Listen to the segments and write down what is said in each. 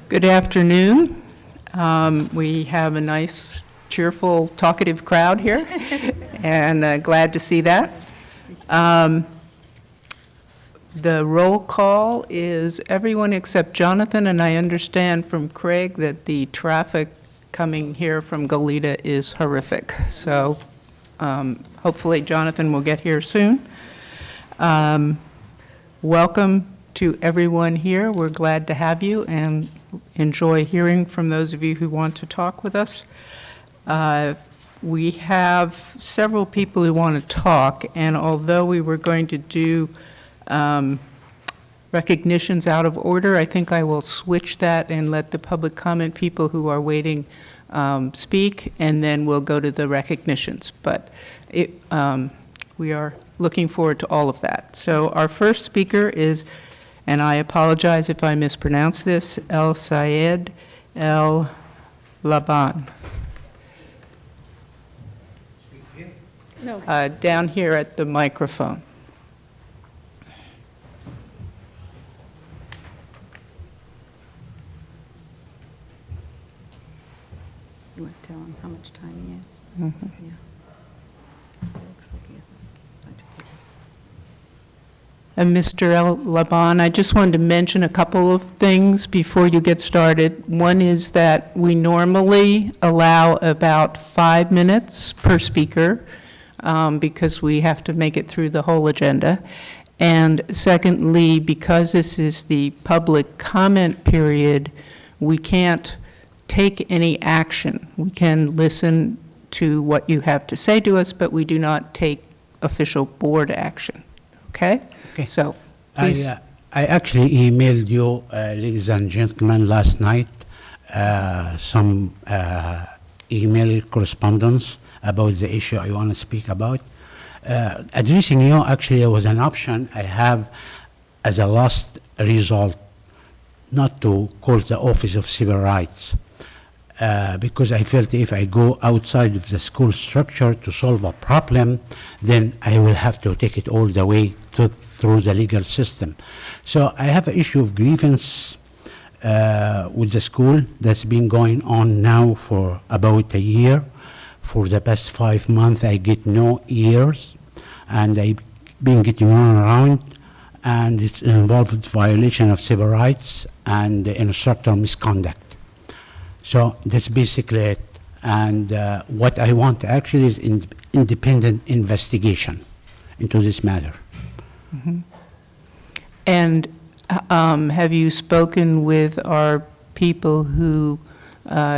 Good afternoon. We have a nice, cheerful, talkative crowd here, and glad to see that. The roll call is everyone except Jonathan, and I understand from Craig that the traffic coming here from Goleta is horrific. So hopefully Jonathan will get here soon. Welcome to everyone here. We're glad to have you and enjoy hearing from those of you who want to talk with us. We have several people who want to talk, and although we were going to do recognitions out of order, I think I will switch that and let the public comment people who are waiting speak, and then we'll go to the recognitions. But we are looking forward to all of that. So our first speaker is, and I apologize if I mispronounce this, El Sayed El Laban. No. Down here at the microphone. You want to tell him how much time he has? Mm-hmm. Yeah. It looks like he has a bunch of people. And Mr. El Laban, I just wanted to mention a couple of things before you get started. One is that we normally allow about 5 minutes per speaker because we have to make it through the whole agenda. And secondly, because this is the public comment period, we can't take any action. We can listen to what you have to say to us, but we do not take official board action. Okay? Okay. So, please. I actually emailed you, ladies and gentlemen, last night, some email correspondence about the issue I want to speak about. Addressing you actually was an option I have as a last result not to call the Office of Civil Rights because I felt if I go outside of the school structure to solve a problem, then I will have to take it all the way through the legal system. So I have an issue of grievance with the school that's been going on now for about a year. For the past 5 months, I get no ears, and I've been getting run around, and it's involved violation of civil rights and instructor misconduct. So that's basically it. And what I want actually is independent investigation into this matter. Mm-hmm. And have you spoken with our people who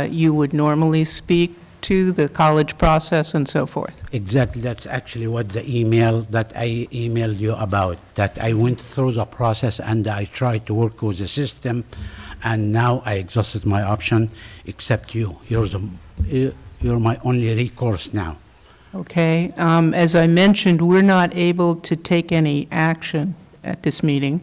you would normally speak to, the college process and so forth? Exactly. That's actually what the email that I emailed you about, that I went through the process and I tried to work with the system, and now I exhausted my option, except you. You're my only recourse now. Okay. As I mentioned, we're not able to take any action at this meeting.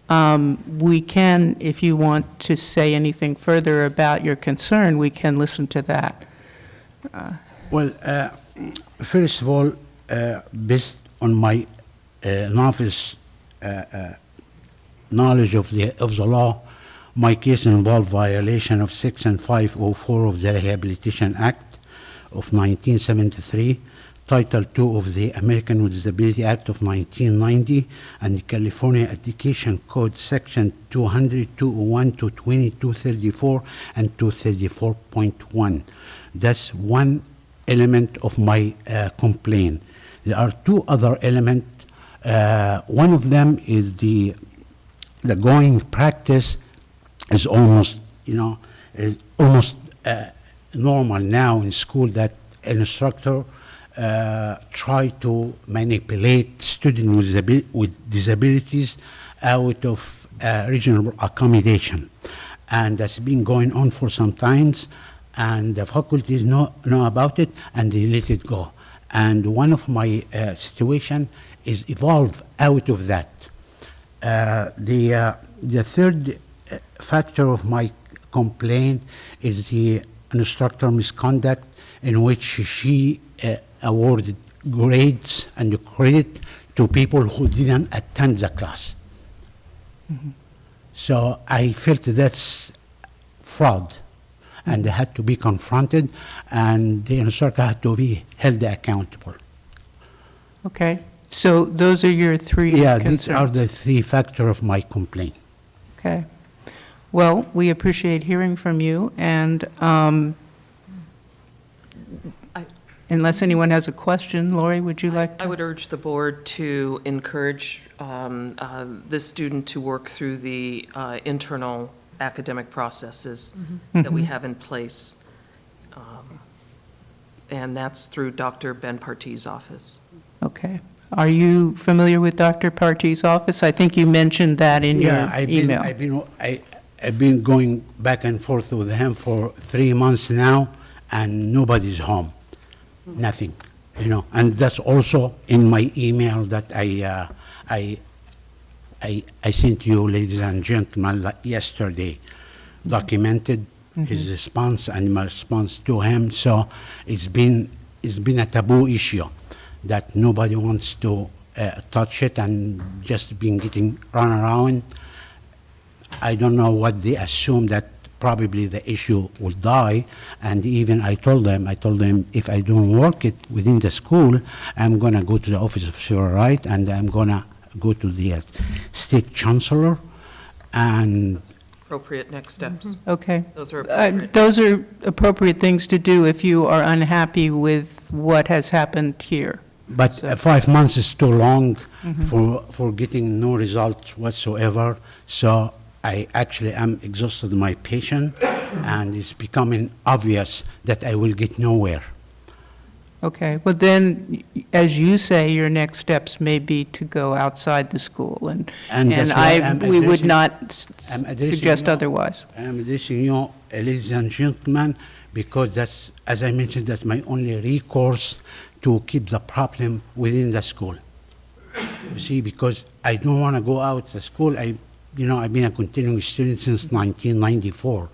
We can, if you want to say anything further about your concern, we can listen to that. Well, first of all, based on my novice knowledge of the law, my case involved violation of Section 504 of the Rehabilitation Act of 1973, Title II of the American with Disability Act of 1990, and the California Education Code Section 200, 201, 220, 234, and 234.1. That's one element of my complaint. There are two other elements. One of them is the going practice is almost, normal now in school, that an instructor try to manipulate students with disabilities out of regional accommodation. And that's been going on for some times, and the faculties know about it, and they let it go. And one of my situation is evolved out of that. The third factor of my complaint is the instructor misconduct, in which she awarded grades and credit to people who didn't attend the class. Mm-hmm. So I felt that's fraud. And they had to be confronted, and the inner circle had to be held accountable. Okay, so those are your three Yeah, concerns? these are the three factors of my complaint. Okay. Well, we appreciate hearing from you, and unless anyone has a question, Lori, would you like to? I would urge the board to encourage the student to work through the internal academic processes that we have in place. And that's through Dr. Ben Partie's office. Okay. Are you familiar with Dr. Partie's office? I think you mentioned that in your email. I've been going back and forth with him for 3 months now, and nobody's home. Nothing, and that's also in my email that I sent you, ladies and gentlemen, yesterday, documented his response and my response to him. So it's been a taboo issue that nobody wants to touch it, and just been getting run around. I don't know what they assume, that probably the issue will die. And even I told them if I don't work it within the school, I'm going to go to the Office of Civil Rights, and I'm going to go to the state chancellor. And Appropriate next steps. Okay. Those are appropriate. Those are appropriate things to do if you are unhappy with what has happened here. but 5 months is too long for getting no results whatsoever. So I actually am exhausted my patient, and it's becoming obvious that I will get nowhere. Okay, well then, as you say, your next steps may be to go outside the school, and And that's why we would I'm not I'm addressing suggest you. otherwise. I'm addressing you, ladies and gentlemen, because that's, as I mentioned, that's my only recourse to keep the problem within the school. You see, because I don't want to go out the school. I've been a continuing student since 1994.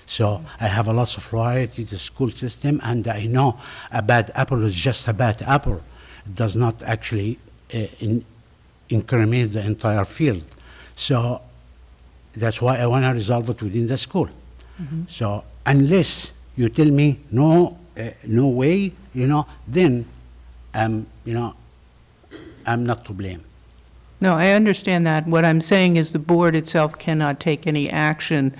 So I have a lot of loyalty to the school system, and I know a bad apple is just a bad apple. It does not actually incriminate the entire field. So that's why I want to resolve it within the school. So unless you tell me no way, then I'm not to blame. No, I understand that. What I'm saying is the board itself cannot take any action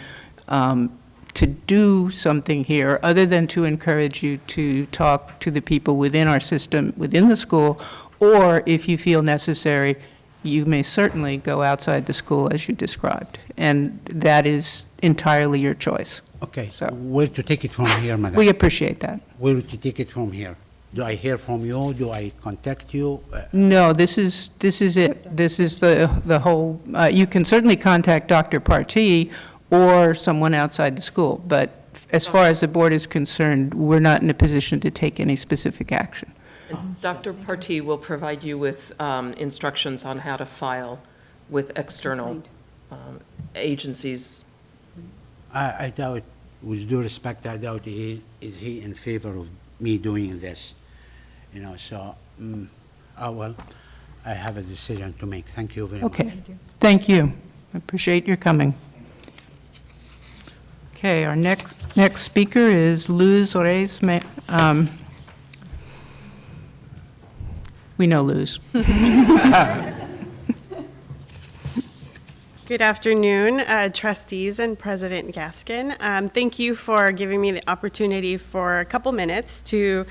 to do something here, other than to encourage you to talk to the people within our system, within the school, or if you feel necessary, you may certainly go outside the school as you described. And that is entirely your choice. Okay, So- where to take it from here, madam? We appreciate that. Where to take it from here? Do I hear from you? Do I contact you? No, this is it. This is the whole, you can certainly contact Dr. Partee or someone outside the school, but as far as the board is concerned, we're not in a position to take any specific action. And Dr. Partee will provide you with instructions on how to file with external agencies. I doubt, with due respect, I doubt is he in favor of me doing this? So, well, I have a decision to make. Thank you very much. Okay, thank you. I appreciate your coming. Okay, our next speaker is Luz Orez. We know Luz. Good afternoon, trustees and President Gaskin. Thank you for giving me the opportunity for a couple minutes to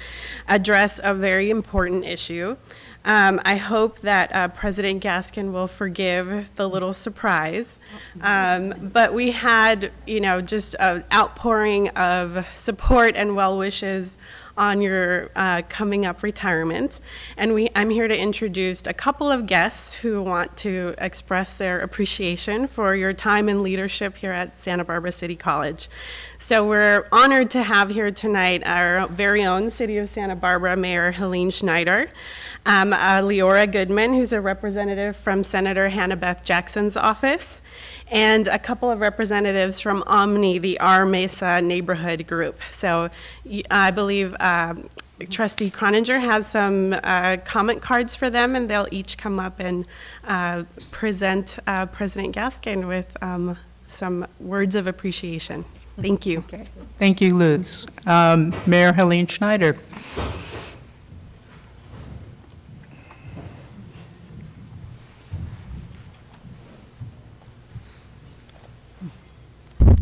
address a very important issue. I hope that President Gaskin will forgive the little surprise. But we had, just an outpouring of support and well wishes on your coming up retirement. And I'm here to introduce a couple of guests who want to express their appreciation for your time and leadership here at Santa Barbara City College. So we're honored to have here tonight our very own City of Santa Barbara Mayor Helene Schneider, Leora Goodman, who's a representative from Senator Hannah Beth Jackson's office, and a couple of representatives from Omni, the R Mesa neighborhood group. So I believe Trustee Croninger has some comment cards for them, and they'll each come up and present President Gaskin with some words of appreciation. Thank you. Thank you, Luz. Mayor Helene Schneider.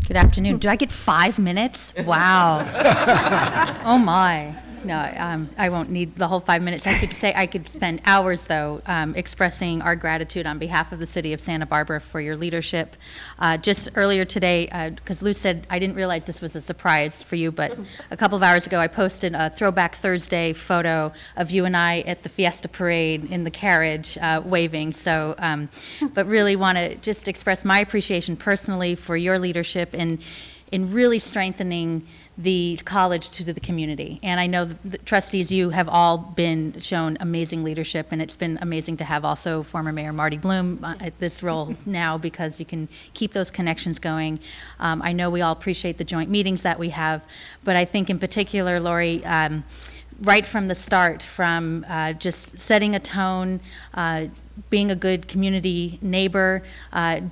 Good afternoon. Do I get 5 minutes? Wow. Oh, my. No, I won't need the whole 5 minutes. I could spend hours, though, expressing our gratitude on behalf of the city of Santa Barbara for your leadership. Just earlier today, because Lou said, I didn't realize this was a surprise for you, but a couple of hours ago, I posted a Throwback Thursday photo of you and I at the Fiesta Parade in the carriage, waving. So, but really want to just express my appreciation personally for your leadership in really strengthening the college to the community. And I know the trustees, you have all been shown amazing leadership, and it's been amazing to have also former Mayor Marty Bloom at this role now, because you can keep those connections going. I know we all appreciate the joint meetings that we have, but I think in particular, Lori, right from the start, from just setting a tone, being a good community neighbor,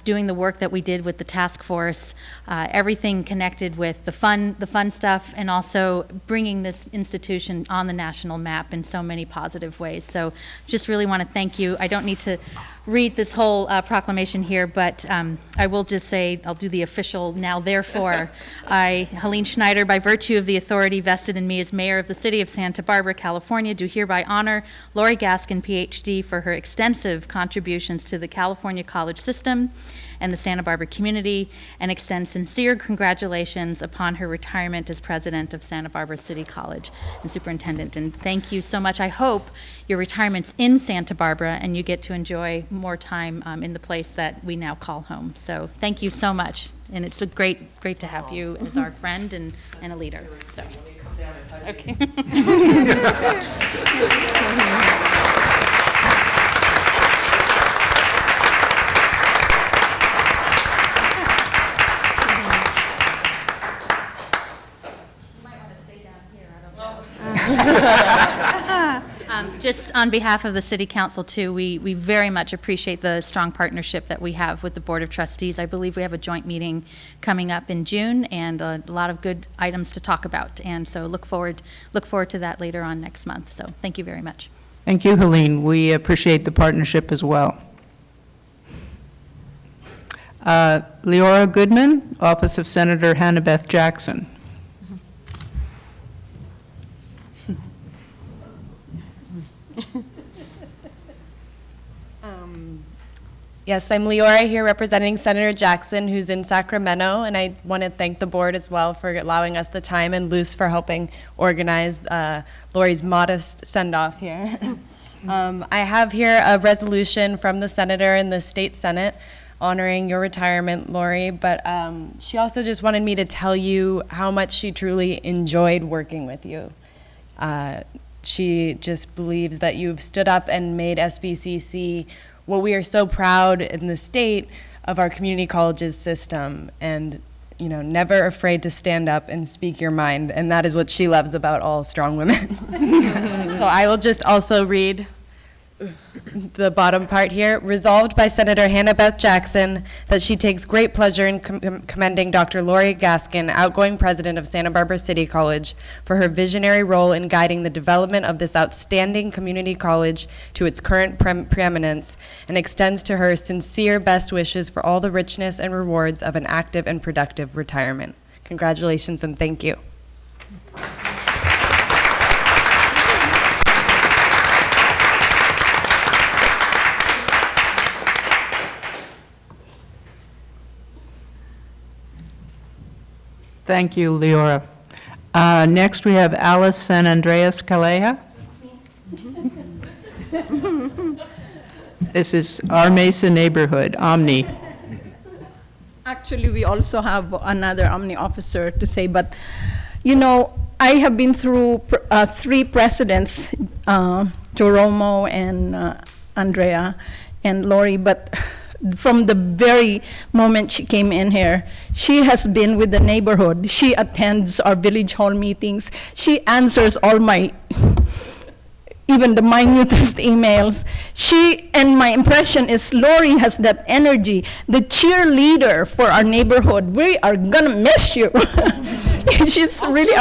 doing the work that we did with the task force, everything connected with the fun stuff, and also bringing this institution on the national map in so many positive ways. So just really want to thank you. I don't need to read this whole proclamation here, but I will just say, I'll do the official now, therefore. I, Helene Schneider, by virtue of the authority vested in me as mayor of the city of Santa Barbara, California, do hereby honor Lori Gaskin, PhD, for her extensive contributions to the California college system and the Santa Barbara community, and extend sincere congratulations upon her retirement as president of Santa Barbara City College and superintendent. And thank you so much. I hope your retirement's in Santa Barbara and you get to enjoy more time in the place that we now call home. So thank you so much. And it's a great to have you as our friend and a leader. So. Okay. Just on behalf of the City Council, too, we very much appreciate the strong partnership that we have with the Board of Trustees. I believe we have a joint meeting coming up in June, and a lot of good items to talk about. And so look forward to that later on next month. So thank you very much. Thank you, Helene. We appreciate the partnership as well. Leora Goodman, Office of Senator Hannah-Beth Jackson. Yes, I'm Leora here representing Senator Jackson, who's in Sacramento, and I want to thank the board as well for allowing us the time, and Luz for helping organize Lori's modest send-off here. I have here a resolution from the senator in the state senate honoring your retirement, Lori, but she also just wanted me to tell you how much she truly enjoyed working with you. She just believes that you've stood up and made SBCC what we are so proud in the state of our community colleges system, and never afraid to stand up and speak your mind, and that is what she loves about all strong women. So I will just also read the bottom part here. Resolved by Senator Hannah-Beth Jackson that she takes great pleasure in commending Dr. Lori Gaskin, outgoing president of Santa Barbara City College, for her visionary role in guiding the development of this outstanding community college to its current preeminence, and extends to her sincere best wishes for all the richness and rewards of an active and productive retirement. Congratulations and thank you. Thank you, Leora. Next, we have Alice San Andreas Calleja. This is our Mesa neighborhood, Omni. Actually, we also have another Omni officer to say, but, I have been through 3 presidents, Joromo and Andrea and Lori, but from the very moment she came in here, she has been with the neighborhood. She attends our village hall meetings. She answers all my even the minutest emails. And my impression is Lori has that energy, the cheerleader for our neighborhood. We are gonna miss you. She's really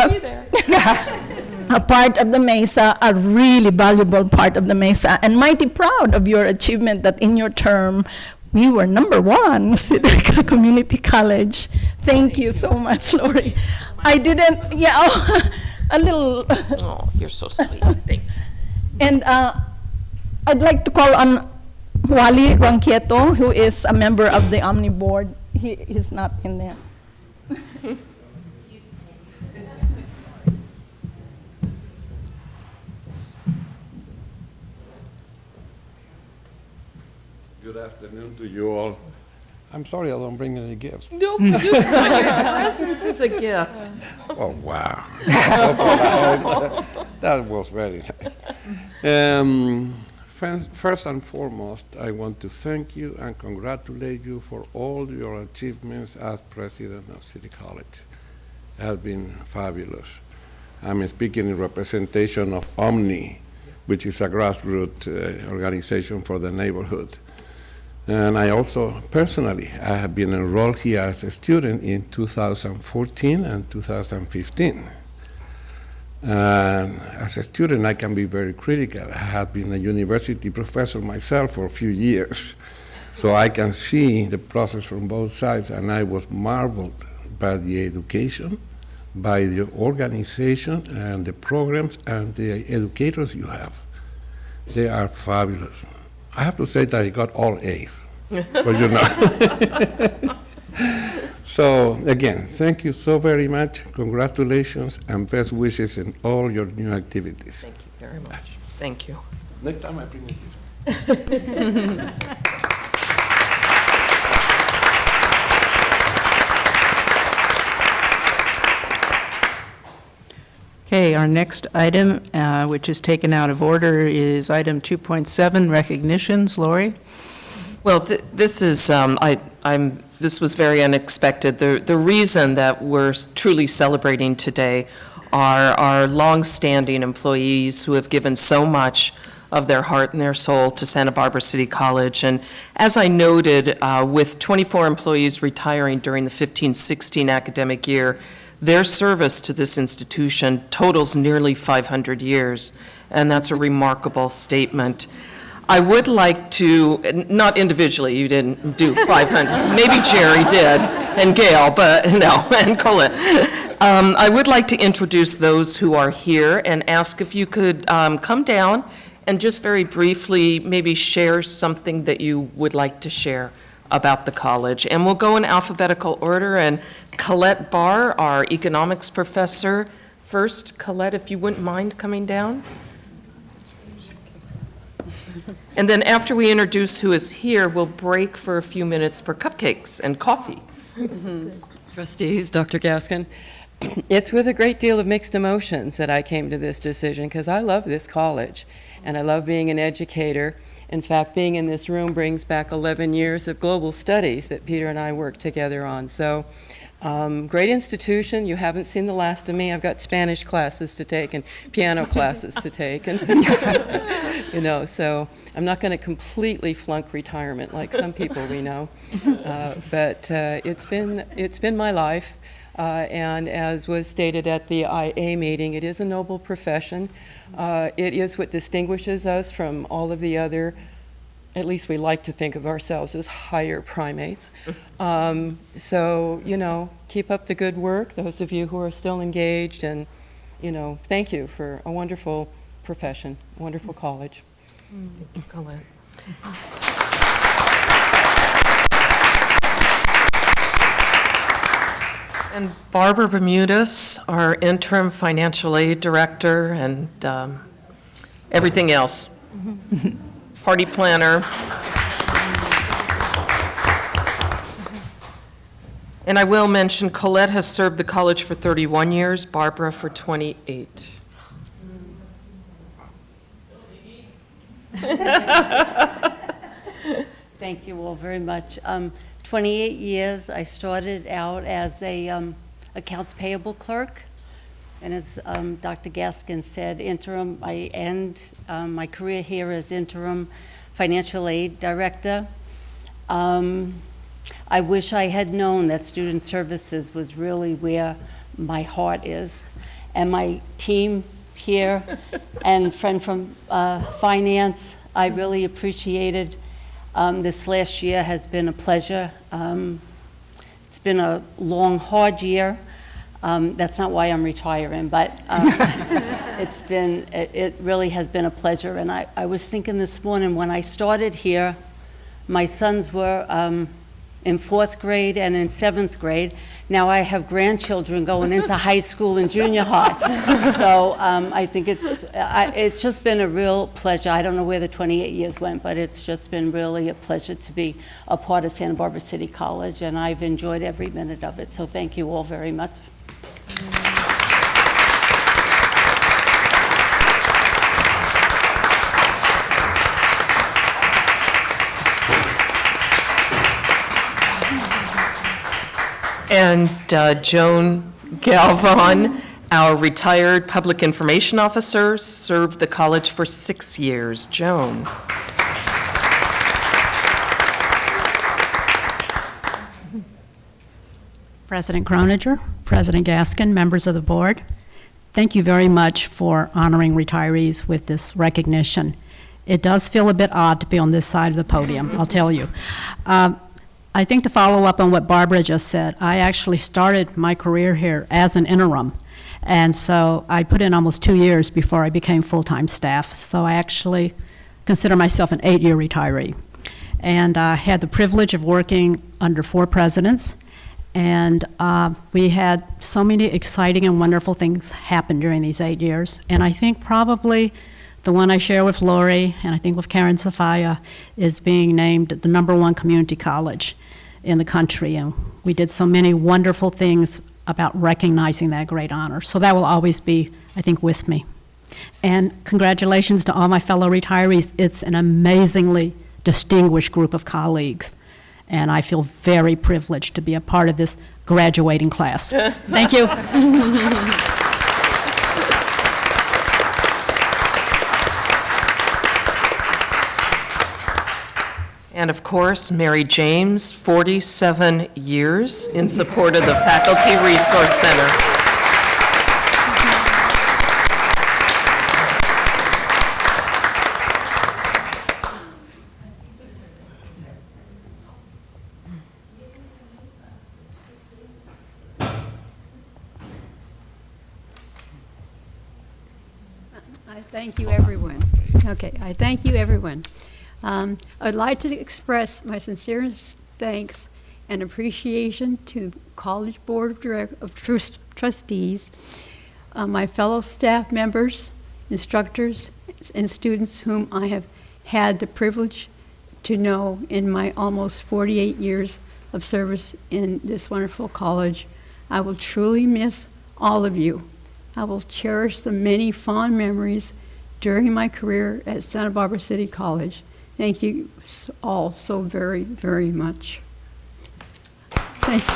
a part of the Mesa, a really valuable part of the Mesa, and mighty proud of your achievement that in your term, we were #1 Siddhartha Community College. Thank you so much, Lori. I didn't, a little, Oh, you're so sweet. Thank you. and I'd like to call on Wally Ranquieto, who is a member of the Omni Board. He's not in there. Good afternoon to you all. I'm sorry I don't bring any gifts. No, just your presence is a gift. Oh, wow. That was very nice. First and foremost, I want to thank you and congratulate you for all your achievements as president of City College. It has been fabulous. I'm speaking in representation of Omni, which is a grassroots organization for the neighborhood. And I also, personally, I have been enrolled here as a student in 2014 and 2015. And as a student, I can be very critical. I have been a university professor myself for a few years. So I can see the process from both sides, and I was marveled by the education, by the organization, and the programs, and the educators you have. They are fabulous. I have to say that I got all A's, but you know. So again, thank you so very much. Congratulations and best wishes in all your new activities. Thank you very much. Thank you. Next time I bring you. Okay, our next item, which is taken out of order, is item 2.7, recognitions. Lori? Well, this is, this was very unexpected. The reason that we're truly celebrating today are our longstanding employees who have given so much of their heart and their soul to Santa Barbara City College. And as I noted, with 24 employees retiring during the 15-16 academic year, their service to this institution totals nearly 500 years, and that's a remarkable statement. I would like to, not individually, you didn't do 500, maybe Jerry did, and Gail, but no, and Colette. I would like to introduce those who are here and ask if you could come down and just very briefly maybe share something that you would like to share about the college. And we'll go in alphabetical order, and Colette Barr, our economics professor. First, Colette, if you wouldn't mind coming down. And then after we introduce who is here, we'll break for a few minutes for cupcakes and coffee. Trustees, Dr. Gaskin, it's with a great deal of mixed emotions that I came to this decision, because I love this college, and I love being an educator. In fact, being in this room brings back 11 years of global studies that Peter and I worked together on. So, great institution. You haven't seen the last of me. I've got Spanish classes to take and piano classes to take, and you know. So I'm not going to completely flunk retirement like some people we know, but it's been my life. And as was stated at the IA meeting, it is a noble profession. It is what distinguishes us from all of the other, at least we like to think of ourselves as higher primates. So, you know, keep up the good work, those of you who are still engaged, and, you know, thank you for a wonderful profession, a wonderful college. Colette. And Barbara Bermudez, our interim financial aid director, and everything else. Party planner. And I will mention Colette has served the college for 31 years, Barbara for 28. Thank you all very much. 28 years. I started out as a accounts payable clerk, And as Dr. Gaskin said, interim, I end my career here as interim financial aid director. I wish I had known that student services was really where my heart is. And my team here and friend from finance, I really appreciated. This last year has been a pleasure. It's been a long, hard year. That's not why I'm retiring, but it really has been a pleasure. And I was thinking this morning, when I started here, my sons were in 4th grade and in 7th grade. Now I have grandchildren going into high school and junior high. So I think it's just been a real pleasure. I don't know where the 28 years went, but it's just been really a pleasure to be a part of Santa Barbara City College, and I've enjoyed every minute of it. So thank you all very much. And Joan Galvan, our retired public information officer, served the college for 6 years. Joan. President Croninger, President Gaskin, members of the board, thank you very much for honoring retirees with this recognition. It does feel a bit odd to be on this side of the podium, I'll tell you. I think to follow up on what Barbara just said, I actually started my career here as an interim. And so I put in almost 2 years before I became full-time staff. So I actually consider myself an 8-year retiree. And I had the privilege of working under 4 presidents. And we had so many exciting and wonderful things happen during these 8 years. And I think probably the one I share with Lori, and I think with Karen Safaya, is being named the #1 community college in the country. And we did so many wonderful things about recognizing that great honor. So that will always be, I think, with me. And congratulations to all my fellow retirees. It's an amazingly distinguished group of colleagues. And I feel very privileged to be a part of this graduating class. Thank you. And of course, Mary James, 47 years in support of the Faculty Resource Center. I thank you, everyone. Okay, I thank you, everyone. I'd like to express my sincerest thanks and appreciation to College Board of Trustees, my fellow staff members, instructors, and students whom I have had the privilege to know in my almost 48 years of service in this wonderful college. I will truly miss all of you. I will cherish the many fond memories during my career at Santa Barbara City College. Thank you all so very, very much. Thank you.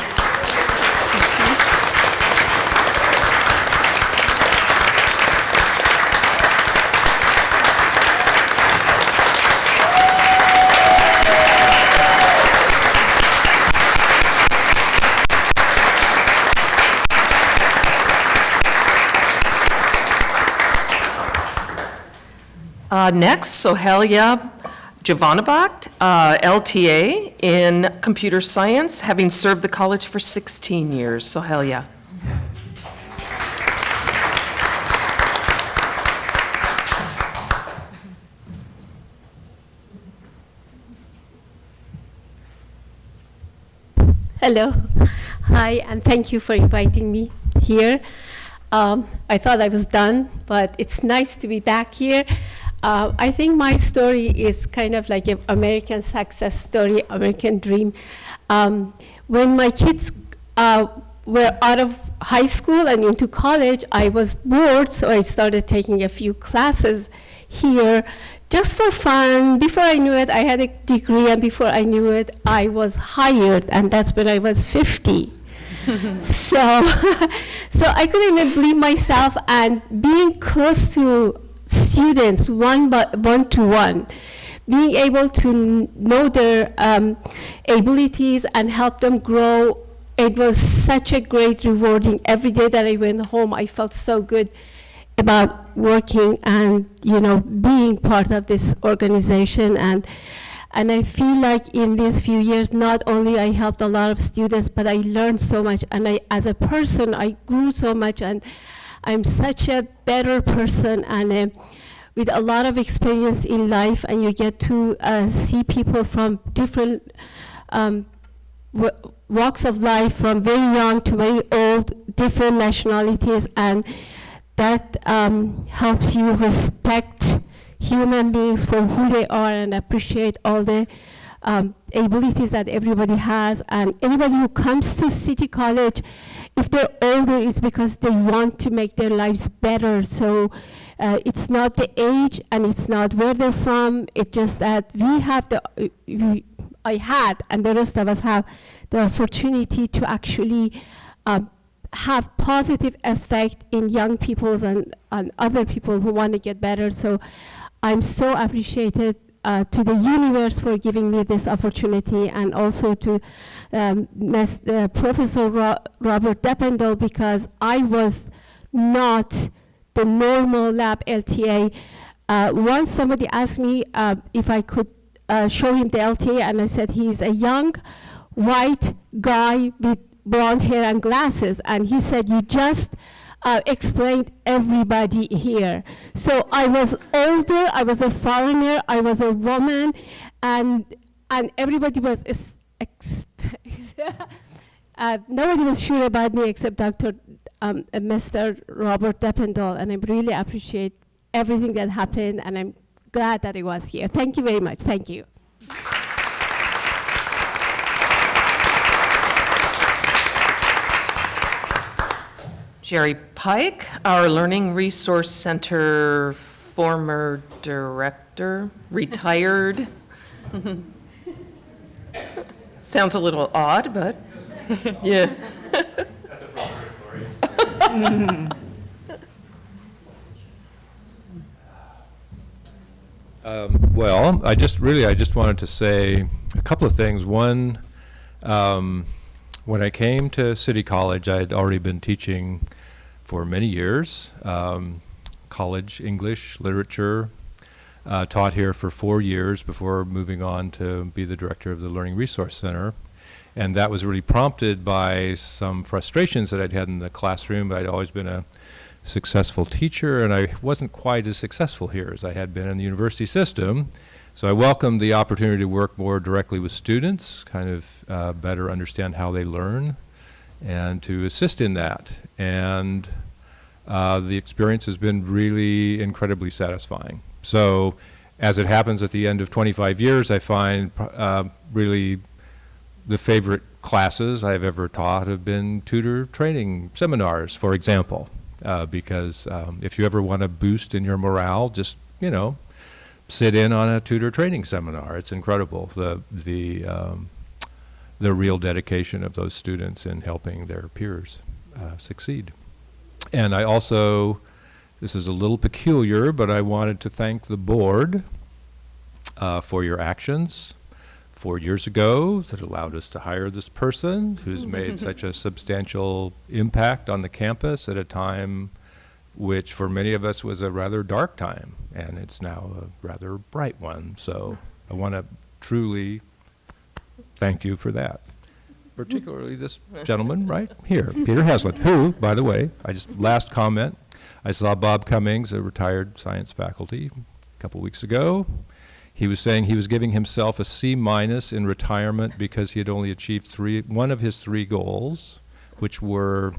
Next, Sohelia Jovanabakt, LTA in computer science, having served the college for 16 years. Sohelia. Hello. Hi, and thank you for inviting me here. I thought I was done, but it's nice to be back here. I think my story is kind of like an American success story, American dream. When my kids were out of high school and into college, I was bored, so I started taking a few classes here just for fun. Before I knew it, I had a degree, and before I knew it, I was hired, and that's when I was 50. So, so I couldn't even believe myself, and being close to students one to one, being able to know their abilities and help them grow. It was such a great rewarding. Every day that I went home, I felt so good about working and, you know, being part of this organization. And I feel like in these few years, not only I helped a lot of students, but I learned so much. And I, as a person, I grew so much, and I'm such a better person, and with a lot of experience in life, and you get to see people from different walks of life, from very young to very old, different nationalities, and that helps you respect human beings for who they are and appreciate all the abilities that everybody has. And anybody who comes to City College, if they're older, it's because they want to make their lives better. So it's not the age, and it's not where they're from. It's just that we have I had, and the rest of us have, the opportunity to actually have positive effect in young people and other people who want to get better. So I'm so appreciated to the universe for giving me this opportunity, and also to Professor Robert Deppendell, because I was not the normal lab LTA. Once somebody asked me if I could show him the LTA, and I said he's a young white guy with blonde hair and glasses, and he said, you just explained everybody here. So I was older, I was a foreigner, I was a woman, and everybody was nobody was sure about me except Mr. Robert Deppendell, and I really appreciate everything that happened, and I'm glad that I was here. Thank you very much. Thank you. Jerry Pike, our Learning Resource Center former director, retired. Sounds a little odd, but yeah. Well, I just wanted to say a couple of things. One, when I came to City College, I had already been teaching for many years, college English, literature, taught here for 4 years before moving on to be the director of the Learning Resource Center. And that was really prompted by some frustrations that I'd had in the classroom. I'd always been a successful teacher, and I wasn't quite as successful here as I had been in the university system. So I welcomed the opportunity to work more directly with students, kind of better understand how they learn, and to assist in that. And the experience has been really incredibly satisfying. So as it happens at the end of 25 years, I find really the favorite classes I've ever taught have been tutor training seminars, for example. Because if you ever want to boost in your morale, just, you know, sit in on a tutor training seminar. It's incredible, the real dedication of those students in helping their peers succeed. And I also, this is a little peculiar, but I wanted to thank the board for your actions 4 years ago that allowed us to hire this person who's made such a substantial impact on the campus at a time which for many of us was a rather dark time, and it's now a rather bright one. So I want to truly thank you for that. Particularly this gentleman right here, Peter Haslett, who, by the way, last comment, I saw Bob Cummings, a retired science faculty, a couple weeks ago. He was saying he was giving himself a C- in retirement because he had only achieved one of his 3 goals, which were,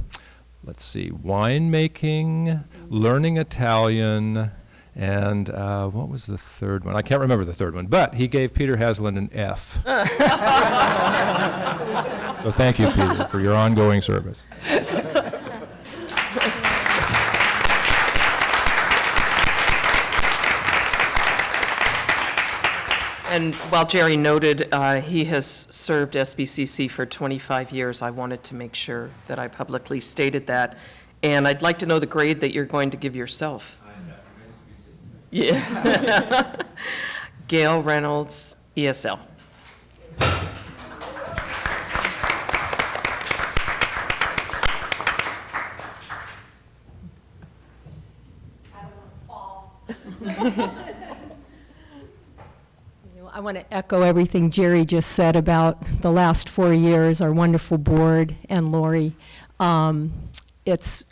let's see, winemaking, learning Italian, and what was the third one? I can't remember the third one, but he gave Peter Haslund an F. So thank you, Peter, for your ongoing service. And while Jerry noted he has served SBCC for 25 years, I wanted to make sure that I publicly stated that. And I'd like to know the grade that you're going to give yourself. Yeah. Gail Reynolds, ESL. I want to echo everything Jerry just said about the last 4 years, our wonderful board and Lori. It's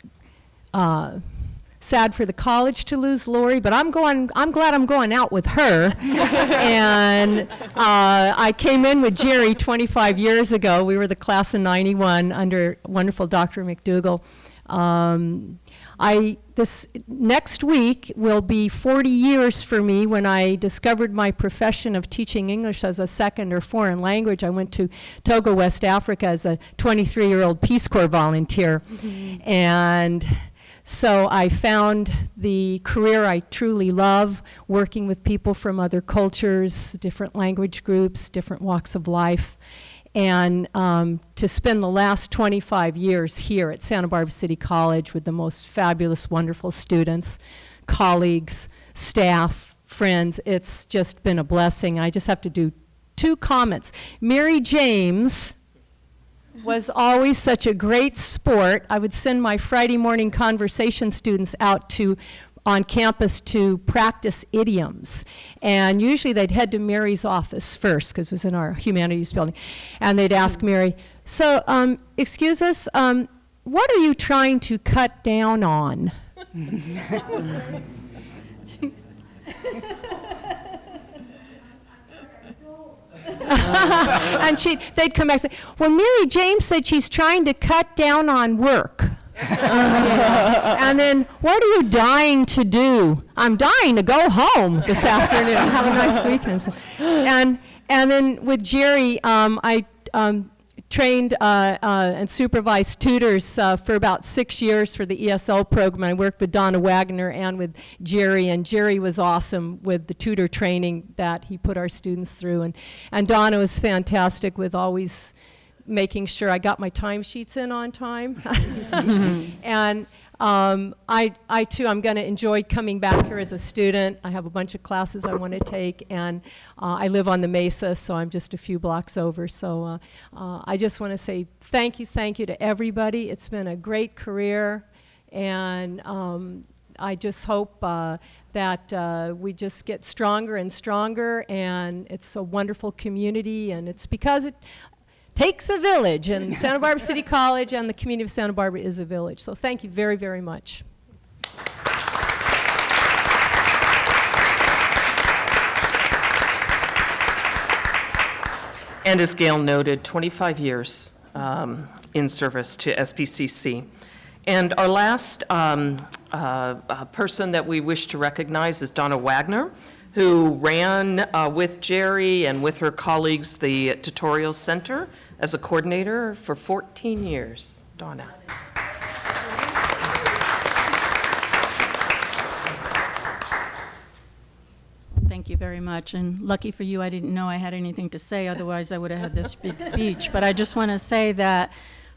sad for the college to lose Lori, but I'm glad I'm going out with her. And I came in with Jerry 25 years ago. We were the class of 91 under wonderful Dr. McDougall. This next week will be 40 years for me when I discovered my profession of teaching English as a second or foreign language. I went to Togo, West Africa as a 23-year-old Peace Corps volunteer. And so I found the career I truly love, working with people from other cultures, different language groups, different walks of life. And to spend the last 25 years here at Santa Barbara City College with the most fabulous, wonderful students, colleagues, staff, friends, it's just been a blessing. I just have to do 2 comments. Mary James was always such a great sport. I would send my Friday morning conversation students out on campus to practice idioms. And usually they'd head to Mary's office first, because it was in our humanities building. And they'd ask Mary, so, excuse us, what are you trying to cut down on? And they'd come back and say, well, Mary James said she's trying to cut down on work. And then, what are you dying to do? I'm dying to go home this afternoon. Have a nice weekend. And then with Jerry, I trained and supervised tutors for about 6 years for the ESL program. I worked with Donna Wagner and with Jerry, and Jerry was awesome with the tutor training that he put our students through. And Donna was fantastic with always making sure I got my timesheets in on time. And I too, I'm going to enjoy coming back here as a student. I have a bunch of classes I want to take, and I live on the Mesa, so I'm just a few blocks over. So I just want to say thank you to everybody. It's been a great career, and I just hope that we just get stronger and stronger, and it's a wonderful community, and it's because it takes a village, and Santa Barbara City College and the community of Santa Barbara is a village. So thank you very, very much. And as Gail noted, 25 years in service to SBCC. And our last person that we wish to recognize is Donna Wagner, who ran with Jerry and with her colleagues the Tutorial Center as a coordinator for 14 years. Donna. Thank you very much. And lucky for you, I didn't know I had anything to say. Otherwise, I would have had this big speech. But I just want to say that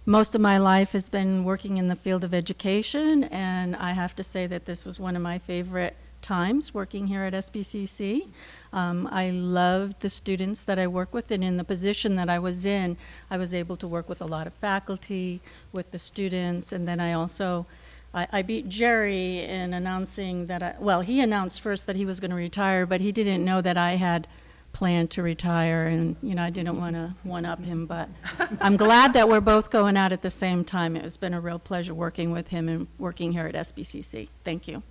most of my life has been working in the field of education, and I have to say that this was one of my favorite times working here at SBCC. I loved the students that I work with, and in the position that I was in, I was able to work with a lot of faculty, with the students, and then I beat Jerry in announcing that, he announced first that he was going to retire, but he didn't know that I had planned to retire, and I didn't want to one-up him, but I'm glad that we're both going out at the same time. It's been a real pleasure working with him and working here at SBCC. Thank you.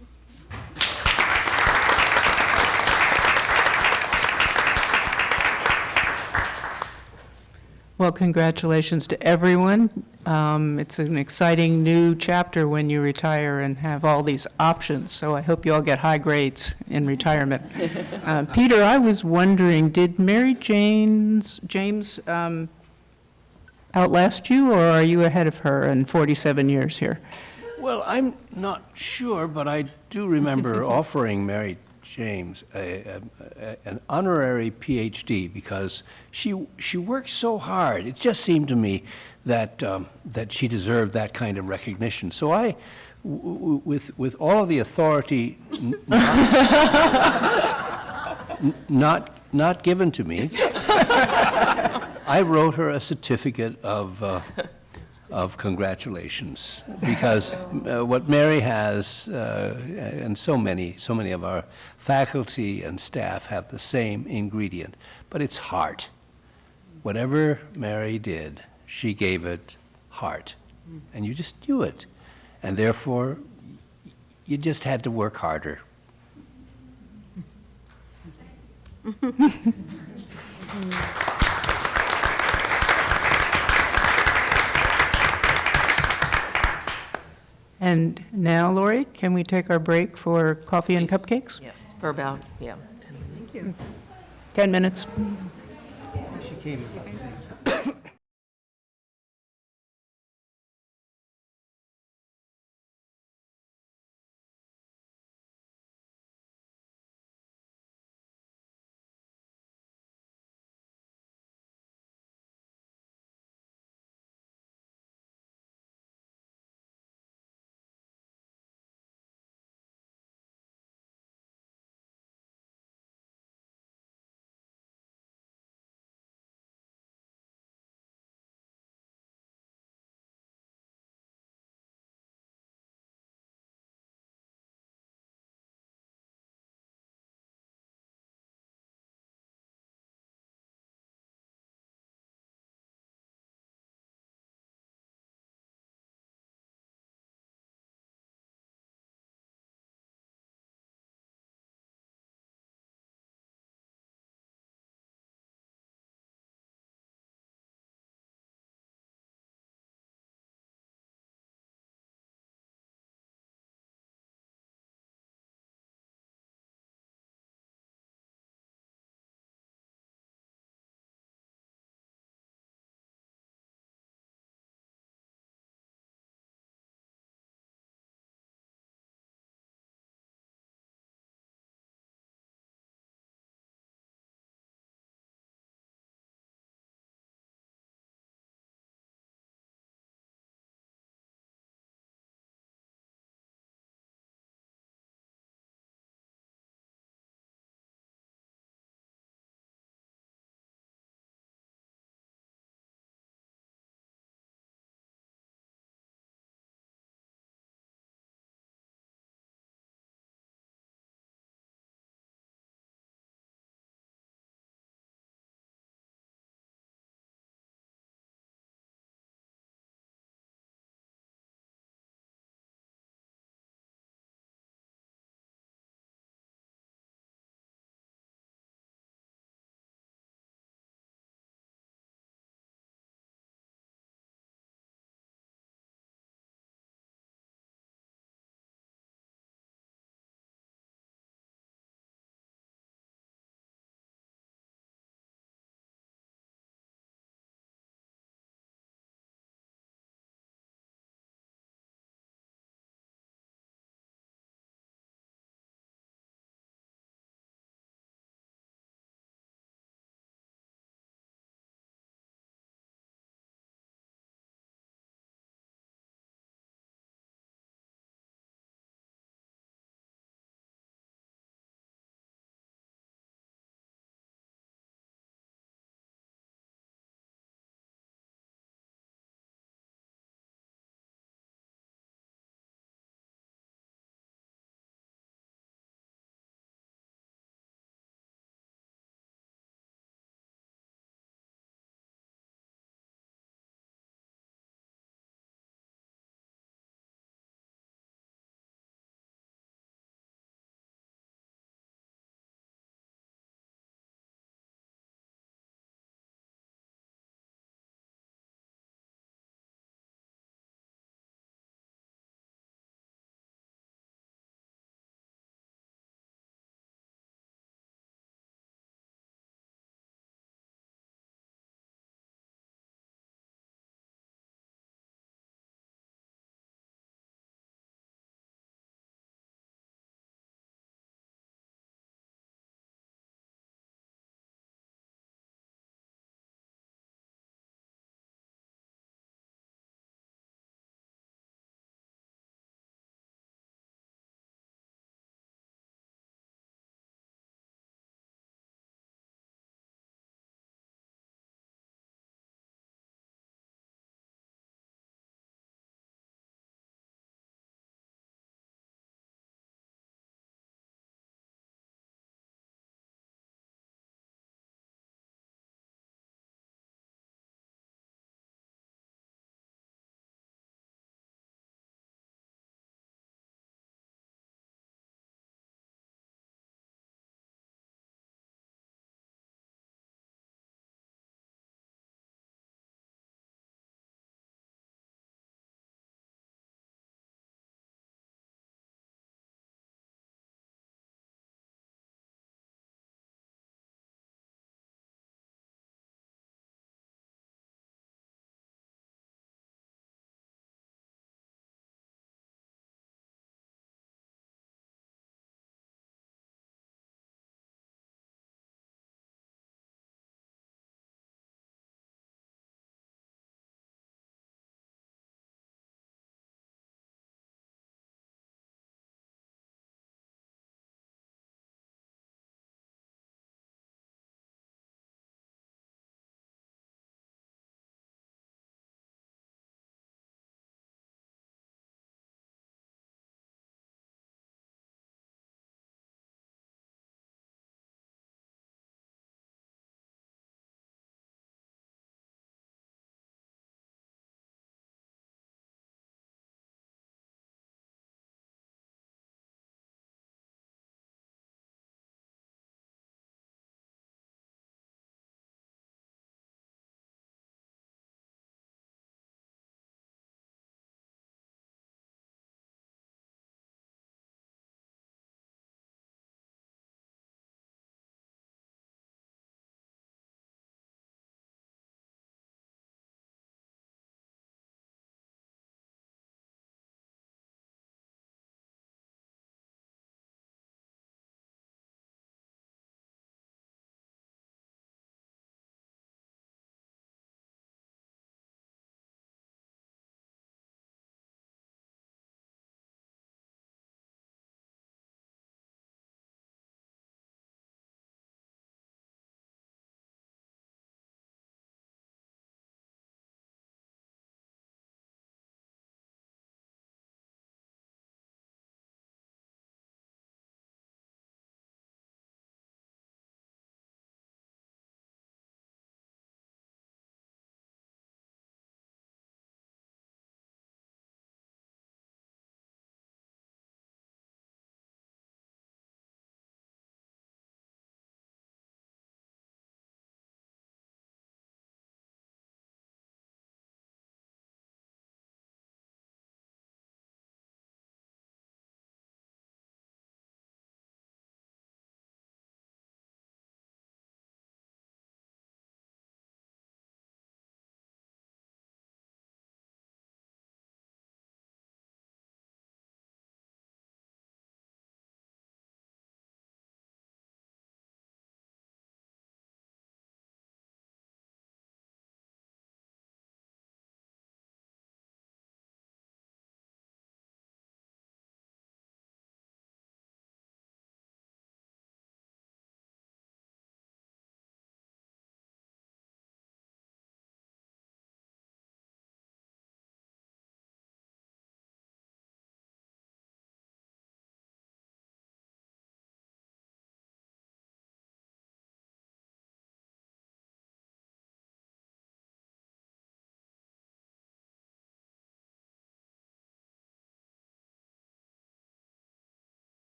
Well, congratulations to everyone. It's an exciting new chapter when you retire and have all these options, so I hope you all get high grades in retirement. Peter, I was wondering, did Mary James outlast you, or are you ahead of her in 47 years here? Well, I'm not sure, but I do remember offering Mary James an honorary PhD because she worked so hard. It just seemed to me that that she deserved that kind of recognition. So with all of the authority not given to me, I wrote her a certificate of congratulations, because what Mary has, and so many of our faculty and staff have the same ingredient, but it's heart. Whatever Mary did, she gave it heart, and you just do it, and therefore you just had to work harder. And now, Lori, can we take our break for coffee and cupcakes? Yes, for about, 10 minutes. She came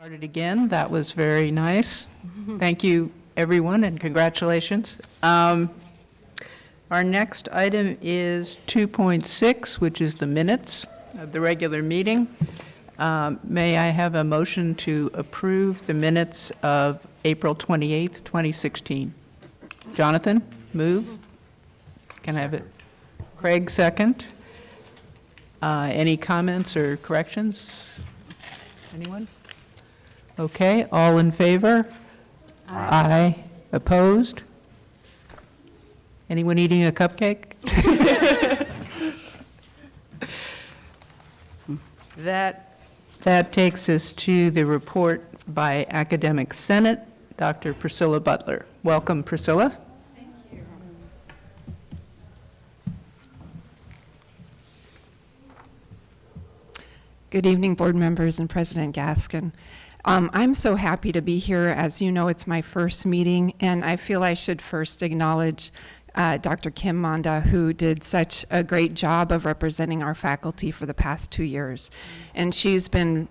Started again. That was very nice. Thank you, everyone, and congratulations. Our next item is 2.6, which is the minutes of the regular meeting. May I have a motion to approve the minutes of April 28th, 2016? Jonathan, move. Can I have it? Craig, second. Any comments or corrections? Anyone? Okay, all in favor? Aye. Opposed? Anyone eating a cupcake? That takes us to the report by Academic Senate, Dr. Priscilla Butler. Welcome, Priscilla. Good evening, board members and President Gaskin. I'm so happy to be here. As you know, it's my first meeting, and I feel I should first acknowledge Dr. Kim Manda, who did such a great job of representing our faculty for the past 2 years. And she's been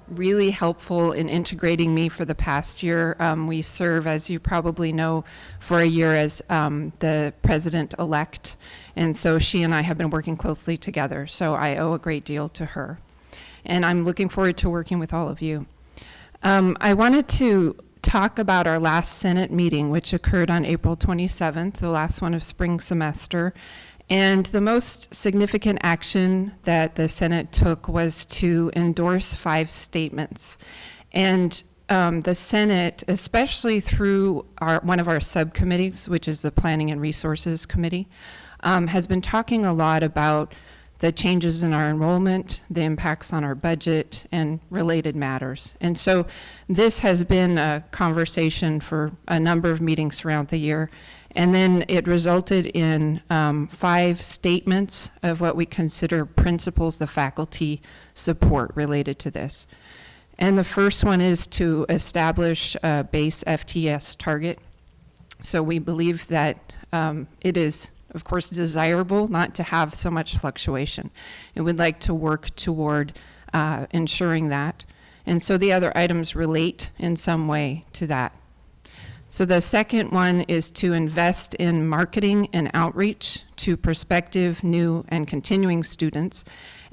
really helpful in integrating me for the past year. We serve, as you probably know, for a year as the president-elect, and so she and I have been working closely together, so I owe a great deal to her. And I'm looking forward to working with all of you. I wanted to talk about our last Senate meeting, which occurred on April 27th, the last one of spring semester. And the most significant action that the Senate took was to endorse 5 statements. And the Senate, especially through one of our subcommittees, which is the Planning and Resources Committee, has been talking a lot about the changes in our enrollment, the impacts on our budget, and related matters. And so this has been a conversation for a number of meetings throughout the year. And then it resulted in 5 statements of what we consider principles the faculty support related to this. And the first one is to establish a base FTS target. So we believe that it is, of course, desirable not to have so much fluctuation. And we'd like to work toward ensuring that. And so the other items relate in some way to that. So the second one is to invest in marketing and outreach to prospective, new, and continuing students.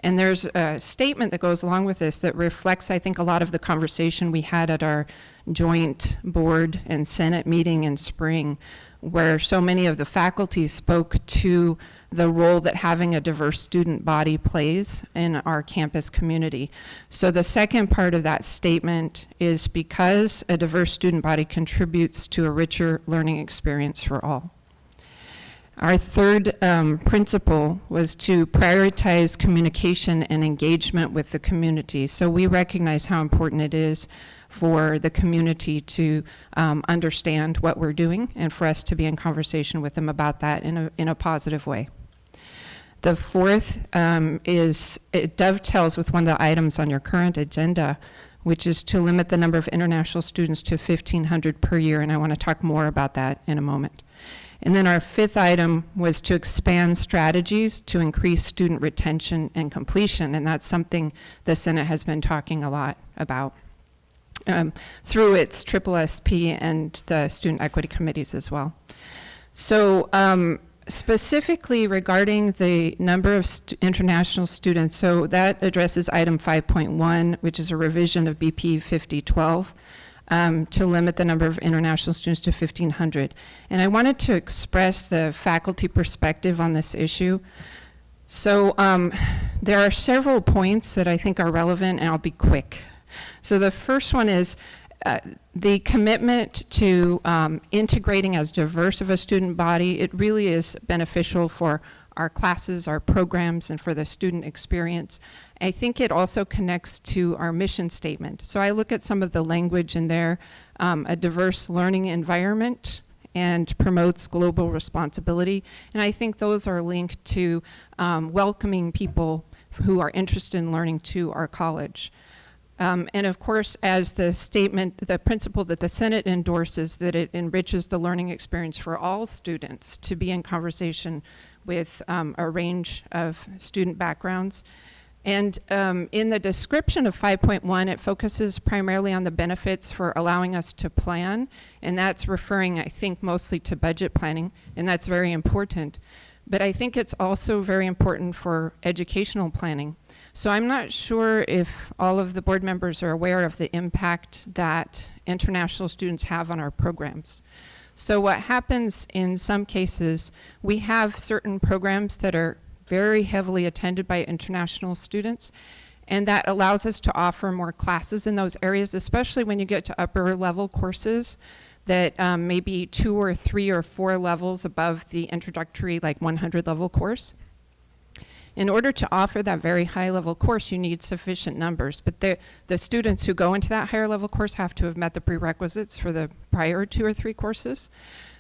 And there's a statement that goes along with this that reflects, I think, a lot of the conversation we had at our joint board and Senate meeting in spring, where so many of the faculty spoke to the role that having a diverse student body plays in our campus community. So the second part of that statement is because a diverse student body contributes to a richer learning experience for all. Our third principle was to prioritize communication and engagement with the community. So we recognize how important it is for the community to understand what we're doing and for us to be in conversation with them about that in a positive way. The fourth is, it dovetails with one of the items on your current agenda, which is to limit the number of international students to 1,500 per year, and I want to talk more about that in a moment. And then our fifth item was to expand strategies to increase student retention and completion, and that's something the Senate has been talking a lot about through its SSSP and the student equity committees as well. So specifically regarding the number of international students, so that addresses item 5.1, which is a revision of BP 5012. To limit the number of international students to 1,500. And I wanted to express the faculty perspective on this issue. So there are several points that I think are relevant, and I'll be quick. So the first one is the commitment to integrating as diverse of a student body. It really is beneficial for our classes, our programs, and for the student experience. I think it also connects to our mission statement. So I look at some of the language in there, a diverse learning environment, and promotes global responsibility. And I think those are linked to welcoming people who are interested in learning to our college. And of course, as the statement, the principle that the Senate endorses, that it enriches the learning experience for all students to be in conversation with a range of student backgrounds. And in the description of 5.1, it focuses primarily on the benefits for allowing us to plan, and that's referring, I think, mostly to budget planning, and that's very important. But I think it's also very important for educational planning. So I'm not sure if all of the board members are aware of the impact that international students have on our programs. So what happens in some cases, we have certain programs that are very heavily attended by international students, and that allows us to offer more classes in those areas, especially when you get to upper level courses that may be 2 or 3 or 4 levels above the introductory, like 100 level course. In order to offer that very high level course, you need sufficient numbers, but the students who go into that higher level course have to have met the prerequisites for the prior 2 or 3 courses.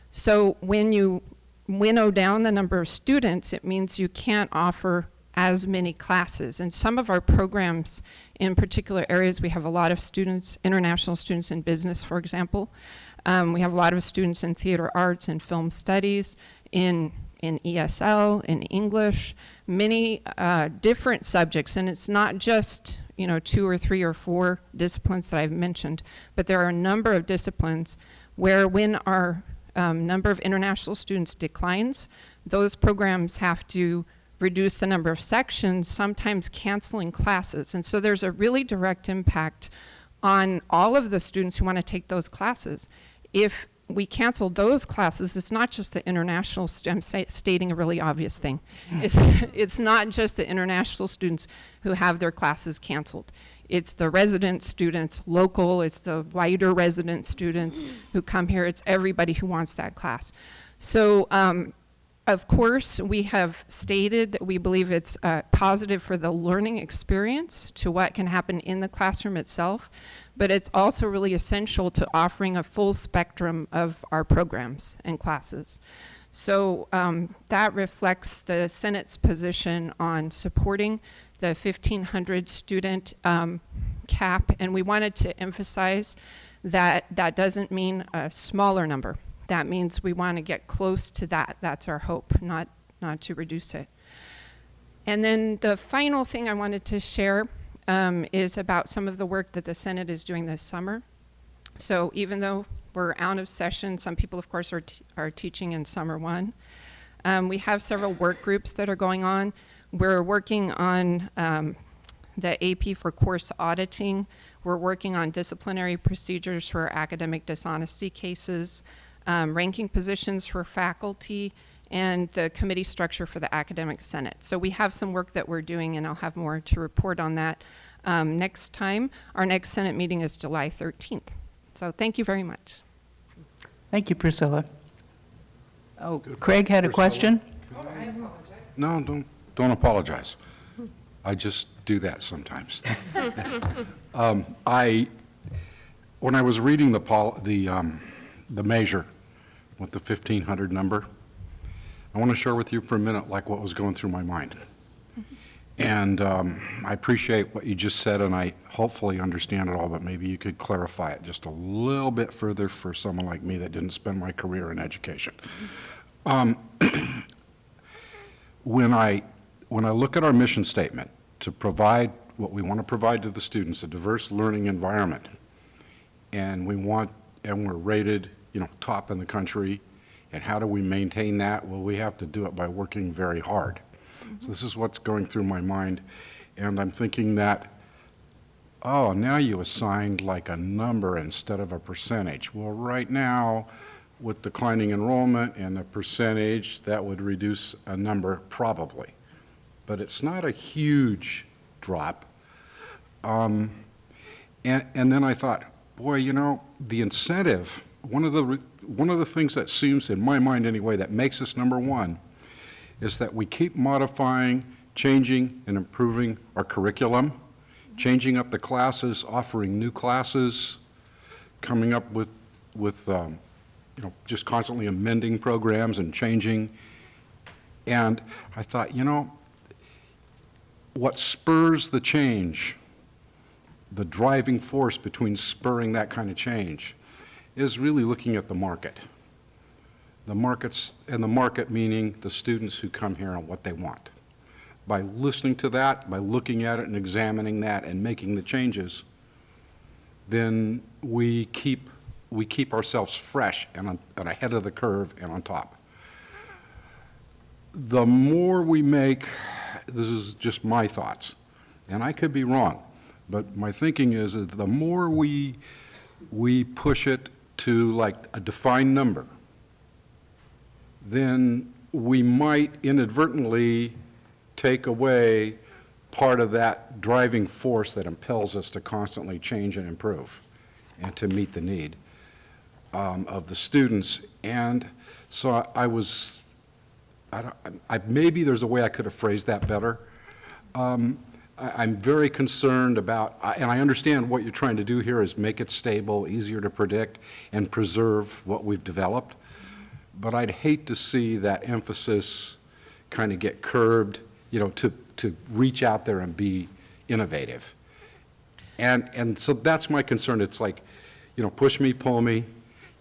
So when you winnow down the number of students, it means you can't offer as many classes. And some of our programs in particular areas, we have a lot of students, international students in business, for example. We have a lot of students in theater arts and film studies, in ESL, in English, many different subjects. And it's not just 2 or 3 or 4 disciplines that I've mentioned, but there are a number of disciplines where when our number of international students declines, those programs have to reduce the number of sections, sometimes canceling classes. And so there's a really direct impact on all of the students who want to take those classes. If we cancel those classes, it's not just the international, I'm stating a really obvious thing. It's not just the international students who have their classes canceled. It's the resident students, local, it's the wider resident students who come here, it's everybody who wants that class. So, of course, we have stated that we believe it's positive for the learning experience to what can happen in the classroom itself, but it's also really essential to offering a full spectrum of our programs and classes. So that reflects the Senate's position on supporting the 1,500 student cap, and we wanted to emphasize that that doesn't mean a smaller number. That means we want to get close to that. That's our hope, not to reduce it. And then the final thing I wanted to share is about some of the work that the Senate is doing this summer. So even though we're out of session, some people, of course, are teaching in summer 1. We have several work groups that are going on. We're working on the AP for course auditing. We're working on disciplinary procedures for academic dishonesty cases, ranking positions for faculty, and the committee structure for the Academic Senate. So we have some work that we're doing, and I'll have more to report on that next time. Our next Senate meeting is July 13th. So thank you very much. Thank you, Priscilla. Oh, Craig had a question? No, don't apologize. I just do that sometimes. When I was reading the measure with the 1,500 number, I want to share with you for a minute like what was going through my mind. And I appreciate what you just said, and I hopefully understand it all, but maybe you could clarify it just a little bit further for someone like me that didn't spend my career in education. When I look at our mission statement to provide what we want to provide to the students, a diverse learning environment, and we're rated, top in the country, and how do we maintain that? Well, we have to do it by working very hard. So this is what's going through my mind, and I'm thinking that, oh, now you assigned like a number instead of a percentage. Well, right now, with declining enrollment and the percentage, that would reduce a number probably. But it's not a huge drop. And then I thought, boy, the incentive, one of the things that seems, in my mind anyway, that makes us number one is that we keep modifying, changing, and improving our curriculum, changing up the classes, offering new classes, coming up with just constantly amending programs and changing. And I thought, what spurs the change, the driving force between spurring that kind of change, is really looking at the market. The market meaning the students who come here and what they want. by listening to that, by looking at it and examining that and making the changes, then we keep ourselves fresh and ahead of the curve and on top. The more we make, this is just my thoughts, and I could be wrong, but my thinking is the more we push it to like a defined number, then we might inadvertently take away part of that driving force that impels us to constantly change and improve and to meet the need of the students. And so maybe there's a way I could have phrased that better. I'm very concerned about, and I understand what you're trying to do here is make it stable, easier to predict, and preserve what we've developed. But I'd hate to see that emphasis kind of get curbed, you know, to reach out there and be innovative. And so that's my concern. It's like, you know, push me, pull me,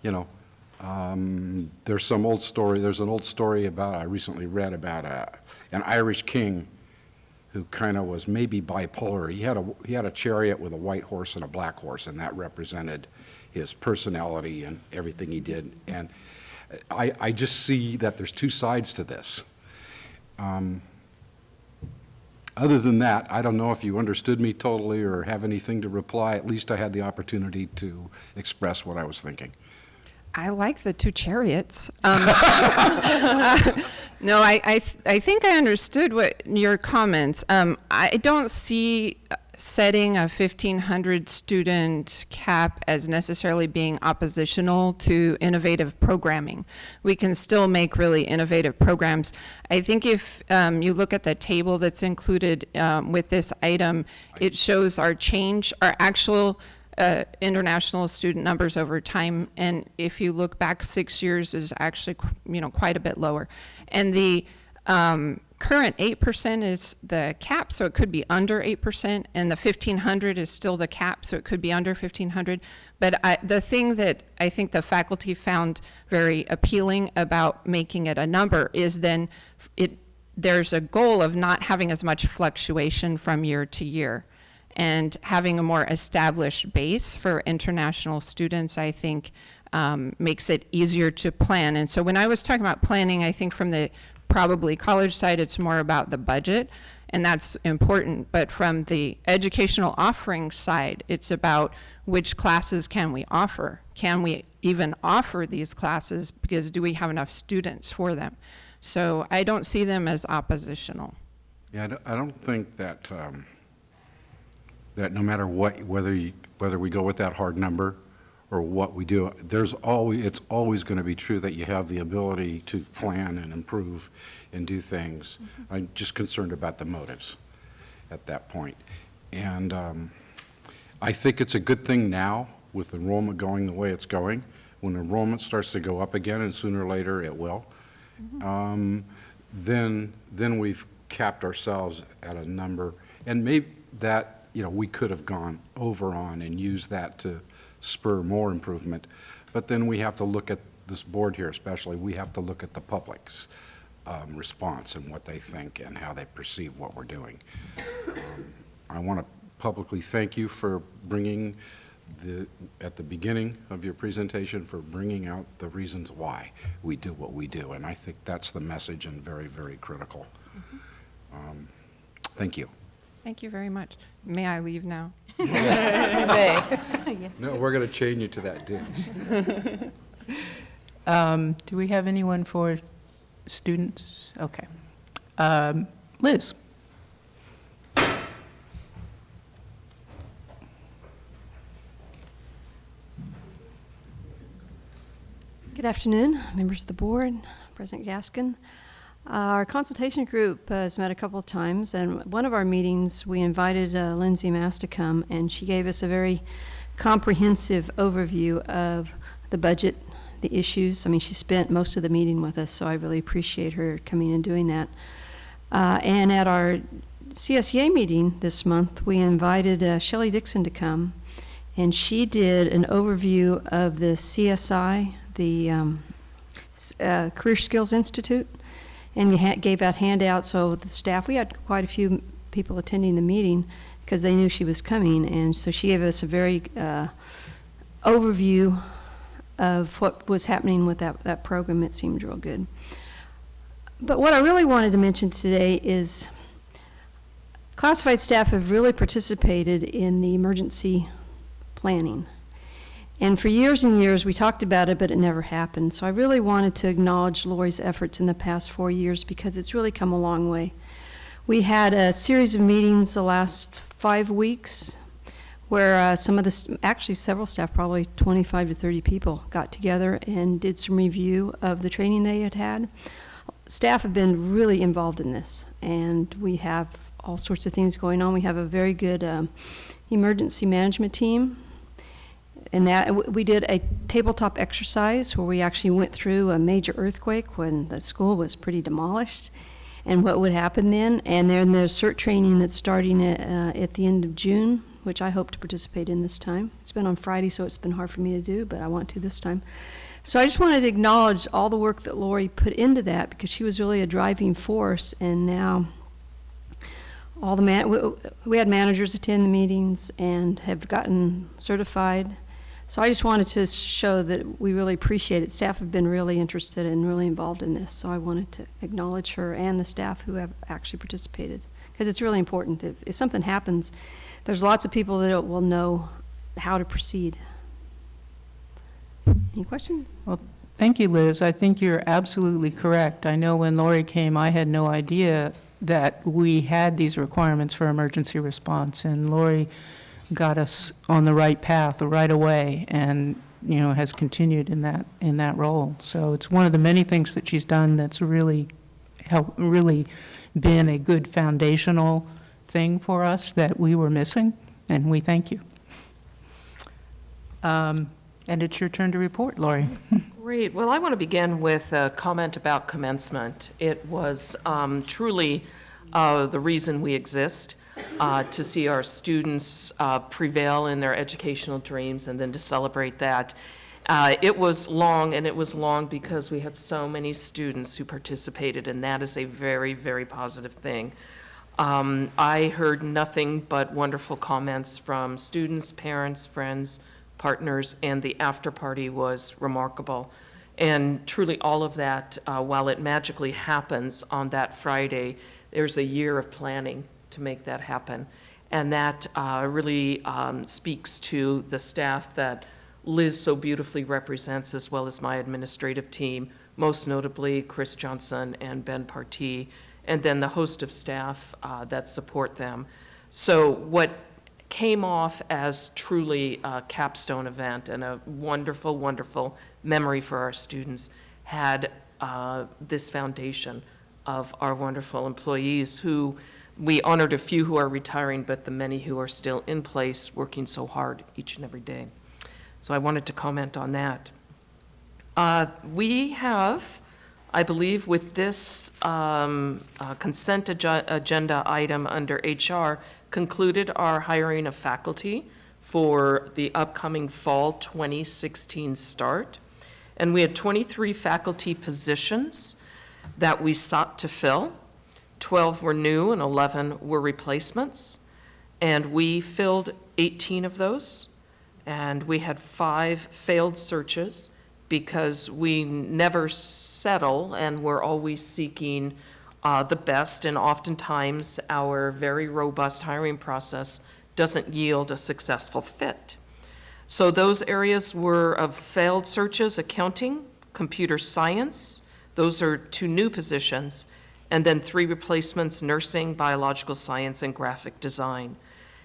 you know. There's an old story about, I recently read about an Irish king who kind of was maybe bipolar. He had a chariot with a white horse and a black horse, and that represented his personality and everything he did. And I just see that there's two sides to this. Other than that, I don't know if you understood me totally or have anything to reply. At least I had the opportunity to express what I was thinking. I like the two chariots. No, I think I understood what your comments. I don't see setting a 1,500 student cap as necessarily being oppositional to innovative programming. We can still make really innovative programs. I think if you look at the table that's included with this item, it shows our actual international student numbers over time, and if you look back 6 years is actually, you know, quite a bit lower. And the current 8% is the cap, so it could be under 8%, and the 1,500 is still the cap, so it could be under 1,500. But the thing that I think the faculty found very appealing about making it a number is then there's a goal of not having as much fluctuation from year to year. And having a more established base for international students, I think, makes it easier to plan. And so when I was talking about planning, I think from the probably college side, it's more about the budget, and that's important. But from the educational offering side, it's about which classes can we offer? Can we even offer these classes? Because do we have enough students for them? So I don't see them as oppositional. Yeah, I don't think that that no matter what, whether we go with that hard number or what we do, it's always going to be true that you have the ability to plan and improve and do things. Mm-hmm. I'm just concerned about the motives at that point. And I think it's a good thing now with enrollment going the way it's going. When enrollment starts to go up again, and sooner or later it will, mm-hmm. Then we've capped ourselves at a number, and maybe that, you know, we could have gone over on and used that to spur more improvement. But then we have to look at this board here, especially, we have to look at the public's response and what they think and how they perceive what we're doing. I want to publicly thank you for bringing at the beginning of your presentation, for bringing out the reasons why we do what we do. And I think that's the message and very, very critical. Mm-hmm. Thank you. Thank you very much. May I leave now? No, we're going to chain you to that ditch. Do we have anyone for students? Okay. Liz. Good afternoon, members of the board, President Gaskin. Our consultation group has met a couple of times, and one of our meetings we invited Lindsay Mass to come, and she gave us a very comprehensive overview of the budget, the issues. I mean, she spent most of the meeting with us, so I really appreciate her coming and doing that. And at our CSEA meeting this month, we invited Shelley Dixon to come, and she did an overview of the CSI, the Career Skills Institute. and gave out handouts. So the staff, we had quite a few people attending the meeting because they knew she was coming, and so she gave us a very overview of what was happening with that program. It seemed real good. But what I really wanted to mention today is classified staff have really participated in the emergency planning. And for years and years, we talked about it, but it never happened. So I really wanted to acknowledge Lori's efforts in the past 4 years because it's really come a long way. We had a series of meetings the last 5 weeks where actually several staff, probably 25 to 30 people, got together and did some review of the training they had had. Staff have been really involved in this, and we have all sorts of things going on. We have a very good emergency management team. And that we did a tabletop exercise where we actually went through a major earthquake when the school was pretty demolished and what would happen then. And then there's CERT training that's starting at the end of June, which I hope to participate in this time. It's been on Friday, so it's been hard for me to do, but I want to this time. So I just wanted to acknowledge all the work that Lori put into that because she was really a driving force. And now all we had managers attend the meetings and have gotten certified. So I just wanted to show that we really appreciate it. Staff have been really interested and really involved in this. So I wanted to acknowledge her and the staff who have actually participated because it's really important. If something happens, there's lots of people that will know how to proceed. Any questions? Well, thank you, Liz. I think you're absolutely correct. I know when Lori came, I had no idea that we had these requirements for emergency response, and Lori got us on the right path right away and, has continued in that role. So it's one of the many things that she's done that's really been a good foundational thing for us that we were missing, and we thank you. And it's your turn to report, Lori. Great. Well, I want to begin with a comment about commencement. It was truly the reason we exist. To see our students prevail in their educational dreams and then to celebrate that. It was long, and it was long because we had so many students who participated, and that is a very, very positive thing. I heard nothing but wonderful comments from students, parents, friends, partners, and the after party was remarkable. And truly all of that, while it magically happens on that Friday, there's a year of planning to make that happen. And that really speaks to the staff that Liz so beautifully represents, as well as my administrative team, most notably Chris Johnson and Ben Partee, and then the host of staff that support them. So what came off as truly a capstone event and a wonderful, wonderful memory for our students had this foundation of our wonderful employees who we honored a few who are retiring, but the many who are still in place working so hard each and every day. So I wanted to comment on that. We have, I believe, with this consent agenda item under HR, concluded our hiring of faculty for the upcoming fall 2016 start. And we had 23 faculty positions that we sought to fill. 12 were new and 11 were replacements. And we filled 18 of those. And we had 5 failed searches because we never settle and we're always seeking the best. And oftentimes our very robust hiring process doesn't yield a successful fit. So those areas were of failed searches: accounting, computer science. Those are 2 new positions. And then 3 replacements: nursing, biological science, and graphic design.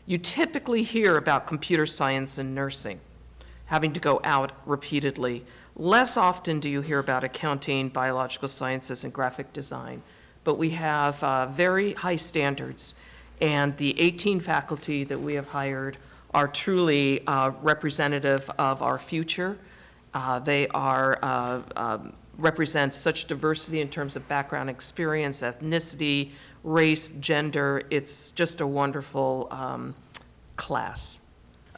You typically hear about computer science and nursing having to go out repeatedly. Less often do you hear about accounting, biological sciences, and graphic design. But we have very high standards, and the 18 faculty that we have hired are truly representative of our future. They are represent such diversity in terms of background, experience, ethnicity, race, gender. It's just a wonderful class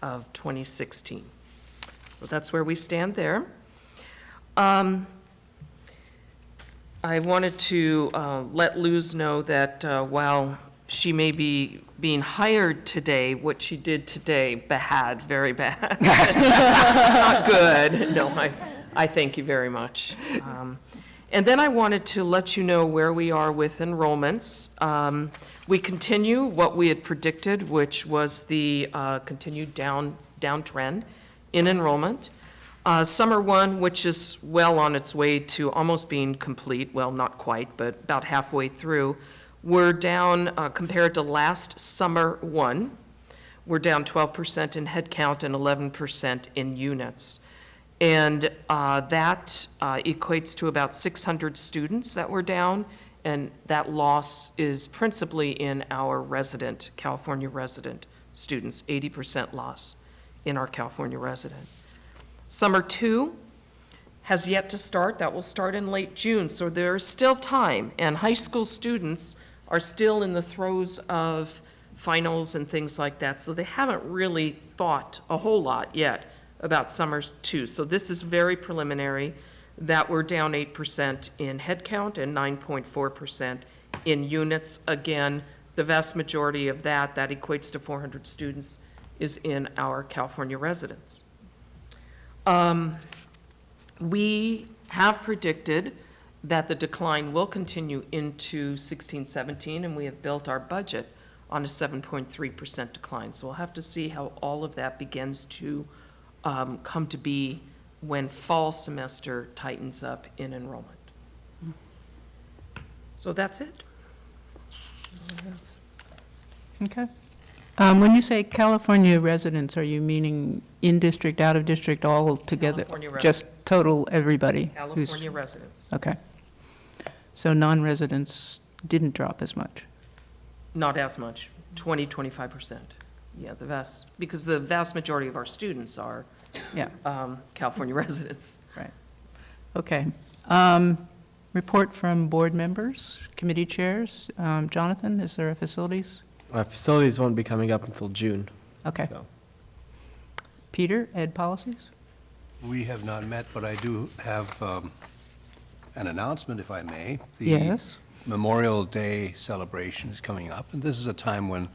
of 2016. So that's where we stand there. I wanted to let Luz know that while she may be being hired today, what she did today, bad, very bad. Not good. No, I thank you very much. And then I wanted to let you know where we are with enrollments. We continue what we had predicted, which was the continued downtrend in enrollment. Summer one, which is well on its way to almost being complete, well, not quite, but about halfway through, we're down, compared to last summer one, we're down 12% in headcount and 11% in units. And that equates to about 600 students that were down, and that loss is principally in our resident, California resident students, 80% loss in our California resident. Summer two has yet to start. That will start in late June, so there's still time, and high school students are still in the throes of finals and things like that, so they haven't really thought a whole lot yet about summers two. So this is very preliminary, that we're down 8% in headcount and 9.4% in units. Again, the vast majority of that equates to 400 students, is in our California residents. We have predicted that the decline will continue into 16-17, and we have built our budget on a 7.3% decline. So we'll have to see how all of that begins to come to be when fall semester tightens up in enrollment. So that's it. Okay. When you say California residents, are you meaning in-district, out-of-district, all together? California Just residents. total everybody? who's- California residents. Okay. So non-residents didn't drop as much? Not as much, 20-25%. Yeah, because the vast majority of our students are Yeah. California residents. Right. Okay. Report from board members, committee chairs. Jonathan, is there a facilities? Facilities won't be coming up until June. Okay. So. Peter, ed policies? We have not met, but I do have an announcement, if I may. Yes. The Memorial Day celebration is coming up, and this is a time when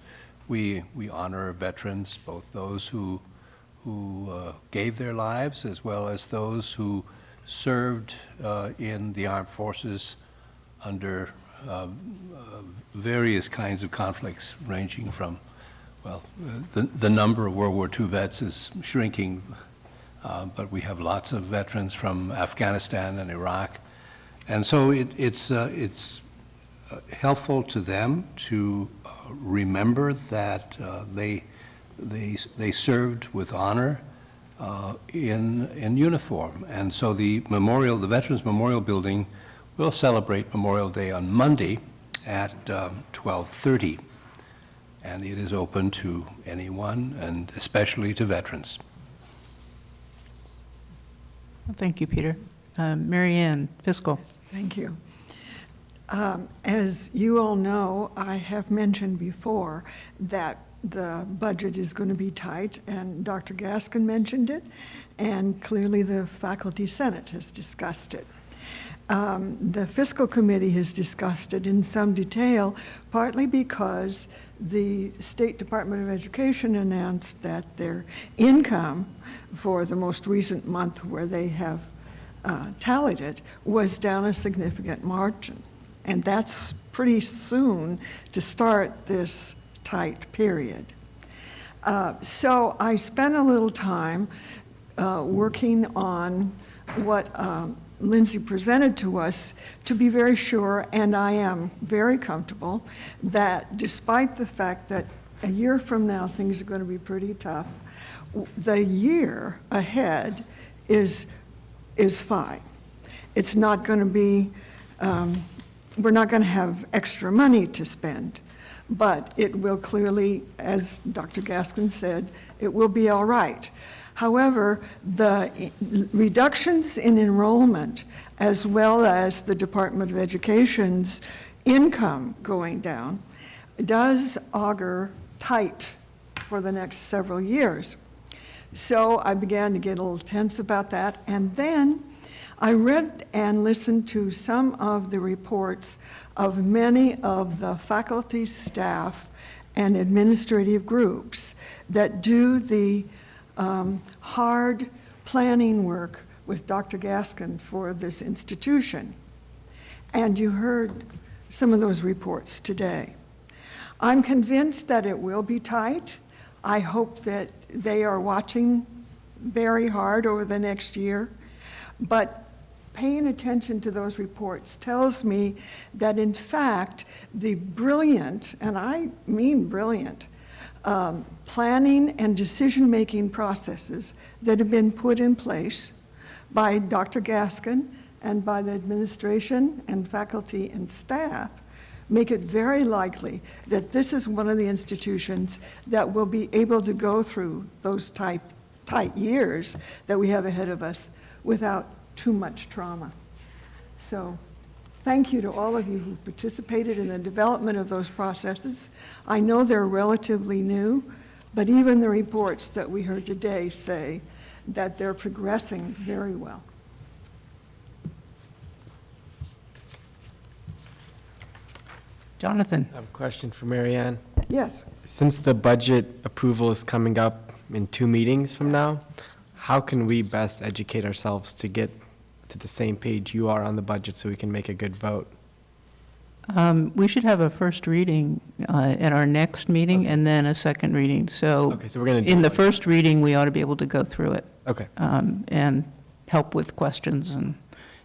we honor veterans, both those who gave their lives as well as those who served in the armed forces under various kinds of conflicts, ranging from, well, the number of World War II vets is shrinking, but we have lots of veterans from Afghanistan and Iraq. And so it's helpful to them to remember that they served with honor in uniform. And so the Veterans Memorial Building will celebrate Memorial Day on Monday at 12:30. And it is open to anyone, and especially to veterans. Thank you, Peter. Mary Ann, fiscal. Thank you. As you all know, I have mentioned before that the budget is going to be tight, and Dr. Gaskin mentioned it, and clearly the Faculty Senate has discussed it. The Fiscal Committee has discussed it in some detail, partly because the State Department of Education announced that their income for the most recent month where they have tallied it was down a significant margin. And that's pretty soon to start this tight period. So I spent a little time working on what Lindsay presented to us to be very sure, and I am very comfortable, that despite the fact that a year from now things are going to be pretty tough, the year ahead is fine. It's not going to be, we're not going to have extra money to spend, but it will clearly, as Dr. Gaskin said, it will be all right. However, the reductions in enrollment, as well as the Department of Education's income going down, does augur tight for the next several years. So I began to get a little tense about that, and then I read and listened to some of the reports of many of the faculty, staff, and administrative groups that do the hard planning work with Dr. Gaskin for this institution. And you heard some of those reports today. I'm convinced that it will be tight. I hope that they are watching very hard over the next year. But paying attention to those reports tells me that, in fact, the brilliant, and I mean brilliant, planning and decision-making processes that have been put in place by Dr. Gaskin and by the administration and faculty and staff make it very likely that this is one of the institutions that will be able to go through those tight years that we have ahead of us without too much trauma. So thank you to all of you who participated in the development of those processes. I know they're relatively new, but even the reports that we heard today say that they're progressing very well. Jonathan. I have a question for Marianne. Yes. Since the budget approval is coming up in 2 meetings from now, how can we best educate ourselves to get to the same page you are on the budget so we can make a good vote? We should have a first reading at our next meeting and then a second reading. So, So we're going to in the first reading, we ought to be able to go through it. Okay. And help with questions and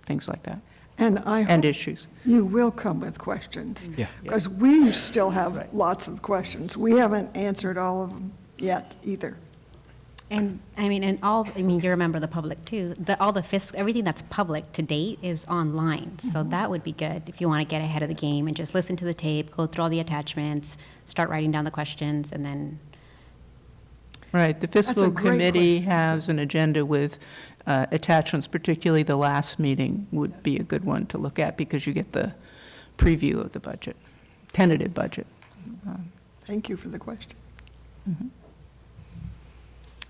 things like that. And hope issues. you will come with questions. Yeah. Because we still have lots of questions. We haven't answered all of them yet either. And you're a member of the public too. Everything that's public to date is online. So that would be good if you want to get ahead of the game and just listen to the tape, go through all the attachments, start writing down the questions, and then. Right, the fiscal committee has an agenda with attachments, particularly the last meeting would be a good one to look at because you get the preview of the budget, tentative budget. Thank you for the question. Mm-hmm.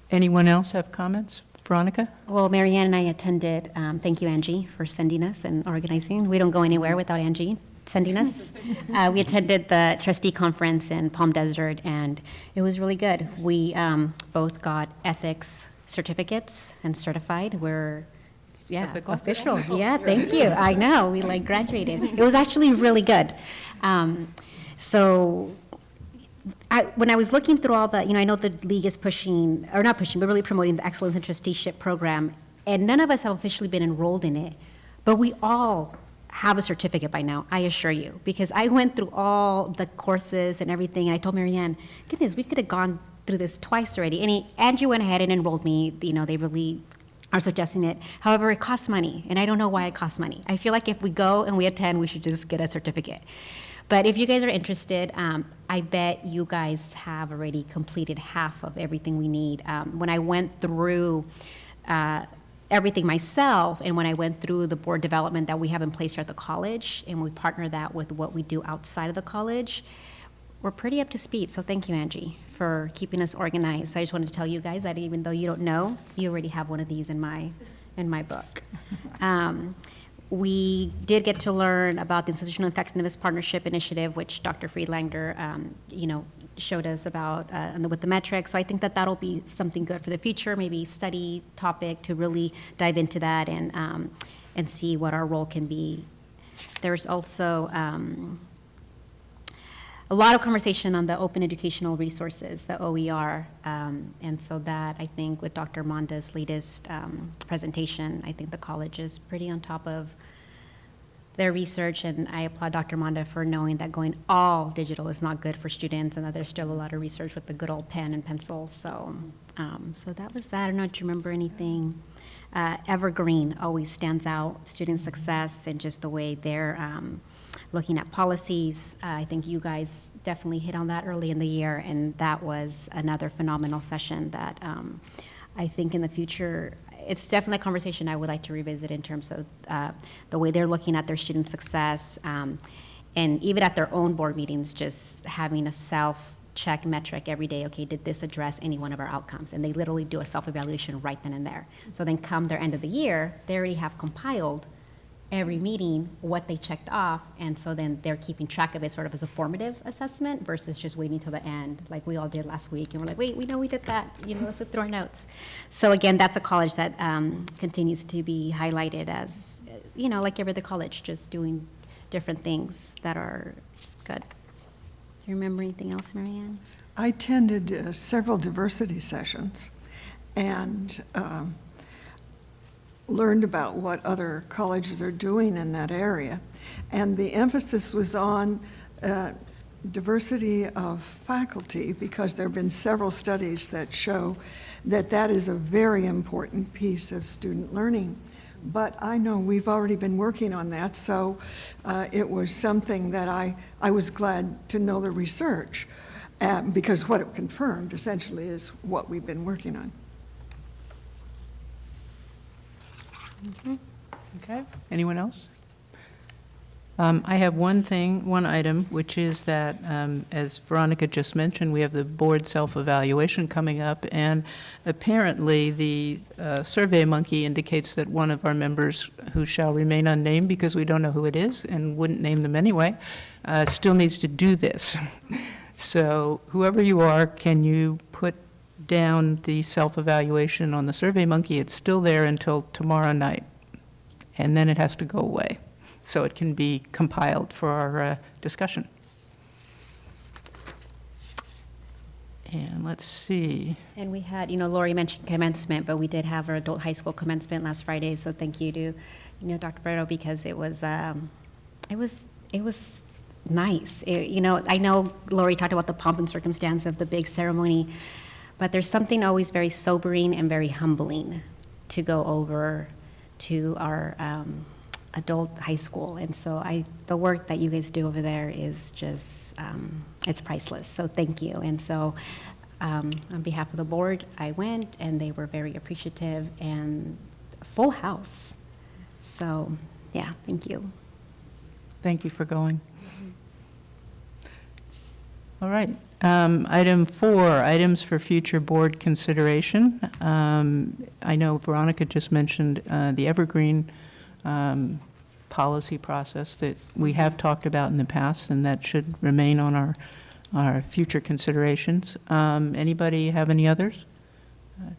Anyone else have comments? Veronica? Well, Marianne and I attended, thank you, Angie, for sending us and organizing. We don't go anywhere without Angie sending us. We attended the trustee conference in Palm Desert, and it was really good. We both got ethics certificates and certified. We're official. Yeah, thank you. I know, we graduated. It was actually really good. When I was looking through all the, I know the league is pushing, or not pushing, but really promoting the Excellence in Trusteeship program, and none of us have officially been enrolled in it, but we all have a certificate by now, I assure you, because I went through all the courses and everything, and I told Marianne, goodness, we could have gone through this twice already, and Angie went ahead and enrolled me. They really are suggesting it. However, it costs money, and I don't know why it costs money. I feel like if we go and we attend, we should just get a certificate. But if you guys are interested, I bet you guys have already completed half of everything we need. When I went through everything myself, and when I went through the board development that we have in place here at the college, and we partner that with what we do outside of the college, we're pretty up to speed. So thank you, Angie, for keeping us organized. So I just wanted to tell you guys that even though you don't know, you already have one of these in my book. We did get to learn about the Institutional Effectiveness Partnership Initiative, which Dr. Friedlander, showed us about with the metrics. So I think that that'll be something good for the future, maybe study topic to really dive into that and see what our role can be. There's also a lot of conversation on the open educational resources, the OER, and so that, I think, with Dr. Monda's latest presentation, I think the college is pretty on top of their research, and I applaud Dr. Monda for knowing that going all digital is not good for students, and that there's still a lot of research with the good old pen and pencil. So, so that was that. I don't know if you remember anything. Evergreen always stands out, student success, and just the way they're looking at policies. I think you guys definitely hit on that early in the year, and that was another phenomenal session that I think in the future, it's definitely a conversation I would like to revisit in terms of the way they're looking at their student success, and even at their own board meetings, just having a check metric every day, okay, did this address any one of our outcomes? And they literally do a self-evaluation right then and there. So then come their end of the year, they already have compiled every meeting what they checked off, and so then they're keeping track of it sort of as a formative assessment versus just waiting till the end, like we all did last week, and we're like, wait, we know we did that, let's look through our notes. So again, that's a college that continues to be highlighted as, like every other college, just doing different things that are good. Do you remember anything else, Marianne? I attended several diversity sessions and learned about what other colleges are doing in that area. And the emphasis was on diversity of faculty, because there have been several studies that show that that is a very important piece of student learning. But I know we've already been working on that, so it was something that I was glad to know the research, because what it confirmed essentially is what we've been working on. Okay, anyone else? I have one item, which is that, as Veronica just mentioned, we have the board self-evaluation coming up, and apparently the SurveyMonkey indicates that one of our members, who shall remain unnamed because we don't know who it is and wouldn't name them anyway, still needs to do this. So whoever you are, can you put down the self-evaluation on the SurveyMonkey? It's still there until tomorrow night, and then it has to go away, so it can be compiled for our discussion. And let's see. And we had, Lori mentioned commencement, but we did have our adult high school commencement last Friday, so thank you to, Dr. Brito, because it was nice. I know Lori talked about the pomp and circumstance of the big ceremony, but there's something always very sobering and very humbling to go over to our adult high school. And so the work that you guys do over there is just, it's priceless. So thank you. And so on behalf of the board, I went, and they were very appreciative, and full house. So yeah, thank you. Thank you for going. All right. Item 4, items for future board consideration. I know Veronica just mentioned the Evergreen policy process that we have talked about in the past, and that should remain on our future considerations. Anybody have any others?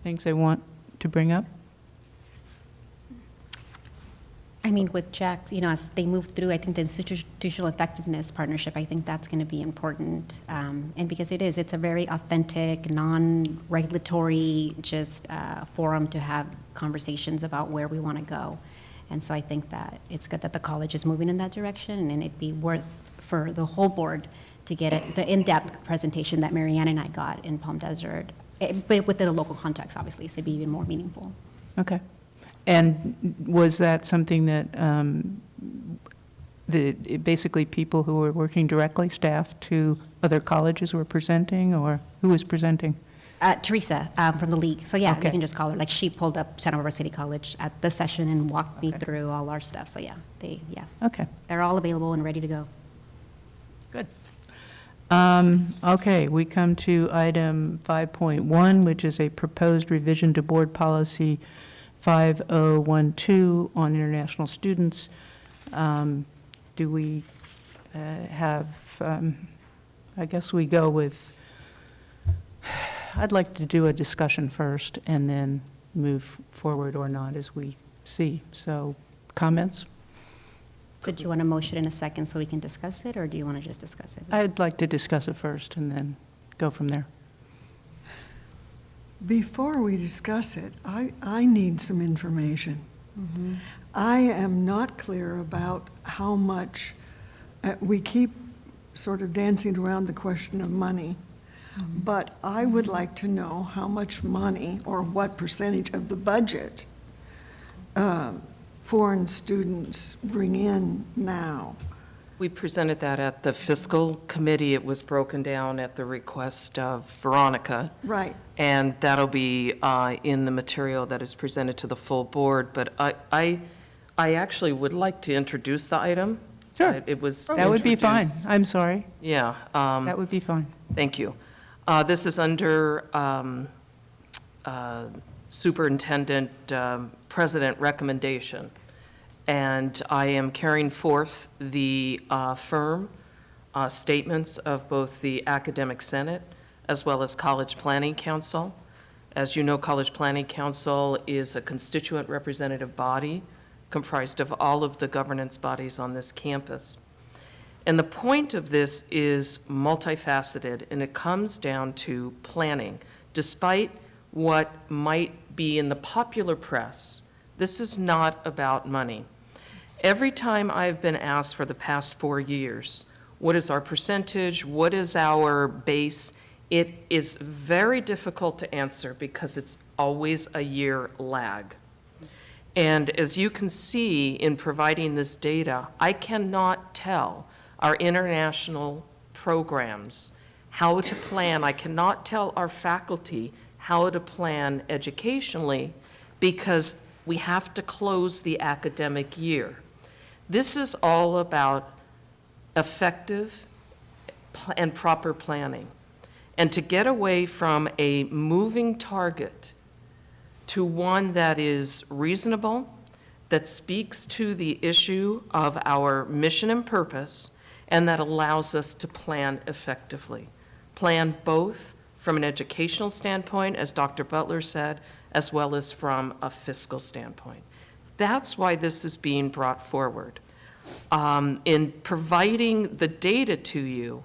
Things they want to bring up? I mean, with Jax, as they move through, I think the institutional effectiveness partnership, I think that's going to be important. And because it's a very authentic, non-regulatory, just forum to have conversations about where we want to go. And so I think that it's good that the college is moving in that direction, and it'd be worth for the whole board to get the in-depth presentation that Marianne and I got in Palm Desert, but within a local context, obviously, so it'd be even more meaningful. Okay. And was that something that basically people who were working directly, staff to other colleges, were presenting, or who was presenting? Teresa from the league. So yeah, Okay. you can just call her. Like, she pulled up Santa Barbara City College at the session and walked me through all our stuff. So yeah, Okay. they're all available and ready to go. Good. Okay, we come to item 5.1, which is a proposed revision to board policy 5012 on international students. Do we have, I guess we go with, I'd like to do a discussion first and then move forward or not as we see. So, comments? Did you want a motion in a second so we can discuss it, or do you want to just discuss it? I'd like to discuss it first and then go from there. Before we discuss it, I need some information. Mm-hmm. I am not clear about how much, we keep sort of dancing around the question of money, but I would like to know how much money or what percentage of the budget foreign students bring in now. We presented that at the fiscal committee. It was broken down at the request of Veronica. Right. And that'll be in the material that is presented to the full board. But I actually would like to introduce the item. Sure. It was That would be fine. introduced- I'm sorry. Yeah. That would be fine. Thank you. This is under Superintendent President recommendation. And I am carrying forth the firm statements of both the Academic Senate as well as College Planning Council. As you know, College Planning Council is a constituent representative body comprised of all of the governance bodies on this campus. And the point of this is multifaceted, and it comes down to planning. Despite what might be in the popular press, this is not about money. Every time I've been asked for the past 4 years, what is our percentage, what is our base, it is very difficult to answer because it's always a year lag. And as you can see in providing this data, I cannot tell our international programs how to plan. I cannot tell our faculty how to plan educationally because we have to close the academic year. This is all about effective and proper planning. And to get away from a moving target to one that is reasonable, that speaks to the issue of our mission and purpose, and that allows us to plan effectively. Plan both from an educational standpoint, as Dr. Butler said, as well as from a fiscal standpoint. That's why this is being brought forward. In providing the data to you,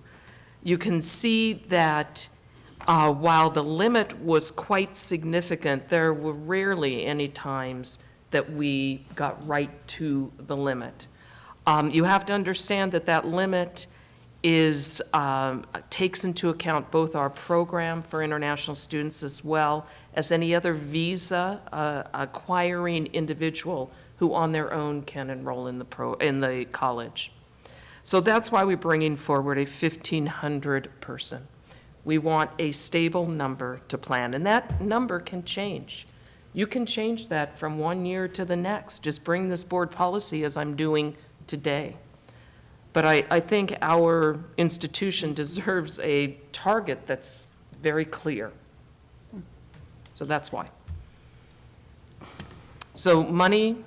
you can see that while the limit was quite significant, there were rarely any times that we got right to the limit. You have to understand that that limit is, takes into account both our program for international students as well as any other visa acquiring individual who on their own can enroll in the college. So that's why we're bringing forward a 1,500 person. We want a stable number to plan, and that number can change. You can change that from 1 year to the next. Just bring this board policy as I'm doing today. But I think our institution deserves a target that's very clear. So that's why. So money,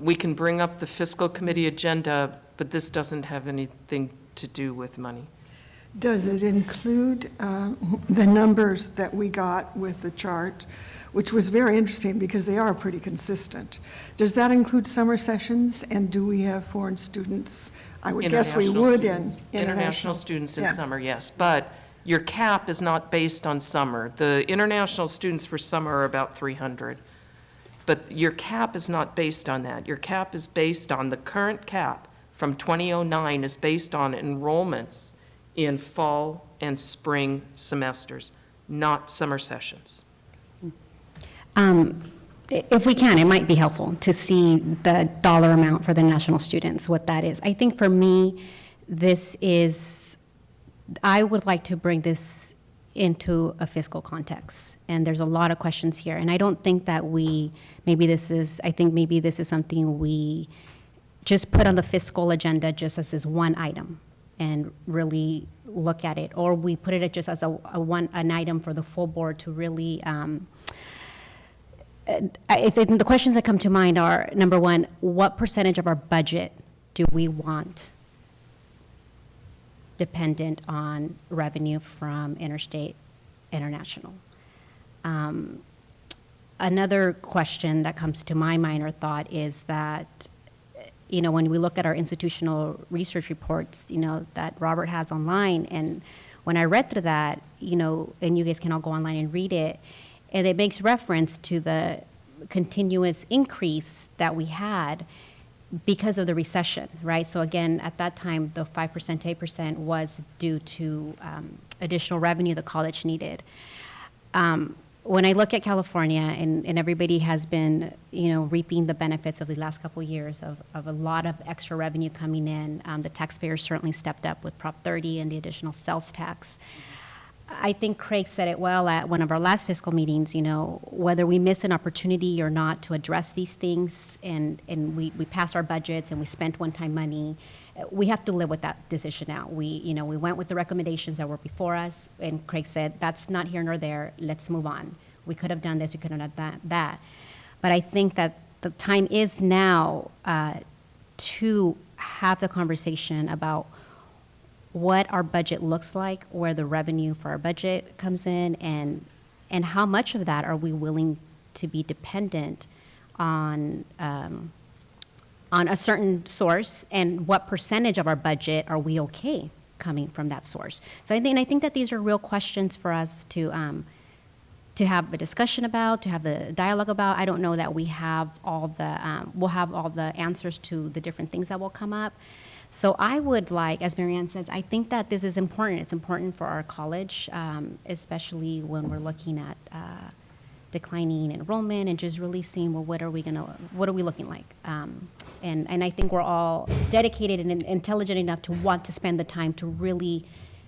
we can bring up the fiscal committee agenda, but this doesn't have anything to do with money. Does it include the numbers that we got with the chart, which was very interesting because they are pretty consistent? Does that include summer sessions, and do we have foreign students? I would guess we would in international students in summer, yes. But your cap is not based on summer. The international students for summer are about 300. But your cap is not based on that. Your cap is based on the current cap from 2009 is based on enrollments in fall and spring semesters, not summer sessions. If we can, it might be helpful to see the dollar amount for the national students, what that is. I think for me, I would like to bring this into a fiscal context. And there's a lot of questions here. And I don't think that I think maybe this is something we just put on the fiscal agenda just as this one item and really look at it. Or we put it just as an item for the full board to really, I think the questions that come to mind are, number one, what percentage of our budget do we want dependent on revenue from interstate, international? Another question that comes to my mind or thought is that, when we look at our institutional research reports, that Robert has online, and when I read through that, and you guys can all go online and read it, and it makes reference to the continuous increase that we had because of the recession, right? So again, at that time, the 5% to 8% was due to additional revenue the college needed. When I look at California, and everybody has been, reaping the benefits of the last couple of years of a lot of extra revenue coming in, the taxpayers certainly stepped up with Prop 30 and the additional sales tax. I think Craig said it well at one of our last fiscal meetings, whether we miss an opportunity or not to address these things, and we pass our budgets and we spent one-time money, we have to live with that decision now. We went with the recommendations that were before us, and Craig said, that's not here nor there, let's move on. We could have done this, we could have done that. But I think that the time is now to have the conversation about what our budget looks like, where the revenue for our budget comes in, and how much of that are we willing to be dependent on a certain source, and what percentage of our budget are we okay coming from that source. So I think that these are real questions for us to have a discussion about, to have the dialogue about. I don't know that we have we'll have all the answers to the different things that will come up. So I would like, as Marianne says, I think that this is important. It's important for our college, especially when we're looking at declining enrollment and just really seeing, well, what are we looking like? And I think we're all dedicated and intelligent enough to want to spend the time to really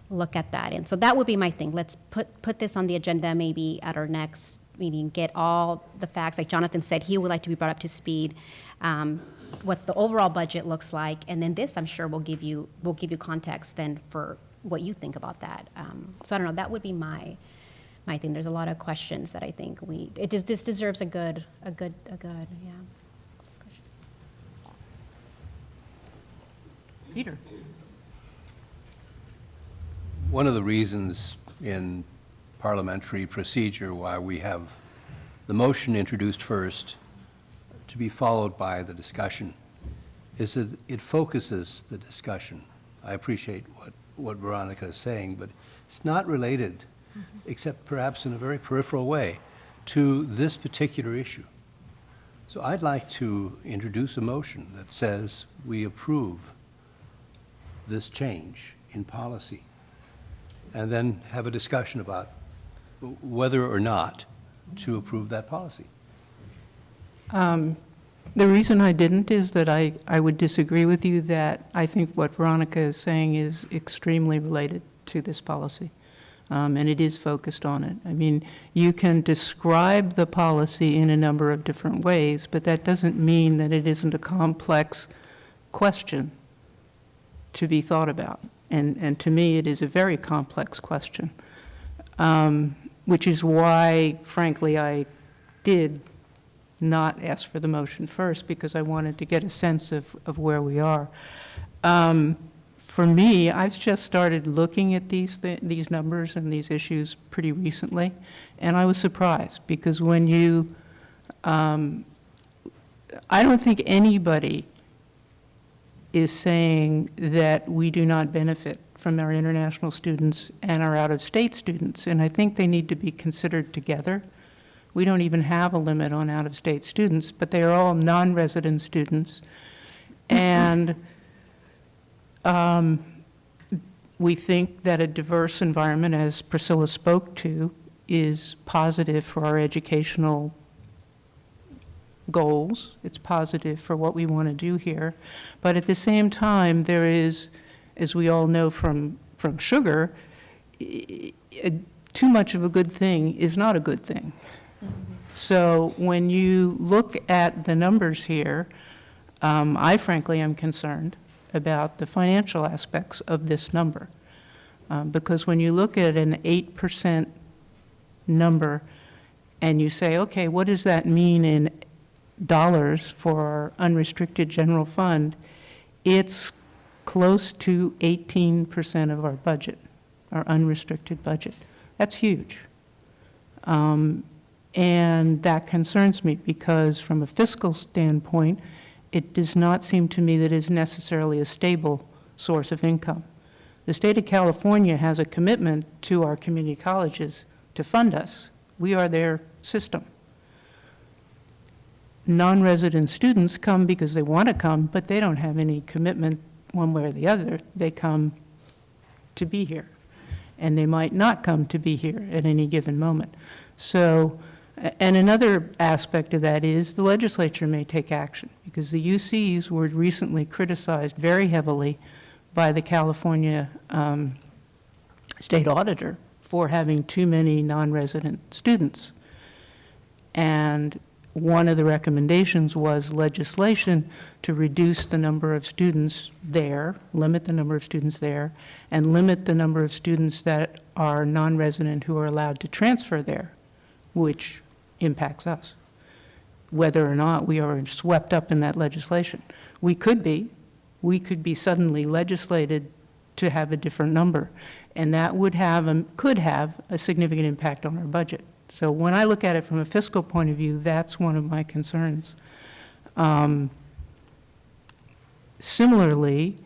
look at that. And so that would be my thing. Let's put this on the agenda maybe at our next meeting, get all the facts. Like Jonathan said, he would like to be brought up to speed, what the overall budget looks like. And then this, I'm sure, will give you context then for what you think about that. So I don't know, that would be my thing. There's a lot of questions that I think this deserves a good discussion. Peter. One of the reasons in parliamentary procedure why we have the motion introduced first to be followed by the discussion is that it focuses the discussion. I appreciate what Veronica is saying, but it's not related, except perhaps in a very peripheral way, to this particular issue. So I'd like to introduce a motion that says we approve this change in policy, and then have a discussion about whether or not to approve that policy. The reason I didn't is that I would disagree with you that I think what Veronica is saying is extremely related to this policy, and it is focused on it. I mean, you can describe the policy in a number of different ways, but that doesn't mean that it isn't a complex question to be thought about. And to me, it is a very complex question, which is why, frankly, I did not ask for the motion first, because I wanted to get a sense of where we are. For me, I've just started looking at these numbers and these issues pretty recently, and I was surprised, because when you, I don't think anybody is saying that we do not benefit from our international students and our out-of-state students, and I think they need to be considered together. We don't even have a limit on out-of-state students, but they are all non-resident students. And we think that a diverse environment, as Priscilla spoke to, is positive for our educational goals. It's positive for what we want to do here. But at the same time, there is, as we all know from sugar, too much of a good thing is not a good thing. So when you look at the numbers here, I frankly am concerned about the financial aspects of this number. Because when you look at an 8% number and you say, okay, what does that mean in dollars for our unrestricted general fund, it's close to 18% of our budget, our unrestricted budget. That's huge. And that concerns me, because from a fiscal standpoint, it does not seem to me that it is necessarily a stable source of income. The state of California has a commitment to our community colleges to fund us. We are their system. Non-resident students come because they want to come, but they don't have any commitment one way or the other. They come to be here, and they might not come to be here at any given moment. So, and another aspect of that is the legislature may take action, because the UCs were recently criticized very heavily by the California state auditor for having too many non-resident students. And one of the recommendations was legislation to reduce the number of students there, limit the number of students there, and limit the number of students that are non-resident who are allowed to transfer there, which impacts us, whether or not we are swept up in that legislation. We could be suddenly legislated to have a different number, and that would have, could have a significant impact on our budget. So when I look at it from a fiscal point of view, that's one of my concerns. Similarly,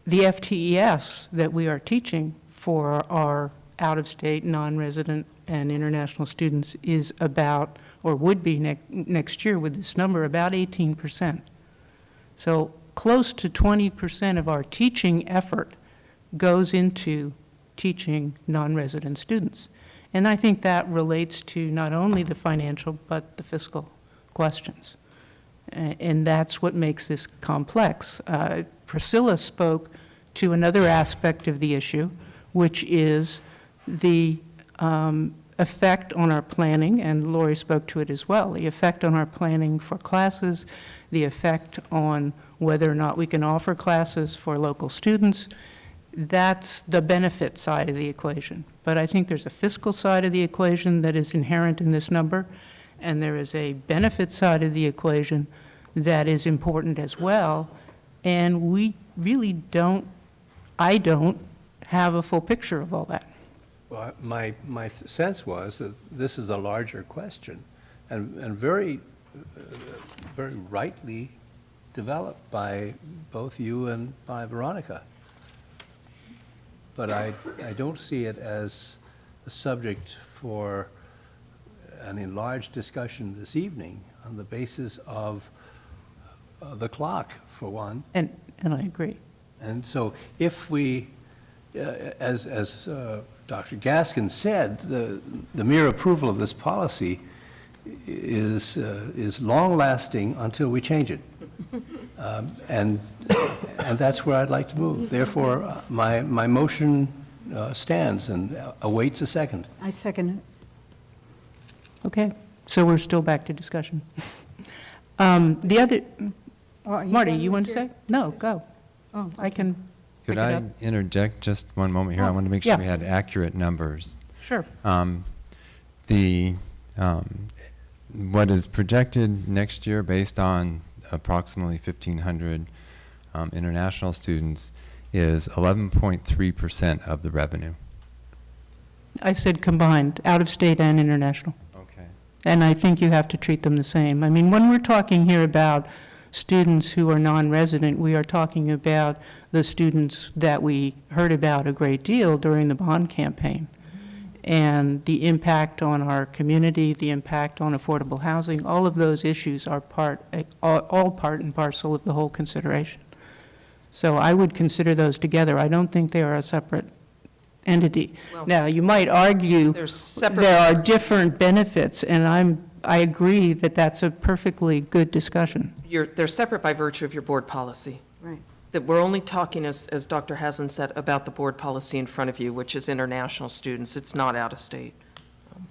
the FTES that we are teaching for our out-of-state, non-resident, and international students is about, or would be next year with this number, about 18%. So close to 20% of our teaching effort goes into teaching non-resident students. And I think that relates to not only the financial, but the fiscal questions. And that's what makes this complex. Priscilla spoke to another aspect of the issue, which is the effect on our planning, and Lori spoke to it as well, the effect on our planning for classes, the effect on whether or not we can offer classes for local students. That's the benefit side of the equation. But I think there's a fiscal side of the equation that is inherent in this number, and there is a benefit side of the equation that is important as well. And we really don't, I don't have a full picture of all that. Well, my sense was that this is a larger question, and very rightly developed by both you and by Veronica. But I don't see it as a subject for an enlarged discussion this evening on the basis of the clock, for one. And I agree. And so if we, as Dr. Gaskin said, the mere approval of this policy is long-lasting until we change it. And that's where I'd like to move. Therefore, my motion stands and awaits a second. I second it. Okay, so we're still back to discussion. The other, Marty, you want to say? No, go. Oh, I can Could pick it I up. interject just one moment here? I want to make sure yeah. we had accurate numbers. Sure. What is projected next year based on approximately 1,500 international students is 11.3% of the revenue. I said combined, out-of-state and international. Okay. And I think you have to treat them the same. I mean, when we're talking here about students who are non-resident, we are talking about the students that we heard about a great deal during the bond campaign. And the impact on our community, the impact on affordable housing, all of those issues are all part and parcel of the whole consideration. So I would consider those together. I don't think they are a separate entity. Well, now, you might argue there are different benefits, and I agree that that's a perfectly good discussion. They're separate by virtue of your board policy. Right. That we're only talking, as Dr. Haslund said, about the board policy in front of you, which is international students. It's not out of state.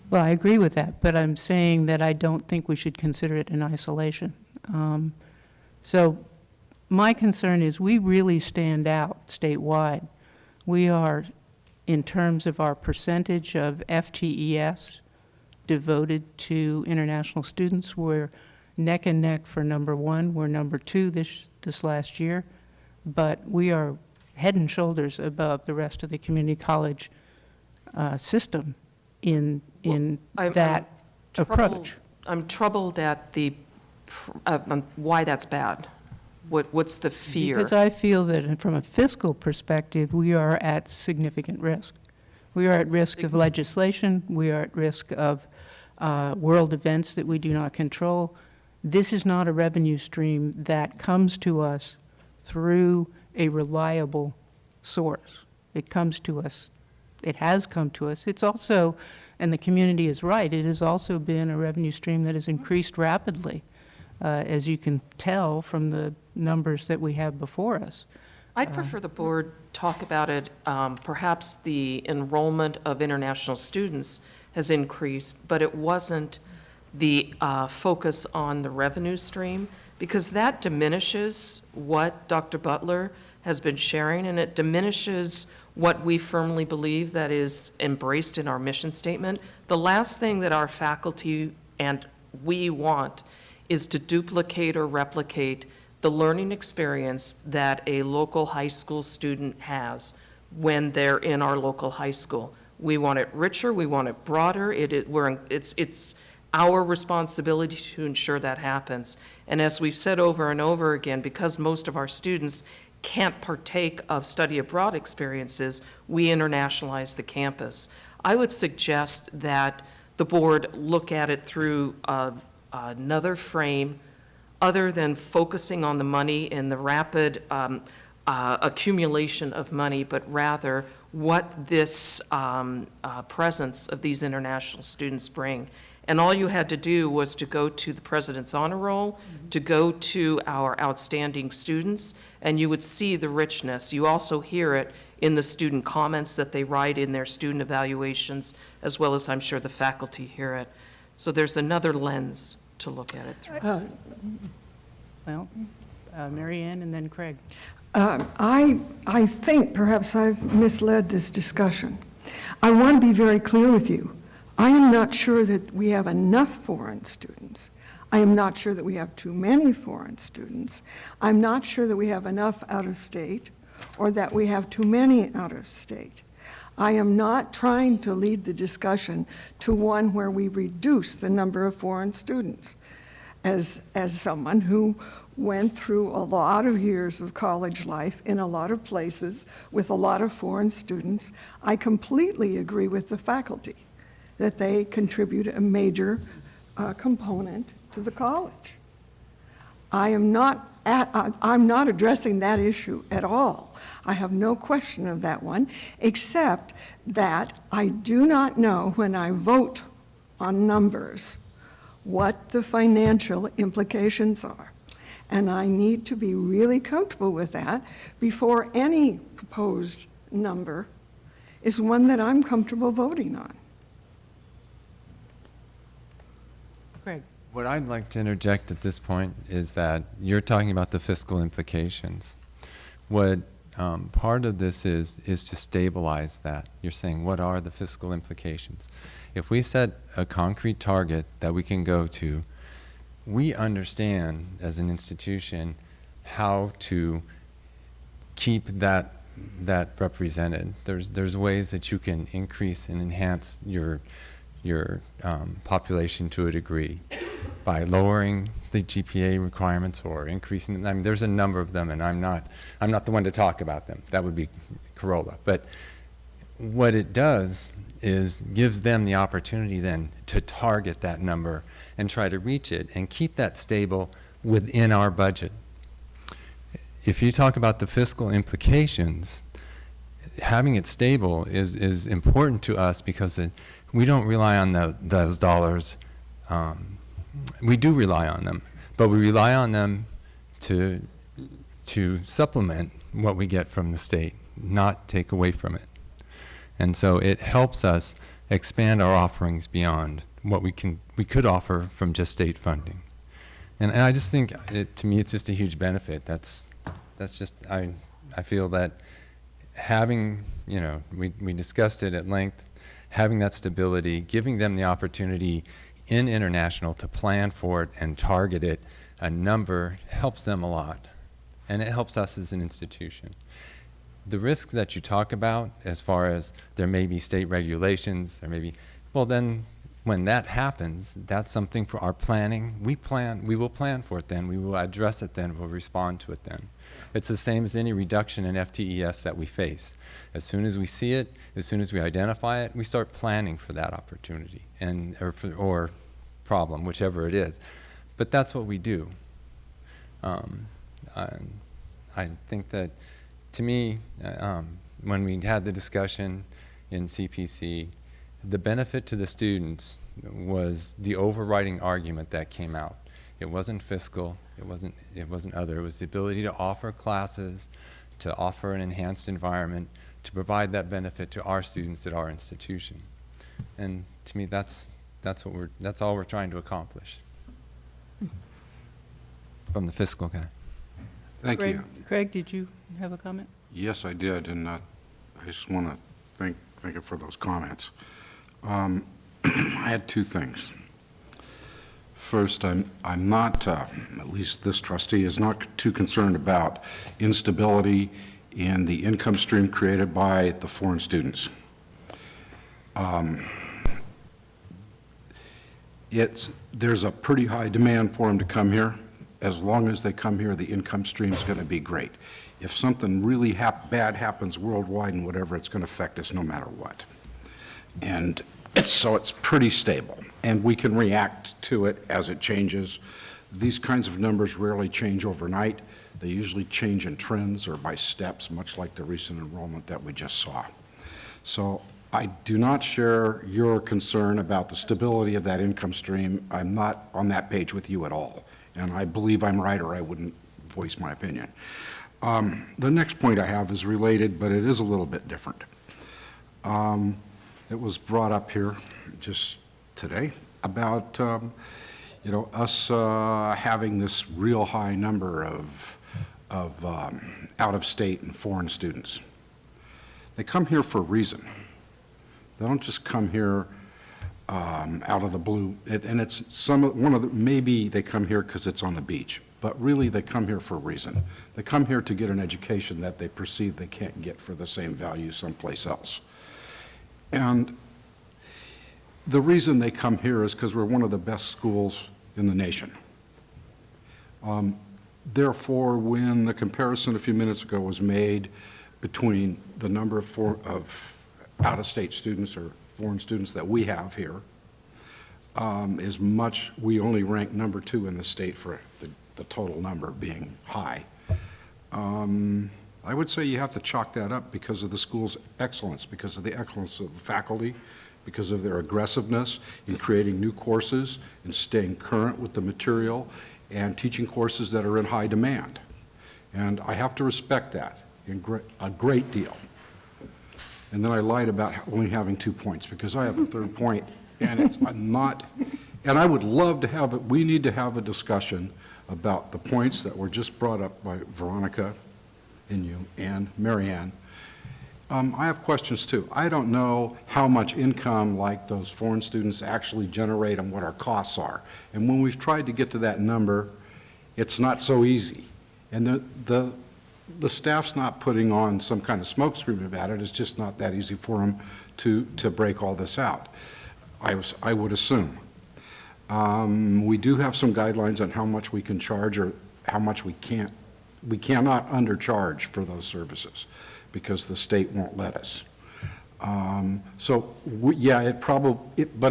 Well, I agree with that, but I'm saying that I don't think we should consider it in isolation. So my concern is we really stand out statewide. We are, in terms of our percentage of FTES devoted to international students, we're neck and neck for number one. We're number two this last year. But we are head and shoulders above the rest of the community college system in that approach. I'm troubled at why that's bad. What's the fear? Because I feel that from a fiscal perspective, we are at significant risk. We are at risk of legislation. We are at risk of world events that we do not control. This is not a revenue stream that comes to us through a reliable source. It comes to us, it has come to us. It's also, and the community is right, it has also been a revenue stream that has increased rapidly, as you can tell from the numbers that we have before us. I'd prefer the board talk about it. Perhaps the enrollment of international students has increased, but it wasn't the focus on the revenue stream, because that diminishes what Dr. Butler has been sharing, and it diminishes what we firmly believe that is embraced in our mission statement. The last thing that our faculty and we want is to duplicate or replicate the learning experience that a local high school student has when they're in our local high school. We want it richer, we want it broader, it's our responsibility to ensure that happens. And as we've said over and over again, because most of our students can't partake of study abroad experiences, we internationalize the campus. I would suggest that the board look at it through another frame other than focusing on the money and the rapid accumulation of money, but rather what this presence of these international students bring. And all you had to do was to go to the President's Honor Roll, to go to our outstanding students, and you would see the richness. You also hear it in the student comments that they write in their student evaluations, as well as I'm sure the faculty hear it. So there's another lens to look at it through. Well, Mary Ann and then Craig. I think perhaps I've misled this discussion. I want to be very clear with you. I am not sure that we have enough foreign students. I am not sure that we have too many foreign students. I'm not sure that we have enough out of state or that we have too many out of state. I am not trying to lead the discussion to one where we reduce the number of foreign students. As someone who went through a lot of years of college life in a lot of places with a lot of foreign students, I completely agree with the faculty that they contribute a major component to the college. I'm not addressing that issue at all. I have no question of that one, except that I do not know when I vote on numbers what the financial implications are. And I need to be really comfortable with that before any proposed number is one that I'm comfortable voting on. Craig. What I'd like to interject at this point is that you're talking about the fiscal implications. What part of this is to stabilize that. You're saying, what are the fiscal implications? If we set a concrete target that we can go to, we understand as an institution how to keep that represented. There's ways that you can increase and enhance your population to a degree by lowering the GPA requirements or increasing them. I mean, there's a number of them, and I'm not the one to talk about them. That would be Corolla. But what it does is gives them the opportunity then to target that number and try to reach it and keep that stable within our budget. If you talk about the fiscal implications, having it stable is important to us because we don't rely on those dollars. We do rely on them, but we rely on them to supplement what we get from the state, not take away from it. And so it helps us expand our offerings beyond what we could offer from just state funding. And I just think, to me, it's just a huge benefit. That's just, I feel that having, we discussed it at length, having that stability, giving them the opportunity in international to plan for it and target it, a number helps them a lot. And it helps us as an institution. The risk that you talk about, as far as there may be state regulations, well then, when that happens, that's something for our planning. We will plan for it then, we will address it then, we'll respond to it then. It's the same as any reduction in FTES that we face. As soon as we see it, as soon as we identify it, we start planning for that opportunity or problem, whichever it is. But that's what we do. I think that, to me, when we had the discussion in CPC, the benefit to the students was the overriding argument that came out. It wasn't fiscal, it wasn't other, it was the ability to offer classes, to offer an enhanced environment, to provide that benefit to our students at our institution. And to me, that's that's all we're trying to accomplish from the fiscal guy. Thank Craig- you. Craig, did you have a comment? Yes, I did, and I just want to thank you for those comments. I had two things. First, I'm not, at least this trustee is not too concerned about instability in the income stream created by the foreign students. There's a pretty high demand for them to come here. As long as they come here, the income stream is going to be great. If something really bad happens worldwide and whatever, it's going to affect us no matter what. And so it's pretty stable, and we can react to it as it changes. These kinds of numbers rarely change overnight. They usually change in trends or by steps, much like the recent enrollment that we just saw. So I do not share your concern about the stability of that income stream. I'm not on that page with you at all, and I believe I'm right or I wouldn't voice my opinion. The next point I have is related, but it is a little bit different. It was brought up here just today about, us having this real high number of out-of-state and foreign students. They come here for a reason. They don't just come here out of the blue. And it's maybe they come here because it's on the beach, but really they come here for a reason. They come here to get an education that they perceive they can't get for the same value someplace else. And the reason they come here is because we're one of the best schools in the nation. Therefore, when the comparison a few minutes ago was made between the number of out-of-state students or foreign students that we have here, we only rank number 2 in the state for the total number being high. I would say you have to chalk that up because of the school's excellence, because of the excellence of the faculty, because of their aggressiveness in creating new courses and staying current with the material and teaching courses that are in high demand. And I have to respect that a great deal. And then I lied about only having 2 points because I have a third point, and and I would love to have it. We need to have a discussion about the points that were just brought up by Veronica and you and Marianne. I have questions too. I don't know how much income like those foreign students actually generate and what our costs are. And when we've tried to get to that number, it's not so easy. And the staff's not putting on some kind of smokescreen about it. It's just not that easy for them to break all this out, I would assume. We do have some guidelines on how much we can charge or how much we can't. We cannot undercharge for those services because the state won't let us. But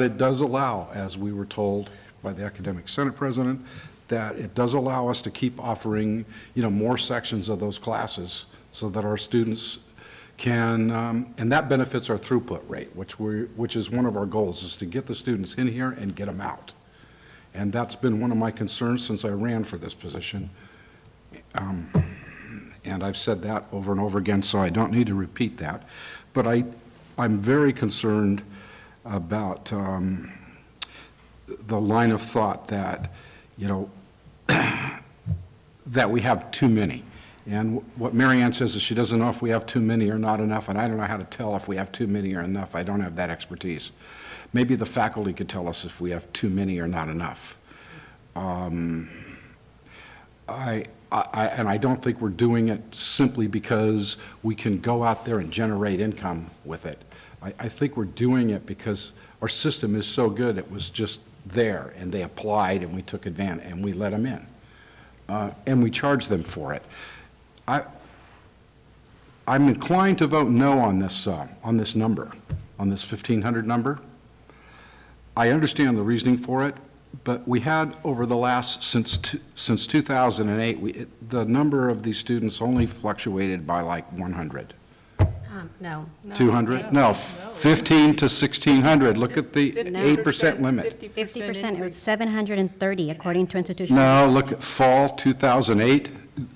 it does allow, as we were told by the Academic Senate President, that it does allow us to keep offering, more sections of those classes so that our students can, and that benefits our throughput rate, which is one of our goals, is to get the students in here and get them out. And that's been one of my concerns since I ran for this position. And I've said that over and over again, so I don't need to repeat that. But I'm very concerned about the line of thought that, that we have too many. And what Marianne says is she doesn't know if we have too many or not enough, and I don't know how to tell if we have too many or enough. I don't have that expertise. Maybe the faculty could tell us if we have too many or not enough. And I don't think we're doing it simply because we can go out there and generate income with it. I think we're doing it because our system is so good, it was just there, and they applied, and we took advantage, and we let them in. And we charged them for it. I'm inclined to vote no on this number, on this 1,500 number. I understand the reasoning for it, but we had over the last, since 2008, the number of these students only fluctuated by like 100. No. 200? No, 15 to 1,600. Look at the 8% limit. 50%, it was 730 according to institutional. No, look at fall 2008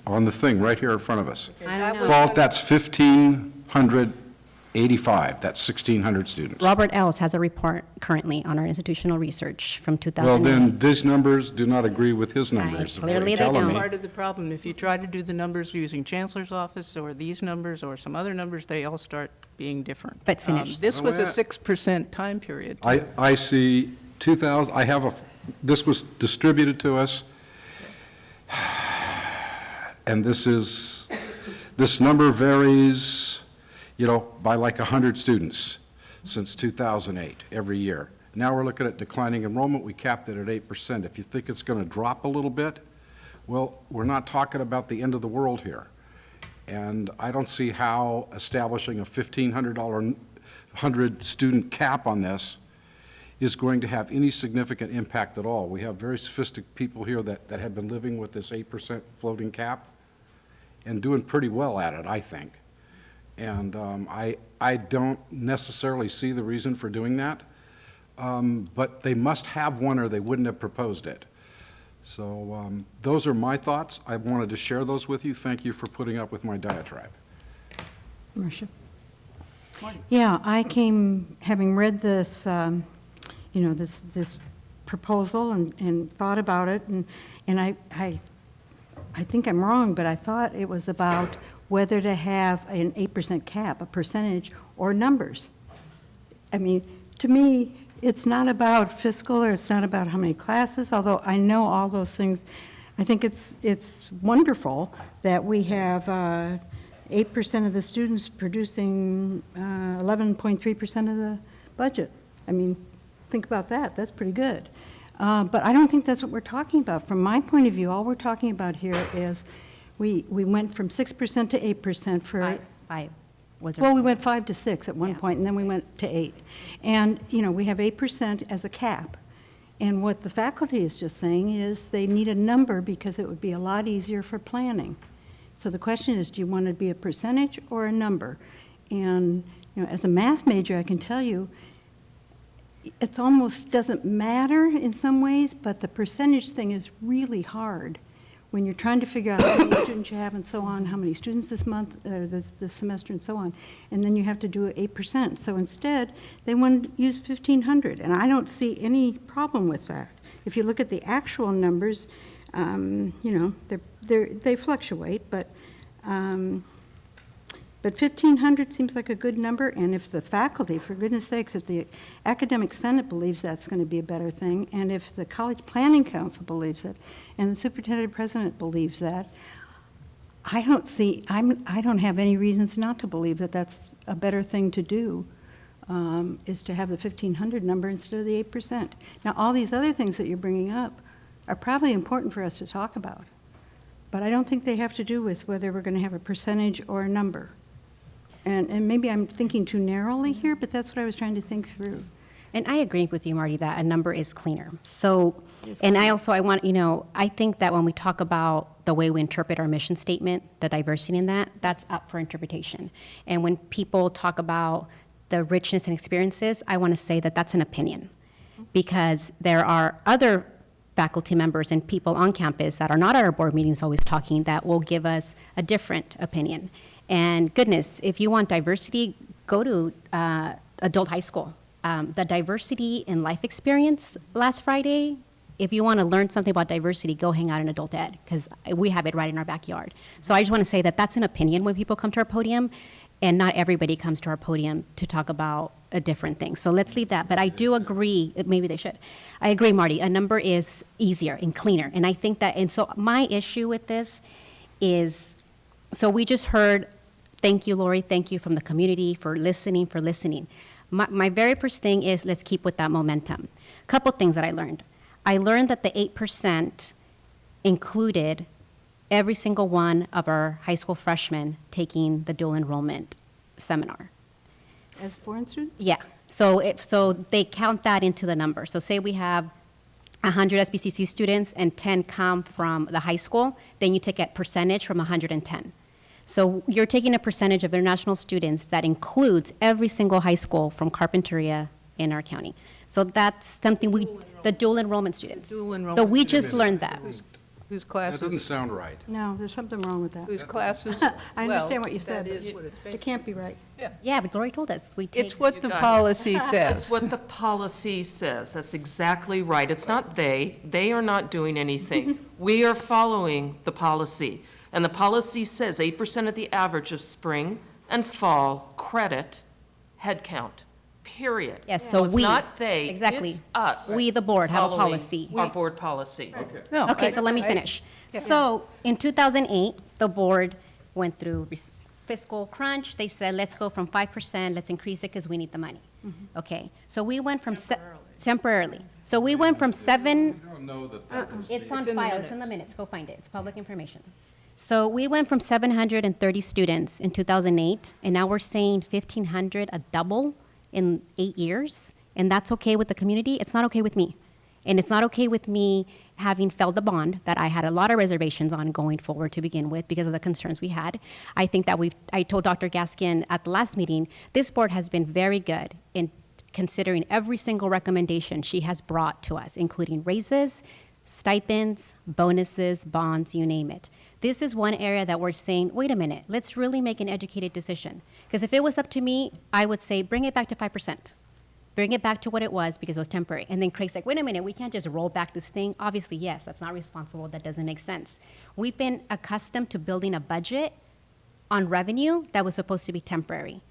on the thing right here in front of us. I don't know. Fall, that's 1,580. 85, that's 1,600 students. Robert Ells has a report currently on our institutional research from 2008. Well, then, these numbers do not agree with his numbers. is what clearly you're they telling don't. me. Part of the problem, if you try to do the numbers using Chancellor's office or these numbers or some other numbers, they all start being different. But finish. This was a Well, 6% time period. I see 2,000, this was distributed to us, and this number varies, by like 100 students since 2008, every year. Now we're looking at declining enrollment. We capped it at 8%. If you think it's going to drop a little bit, well, we're not talking about the end of the world here. And I don't see how establishing a $1,500 student cap on this is going to have any significant impact at all. We have very sophisticated people here that have been living with this 8% floating cap and doing pretty well at it, I think. And I don't necessarily see the reason for doing that, but they must have one or they wouldn't have proposed it. So those are my thoughts. I wanted to share those with you. Thank you for putting up with my diatribe. Marcia? Yeah, I came, having read this, this proposal and thought about it, and I think I'm wrong, but I thought it was about whether to have an 8% cap, a percentage, or numbers. I mean, to me, it's not about fiscal, or it's not about how many classes, although I know all those things. I think it's wonderful that we have 8% of the students producing 11.3% of the budget. I mean, think about that. That's pretty good. But I don't think that's what we're talking about. From my point of view, all we're talking about here is we went from 6% to 8% for... Five. Well, we went 5 to 6 at one point, and then we went to 8. And, we have 8% as a cap. And what the faculty is just saying is they need a number because it would be a lot easier for planning. So the question is, do you want to be a percentage or a number? And, as a math major, I can tell you, it almost doesn't matter in some ways, but the percentage thing is really hard when you're trying to figure out how many students you have and so on, how many students this month, this semester and so on, and then you have to do 8%. So instead, they want to use 1,500, and I don't see any problem with that. If you look at the actual numbers, they fluctuate, but 1,500 seems like a good number, and if the faculty, for goodness sakes, if the Academic Senate believes that's going to be a better thing, and if the College Planning Council believes it, and the Superintendent President believes that, I don't have any reasons not to believe that that's a better thing to do, is to have the 1,500 number instead of the 8%. Now, all these other things that you're bringing up are probably important for us to talk about, but I don't think they have to do with whether we're going to have a percentage or a number. And maybe I'm thinking too narrowly here, but that's what I was trying to think through. And I agree with you, Marty, that a number is cleaner. So, and I think that when we talk about the way we interpret our mission statement, the diversity in that, that's up for interpretation. And when people talk about the richness and experiences, I want to say that that's an opinion. Because there are other faculty members and people on campus that are not at our board meetings always talking that will give us a different opinion. And goodness, if you want diversity, go to adult high school. The diversity in life experience last Friday, if you want to learn something about diversity, go hang out in adult ed, because we have it right in our backyard. So I just want to say that that's an opinion when people come to our podium, and not everybody comes to our podium to talk about a different thing. So let's leave that. But I do agree, maybe they should. I agree, Marty, a number is easier and cleaner. And I think that, and so my issue with this is, so we just heard, thank you, Lori, thank you from the community for listening. My very first thing is let's keep with that momentum. A couple things that I learned. I learned that the 8% included every single one of our high school freshmen taking the dual enrollment seminar. As foreign students? Yeah. So they count that into the number. So say we have 100 SBCC students and 10 come from the high school, then you take a percentage from 110. So you're taking a percentage of international students that includes every single high school from Carpinteria in our county. So that's something the dual enrollment students. So we just learned that. Whose That classes? doesn't sound right. No, there's something wrong with that. Whose classes? I well, understand what you said, that but is what it's it can't be right. Yeah, but Lori told us, we take. It's what the guys. policy says. It's what the policy says. That's exactly right. It's not they. They are not doing anything. We are following the policy. And the policy says 8% of the average of spring and fall credit head count, period. Yes, so it's we- not they, exactly. it's us. We, the board, have a following policy. Our board policy. Okay. No, Okay, so let me finish. So in 2008, the board went through fiscal crunch. They said, let's go from 5%, let's increase it because we need the money. Okay, so we went from temporarily. So we went from 7. I don't know that that was. It's on in the file, it's in the minutes, go find it, it's public information. So we went from 730 students in 2008, and now we're saying 1,500, a double in 8 years, and that's okay with the community? It's not okay with me. And it's not okay with me having felled the bond that I had a lot of reservations on going forward to begin with because of the concerns we had. I think that I told Dr. Gaskin at the last meeting, this board has been very good in considering every single recommendation she has brought to us, including raises, stipends, bonuses, bonds, you name it. This is one area that we're saying, wait a minute, let's really make an educated decision. Because if it was up to me, I would say bring it back to 5%. Bring it back to what it was because it was temporary. And then Craig's like, wait a minute, we can't just roll back this thing. Obviously, yes, that's not responsible. That doesn't make sense. We've been accustomed to building a budget on revenue that was supposed to be temporary.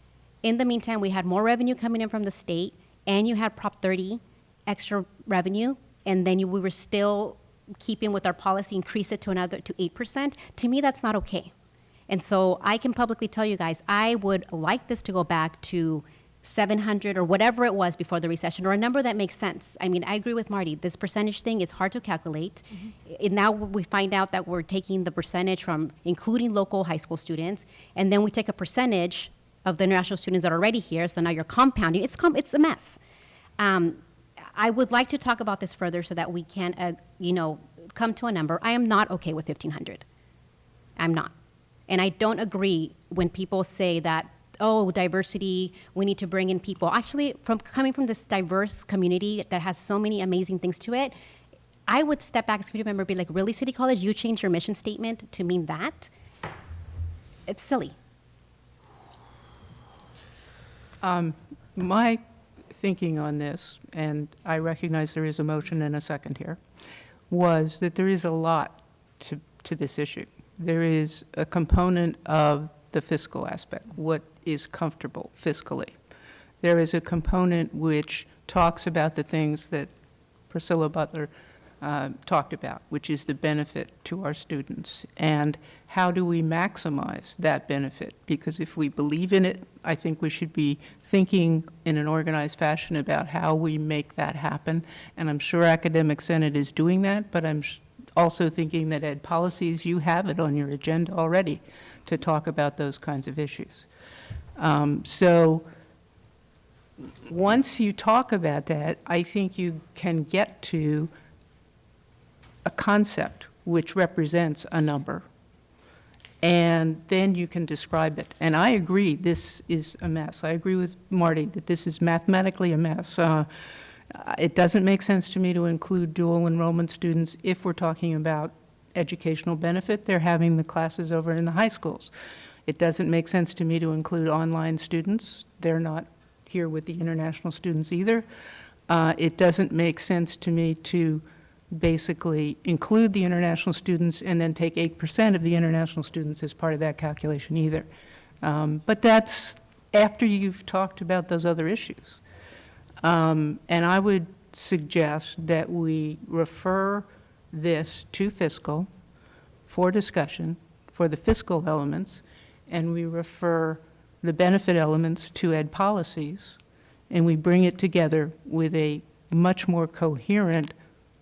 In the meantime, we had more revenue coming in from the state, and you had Prop 30 extra revenue, and then we were still keeping with our policy, increase it to 8%. To me, that's not okay. And so I can publicly tell you guys, I would like this to go back to 700 or whatever it was before the recession, or a number that makes sense. I mean, I agree with Marty. This percentage thing is hard to calculate. And now we find out that we're taking the percentage from including local high school students, and then we take a percentage of the international students that are already here, so now you're compounding. It's a mess. I would like to talk about this further so that we can, come to a number. I am not okay with 1,500. I'm not. And I don't agree when people say that, oh, diversity, we need to bring in people. Actually, coming from this diverse community that has so many amazing things to it, I would step back as a community member and be like, really, City College, you changed your mission statement to mean that? It's silly. My thinking on this, and I recognize there is a motion and a second here, was that there is a lot to this issue. There is a component of the fiscal aspect, what is comfortable fiscally. There is a component which talks about the things that Priscilla Butler talked about, which is the benefit to our students. And how do we maximize that benefit? Because if we believe in it, I think we should be thinking in an organized fashion about how we make that happen. And I'm sure Academic Senate is doing that, but I'm also thinking that Ed Policies, you have it on your agenda already to talk about those kinds of issues. So once you talk about that, I think you can get to a concept which represents a number, and then you can describe it. And I agree, this is a mess. I agree with Marty that this is mathematically a mess. It doesn't make sense to me to include dual enrollment students if we're talking about educational benefit. They're having the classes over in the high schools. It doesn't make sense to me to include online students. They're not here with the international students either. It doesn't make sense to me to basically include the international students and then take 8% of the international students as part of that calculation either. But that's after you've talked about those other issues. And I would suggest that we refer this to fiscal for discussion for the fiscal elements, and we refer the benefit elements to Ed Policies, and we bring it together with a much more coherent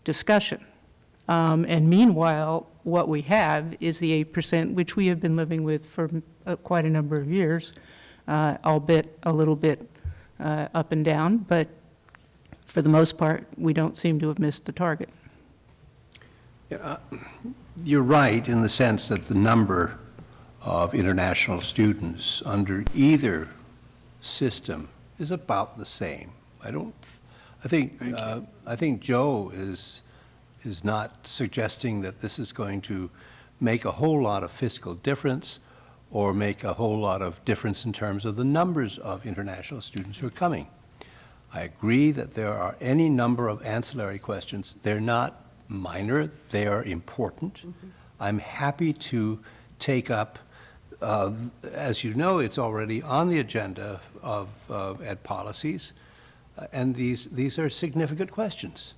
discussion. And meanwhile, what we have is the 8%, which we have been living with for quite a number of years, albeit a little bit up and down, but for the most part, we don't seem to have missed the target. You're right in the sense that the number of international students under either system is about the same. I think Joe is is not suggesting that this is going to make a whole lot of fiscal difference or make a whole lot of difference in terms of the numbers of international students who are coming. I agree that there are any number of ancillary questions. They're not minor, they are important. I'm happy to take up, as you know, it's already on the agenda of Ed Policies, and these are significant questions.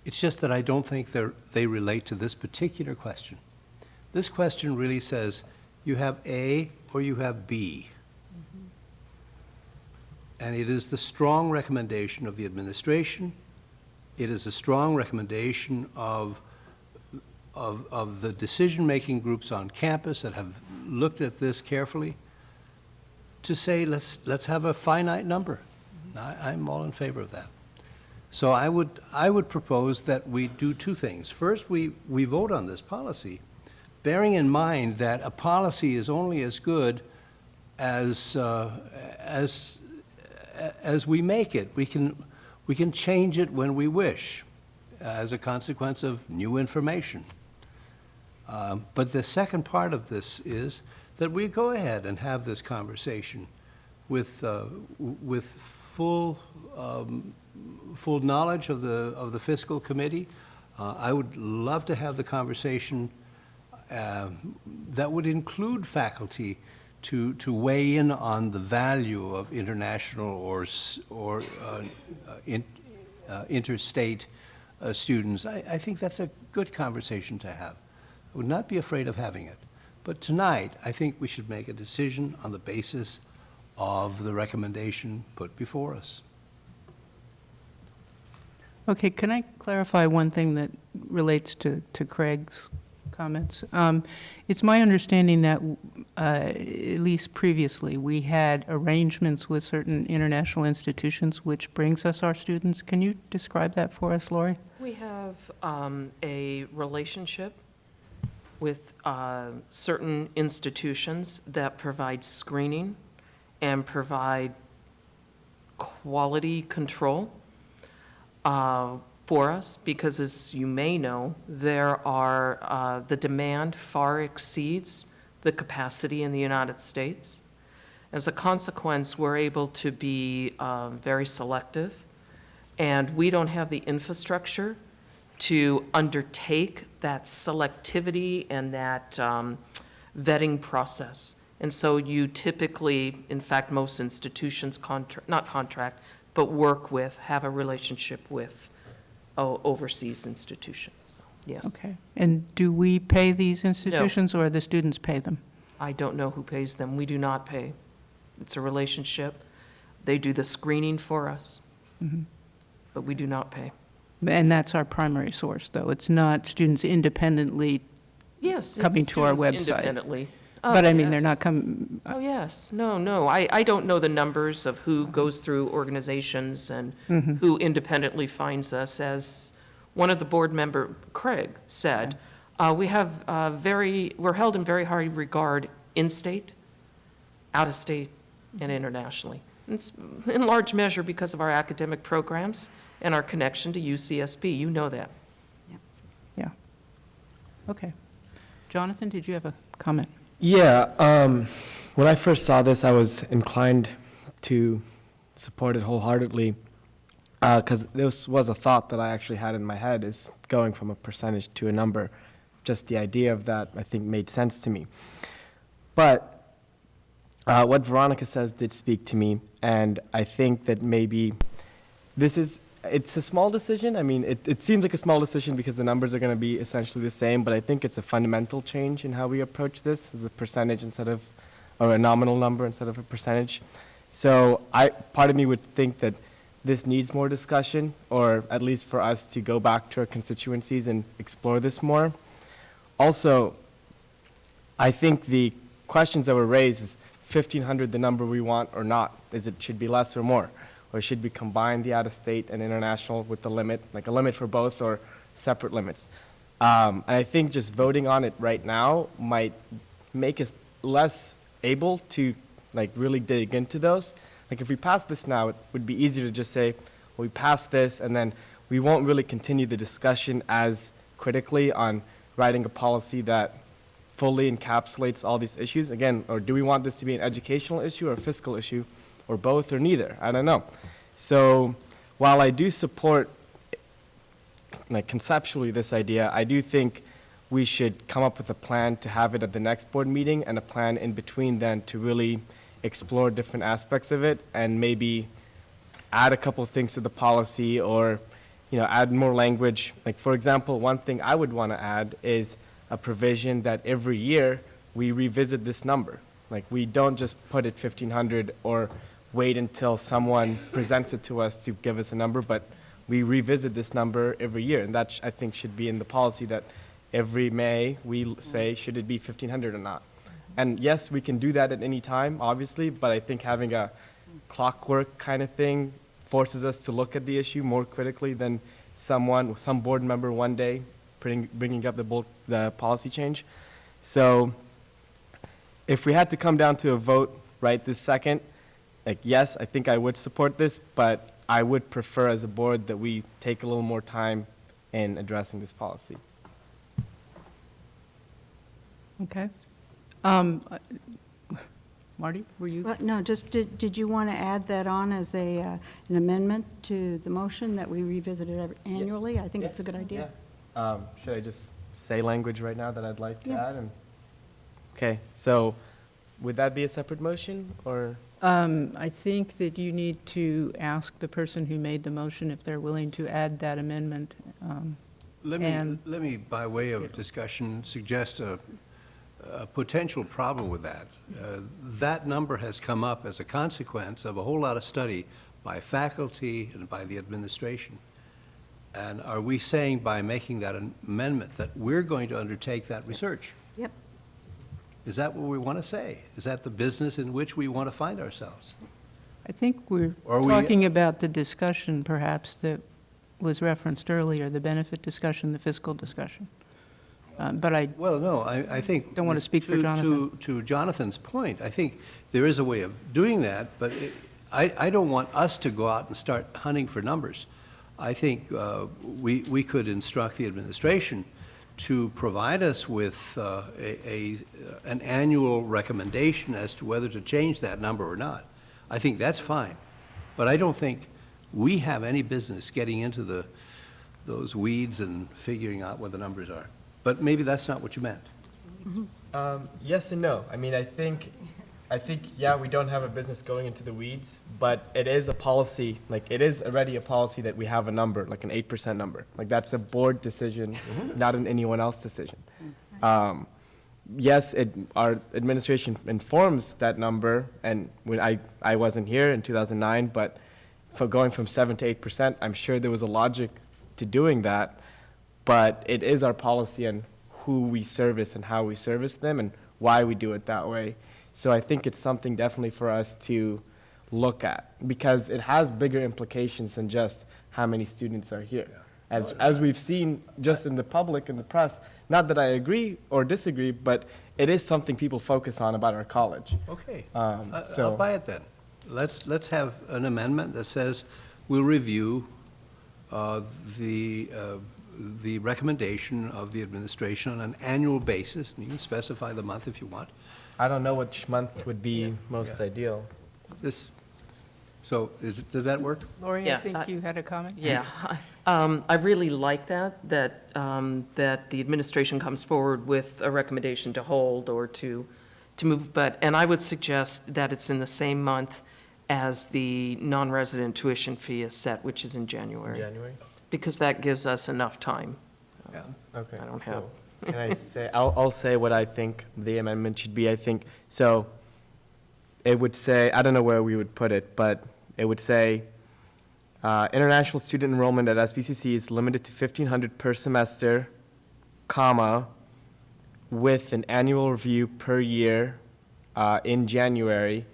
It's just that I don't think they relate to this particular question. This question really says you have A or you have B. And it is the strong recommendation of the administration. It is a strong recommendation of the decision-making groups on campus that have looked at this carefully to say, let's have a finite number. I'm all in favor of that. So I would propose that we do two things. First, we vote on this policy, bearing in mind that a policy is only as good as we make it. We can change it when we wish as a consequence of new information. But the second part of this is that we go ahead and have this conversation with full knowledge of the fiscal committee. I would love to have the conversation that would include faculty to weigh in on the value of international or interstate students. I think that's a good conversation to have. I would not be afraid of having it. But tonight, I think we should make a decision on the basis of the recommendation put before us. Okay, can I clarify one thing that relates to Craig's comments? It's my understanding that, at least previously, we had arrangements with certain international institutions which brings us our students. Can you describe that for us, Lori? We have a relationship with certain institutions that provide screening and provide quality control for us, because as you may know, there are, the demand far exceeds the capacity in the United States. As a consequence, we're able to be very selective, and we don't have the infrastructure to undertake that selectivity and that vetting process. And so you typically, in fact, most institutions not contract, but work with, have a relationship with overseas institutions. So, yes. Okay. And do we pay these institutions or the students pay them? I don't know who pays them. We do not pay. It's a relationship. They do the screening for us, but we do not pay. And that's our primary source, though. It's not students independently coming to our website. Independently. But I mean, they're yes. not coming. Oh, yes. No. I don't know the numbers of who goes through organizations and who independently finds us. As one of the board member, Craig, said, we're held in very high regard in-state, out-of-state, and internationally. It's in large measure because of our academic programs and our connection to UCSB. You know that. Yeah. Okay. Jonathan, did you have a comment? Yeah, when I first saw this, I was inclined to support it wholeheartedly, because this was a thought that I actually had in my head, is going from a percentage to a number. Just the idea of that, I think, made sense to me. But what Veronica says did speak to me, and I think that maybe it's a small decision. I mean, it seems like a small decision because the numbers are going to be essentially the same, but I think it's a fundamental change in how we approach this as a percentage or a nominal number instead of a percentage. So part of me would think that this needs more discussion, or at least for us to go back to our constituencies and explore this more. Also, I think the questions that were raised, is 1,500 the number we want or not? Should be less or more? Or should we combine the out-of-state and international with the limit, like a limit for both or separate limits? And I think just voting on it right now might make us less able to really dig into those. Like if we pass this now, it would be easier to just say, well, we passed this, and then we won't really continue the discussion as critically on writing a policy that fully encapsulates all these issues. Again, or do we want this to be an educational issue or a fiscal issue, or both, or neither? I don't know. So while I do support, like, conceptually this idea, I do think we should come up with a plan to have it at the next board meeting, and a plan in between then to really explore different aspects of it and maybe add a couple of things to the policy, or, you know, add more language. Like, for example, one thing I would want to add is a provision that every year we revisit this number. Like, we don't just put it 1,500 or wait until someone presents it to us to give us a number, but we revisit this number every year. And that, I think, should be in the policy, that every May we say, should it be 1,500 or not? And yes, we can do that at any time, obviously, but I think having a clockwork kind of thing forces us to look at the issue more critically than some board member one day bringing up the policy change. So if we had to come down to a vote right this second, like, yes, I think I would support this, but I would prefer as a board that we take a little more time in addressing this policy. Okay. Marty, were you? Well, no, just, did you want to add that on as an amendment to the motion, that we revisit it annually? I think it's a good idea. Should I just say language right now that I'd like to Yeah. add? Okay, so would that be a separate motion, or? I think that you need to ask the person who made the motion if they're willing to add that amendment. Let me, by way of discussion, suggest a potential problem with that. That number has come up as a consequence of a whole lot of study by faculty and by the administration. And are we saying, by making that amendment, that we're going to undertake that research? Yep. Is that what we want to say? Is that the business in which we want to find ourselves? I think we're Or we- talking about the discussion, perhaps, that was referenced earlier, the benefit discussion, the fiscal discussion. But I Well, no, I think. don't want to speak for Jonathan. To Jonathan's point, I think there is a way of doing that, but I don't want us to go out and start hunting for numbers. I think we could instruct the administration to provide us with an annual recommendation as to whether to change that number or not. I think that's fine. But I don't think we have any business getting into those weeds and figuring out what the numbers are. But maybe that's not what you meant. Yes and no. I mean, I think, yeah, we don't have a business going into the weeds, but it is a policy, like, it is already a policy that we have a number, like an 8% number. Like, that's a board decision, not an anyone else decision. Yes, our administration informs that number, and when I wasn't here in 2009, but for going from 7 to 8%, I'm sure there was a logic to doing that, but it is our policy on who we service and how we service them and why we do it that way. So I think it's something definitely for us to look at, because it has bigger implications than just how many students are here. As we've seen just in the public and the press, not that I agree or disagree, but it is something people focus on about our college. Okay, So I'll buy it then. Let's have an amendment that says we'll review the recommendation of the administration on an annual basis, and you can specify the month if you want. I don't know which month would be most ideal. Does that work? Lori, Yeah, I think you had a comment? Yeah, I really like that the administration comes forward with a recommendation to hold or to move, and I would suggest that it's in the same month as the non-resident tuition fee is set, which is in January. January? Because that gives us enough time. Yeah. Okay. I don't so have. Can I say, I'll say what I think the amendment should be. I think, so it would say, I don't know where we would put it, but it would say, international student enrollment at SBCC is limited to 1,500 per semester, comma, with an annual review per year in January,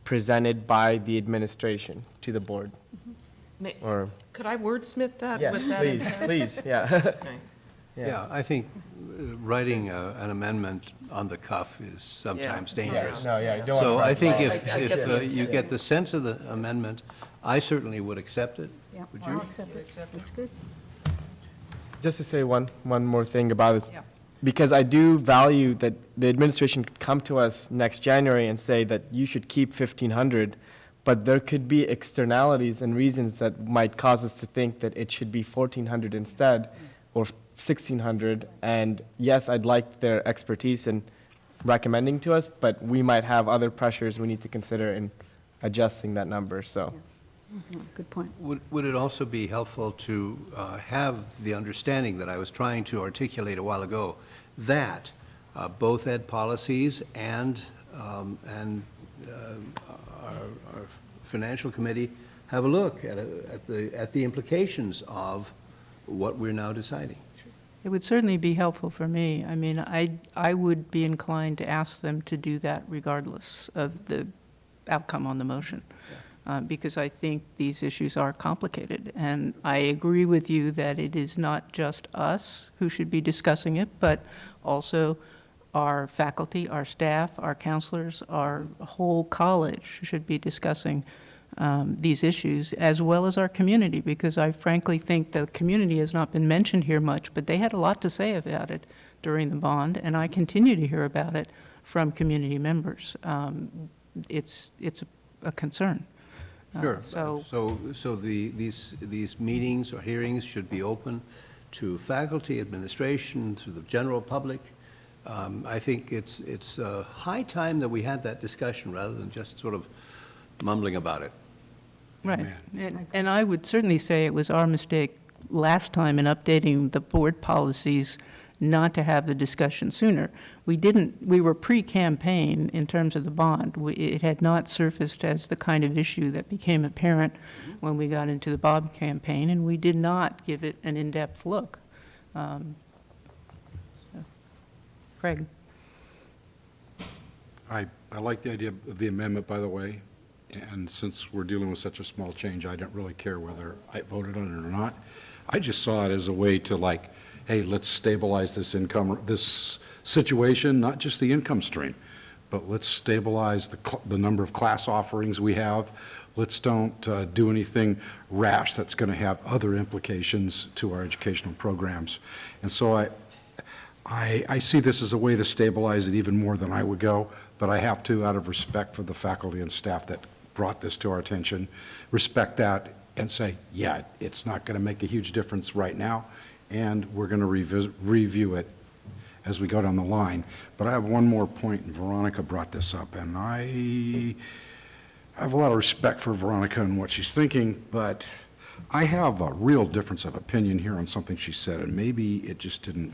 presented by the administration to the board. Or, Could I wordsmith that? yes, with that please, intent? please, yeah. Okay. Yeah, I think writing an amendment on the cuff is sometimes dangerous. No, yeah, you don't want to So write I think it. if you get the sense of the amendment, I certainly would accept it. Yeah, Would I'll you? accept it. That's good. Just to say one more thing about this, because I do value that the administration could come to us next January and say that you should keep 1,500, but there could be externalities and reasons that might cause us to think that it should be 1,400 instead, or 1,600. And yes, I'd like their expertise in recommending to us, but we might have other pressures we need to consider in adjusting that number, so. Good point. Would it also be helpful to have the understanding that I was trying to articulate a while ago, that both ed policies and our financial committee have a look at the implications of what we're now deciding? It would certainly be helpful for me. I mean, I would be inclined to ask them to do that regardless of the outcome on the motion. Because I think these issues are complicated. And I agree with you that it is not just us who should be discussing it, but also our faculty, our staff, our counselors, our whole college should be discussing these issues, as well as our community, because I frankly think the community has not been mentioned here much, but they had a lot to say about it during the bond, and I continue to hear about it from community members. It's a concern. Sure. So These meetings or hearings should be open to faculty, administration, to the general public. I think it's high time that we had that discussion rather than just sort of mumbling about it. Right. And I would certainly say it was our mistake last time in updating the board policies not to have the discussion sooner. We were pre-campaign in terms of the bond. It had not surfaced as the kind of issue that became apparent when we got into the Bob campaign, and we did not give it an in-depth look. Craig. I like the idea of the amendment, by the way, and since we're dealing with such a small change, I don't really care whether I voted on it or not. I just saw it as a way to, like, hey, let's stabilize this this situation, not just the income stream, but let's stabilize the number of class offerings we have. Let's don't do anything rash that's going to have other implications to our educational programs. And so I see this as a way to stabilize it even more than I would go, but I have to, out of respect for the faculty and staff that brought this to our attention, respect that and say, yeah, it's not going to make a huge difference right now, and we're going to review it as we go down the line. But I have one more point, and Veronica brought this up, and I have a lot of respect for Veronica and what she's thinking, but I have a real difference of opinion here on something she said, and maybe it just didn't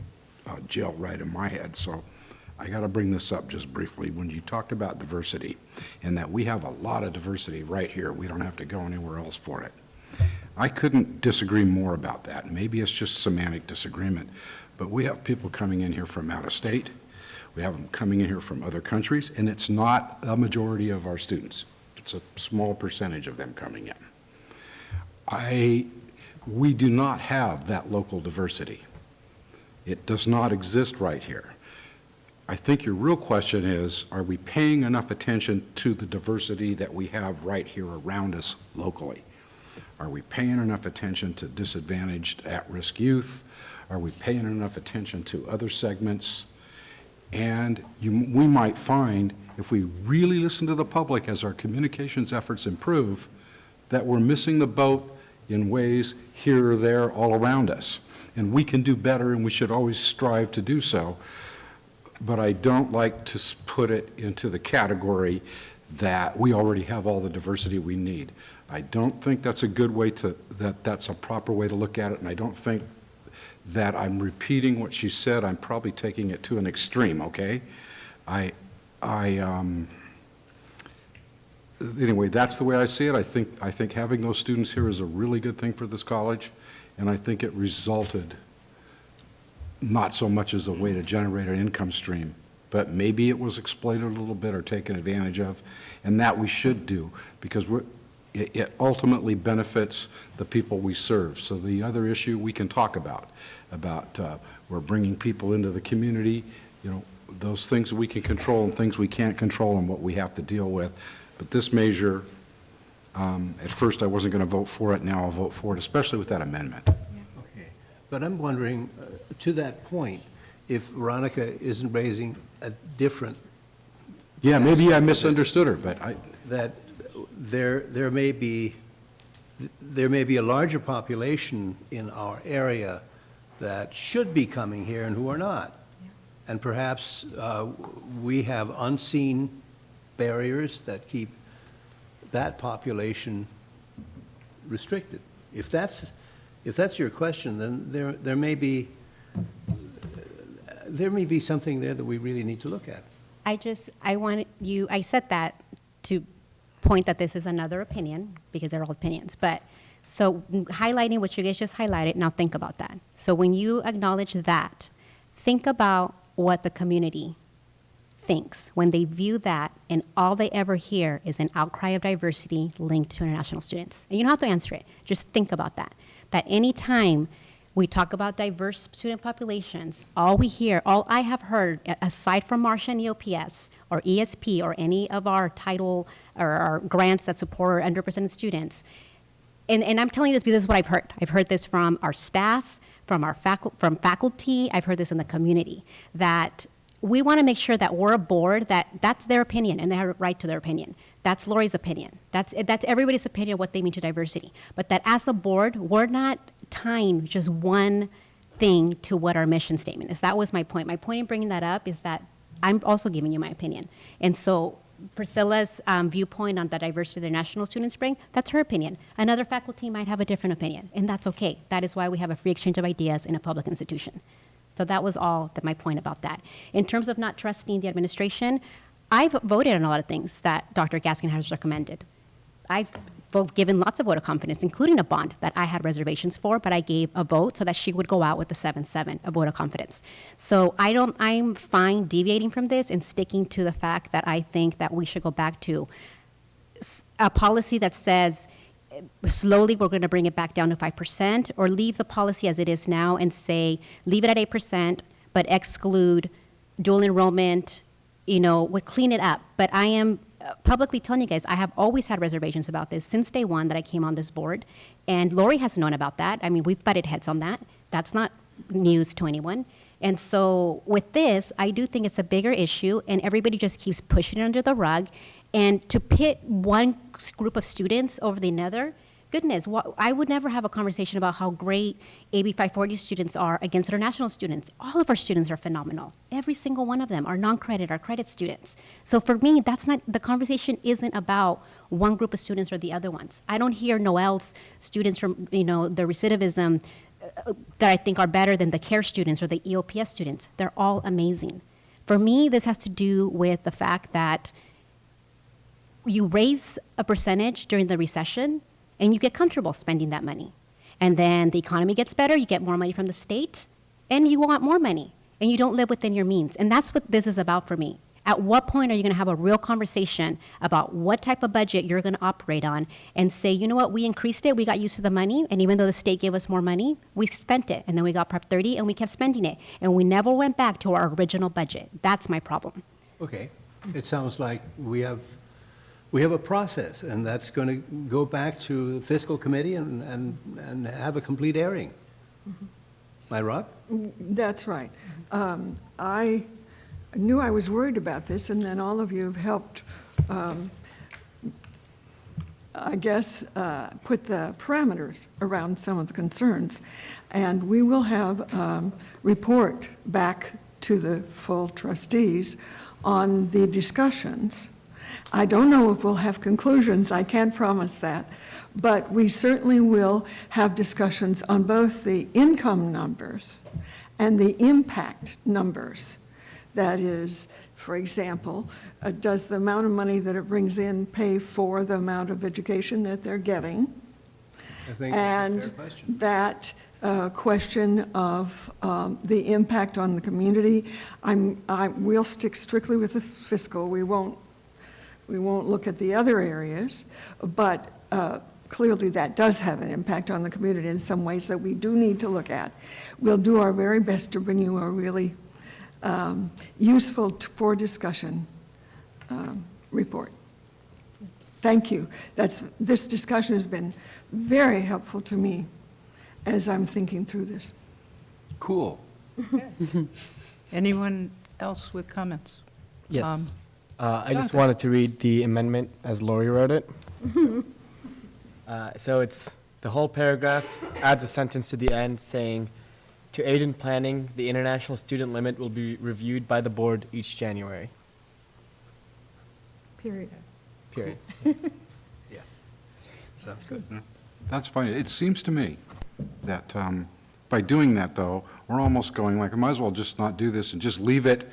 gel right in my head. So I got to bring this up just briefly. When you talked about diversity and that we have a lot of diversity right here, we don't have to go anywhere else for it. I couldn't disagree more about that. Maybe it's just semantic disagreement, but we have people coming in here from out of state. We have them coming in here from other countries, and it's not a majority of our students. It's a small percentage of them coming in. We do not have that local diversity. It does not exist right here. I think your real question is, are we paying enough attention to the diversity that we have right here around us locally? Are we paying enough attention to disadvantaged at-risk youth? Are we paying enough attention to other segments? And we might find, if we really listen to the public as our communications efforts improve, that we're missing the boat in ways here or there all around us. And we can do better, and we should always strive to do so. But I don't like to put it into the category that we already have all the diversity we need. I don't think that's a good way that's a proper way to look at it, and I don't think that I'm repeating what she said. I'm probably taking it to an extreme, okay? Anyway, that's the way I see it. I think having those students here is a really good thing for this college, and I think it resulted not so much as a way to generate an income stream, but maybe it was exploited a little bit or taken advantage of, and that we should do, because it ultimately benefits the people we serve. So the other issue we can talk about we're bringing people into the community, those things that we can control and things we can't control and what we have to deal with. But this measure At first, I wasn't going to vote for it, now I'll vote for it, especially with that amendment. Okay. But I'm wondering, to that point, if Veronica isn't raising a different... Yeah, maybe I misunderstood her, but that there may be a larger population in our area that should be coming here and who are not. And perhaps we have unseen barriers that keep that population restricted. If that's your question, then there may be something there that we really need to look at. I said that to point that this is another opinion, because they're all opinions, but, so highlighting what you guys just highlighted, now think about that. So when you acknowledge that, think about what the community thinks when they view that and all they ever hear is an outcry of diversity linked to international students. And you don't have to answer it, just think about that. That any time we talk about diverse student populations, all I have heard, aside from Marcia and EOPS or ESP or any of our title or our grants that support underrepresented students, and I'm telling you this because this is what I've heard. I've heard this from our staff, from faculty, I've heard this in the community, that we want to make sure that we're a board that's their opinion and they have a right to their opinion. That's Lori's opinion. That's everybody's opinion of what they mean to diversity. But that as a board, we're not tying just one thing to what our mission statement is. That was my point. My point in bringing that up is that I'm also giving you my opinion. And so Priscilla's viewpoint on the diversity of the national students bring, that's her opinion. Another faculty might have a different opinion, and that's okay. That is why we have a free exchange of ideas in a public institution. So that was all my point about that. In terms of not trusting the administration, I've voted on a lot of things that Dr. Gaskin has recommended. I've given lots of vote of confidence, including a bond that I had reservations for, but I gave a vote so that she would go out with the 7-7, a vote of confidence. So I'm fine deviating from this and sticking to the fact that I think that we should go back to a policy that says slowly we're going to bring it back down to 5%, or leave the policy as it is now and say leave it at 8%, but exclude dual enrollment, would clean it up. But I am publicly telling you guys, I have always had reservations about this since day one that I came on this board, and Lori has known about that. I mean, we've butted heads on that. That's not news to anyone. And so with this, I do think it's a bigger issue, and everybody just keeps pushing it under the rug. And to pit one group of students over the another, goodness, I would never have a conversation about how great AB 540 students are against international students. All of our students are phenomenal. Every single one of them are non-credit, are credit students. So for me, the conversation isn't about one group of students or the other ones. I don't hear Noel's students from, the recidivism that I think are better than the CARE students or the EOPS students. They're all amazing. For me, this has to do with the fact that you raise a percentage during the recession and you get comfortable spending that money. And then the economy gets better, you get more money from the state, and you want more money, and you don't live within your means. And that's what this is about for me. At what point are you going to have a real conversation about what type of budget you're going to operate on and say, you know what, we increased it, we got used to the money, and even though the state gave us more money, we spent it, and then we got Prop 30, and we kept spending it, and we never went back to our original budget. That's my problem. Okay. It sounds like we have a process, and that's going to go back to the fiscal committee and have a complete airing. Mm-hmm. Am I right? That's right. I knew I was worried about this, and then all of you have helped, I guess, put the parameters around some of the concerns. And we will have a report back to the full trustees on the discussions. I don't know if we'll have conclusions, I can't promise that, but we certainly will have discussions on both the income numbers and the impact numbers. That is, for example, does the amount of money that it brings in pay for the amount of education that they're getting? I think that's a fair question. And that question of the impact on the community, we'll stick strictly with the fiscal. We won't look at the other areas, but clearly that does have an impact on the community in some ways that we do need to look at. We'll do our very best to bring you a really useful for discussion report. thank you. This discussion has been very helpful to me as I'm thinking through this. Cool. Anyone else with comments? Yes. I just Jonathan. wanted to read the amendment as Lori wrote it. So it's the whole paragraph, adds a sentence to the end saying, to aid in planning, the international student limit will be reviewed by the board each January. Period. Period. Yeah. Sounds good. That's funny. It seems to me that by doing that, though, we're almost going like, I might as well just not do this and just leave it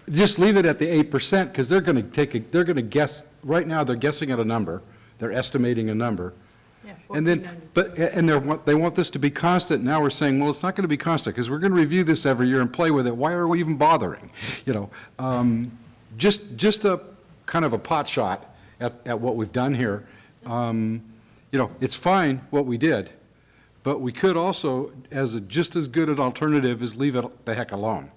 at the 8%, because they're going to guess, right now they're guessing at a number, they're estimating a number. And then, they want this to be constant. Now we're saying, well, it's not going to be constant because we're going to review this every year and play with it. Why are we even bothering? Just a kind of a pot shot at what we've done here. It's fine what we did, but we could also, as just as good an alternative, is leave it the heck alone.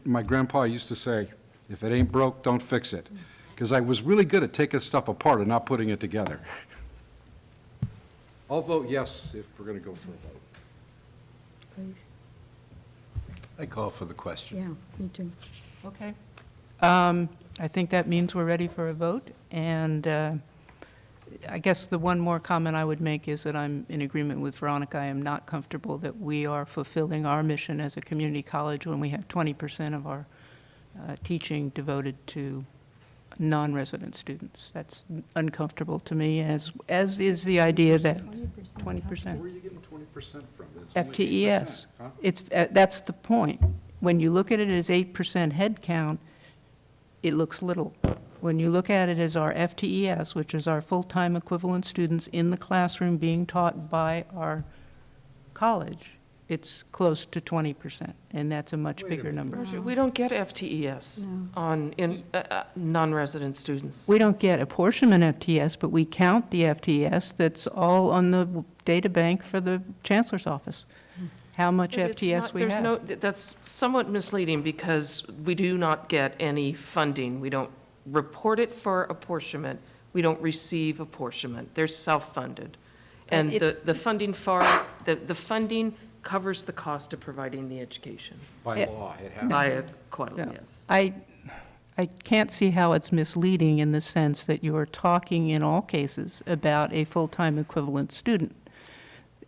My grandpa used to say, if it ain't broke, don't fix it, because I was really good at taking stuff apart and not putting it together. I'll vote yes if we're going to go for a vote. I call for the question. Yeah, me too. Okay. I think that means we're ready for a vote, and I guess the one more comment I would make is that I'm in agreement with Veronica. I am not comfortable that we are fulfilling our mission as a community college when we have 20% of our teaching devoted to non-resident students. That's uncomfortable to me, as is the idea that 20%. Where are you getting 20% from? It's only FTES. 8%, huh? It's, that's the point. When you look at it as 8% head count, it looks little. When you look at it as our FTES, which is our full-time equivalent students in the classroom being taught by our college, it's close to 20%, and that's a much bigger number. We don't get FTES on non-resident students. We don't get apportionment FTES, but we count the FTES that's all on the data bank for the chancellor's office. How much But it's FTS not- we there's have. no- That's somewhat misleading because we do not get any funding. We don't report it for apportionment. We don't receive apportionment. They're self-funded. And It's- the funding the funding covers the cost of providing the education. By law, it has. By a quote, Yeah. yes. I can't see how it's misleading in the sense that you are talking in all cases about a full-time equivalent student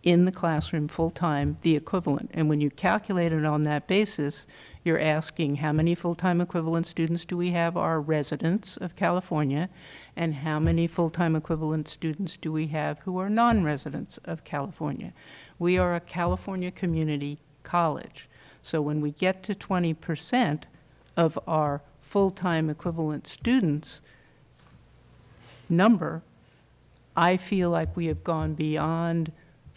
in the classroom, full-time, the equivalent. And when you calculate it on that basis, you're asking how many full-time equivalent students do we have are residents of California, and how many full-time equivalent students do we have who are non-residents of California. We are a California community college. So when we get to 20% of our full-time equivalent students number, I feel like we have gone beyond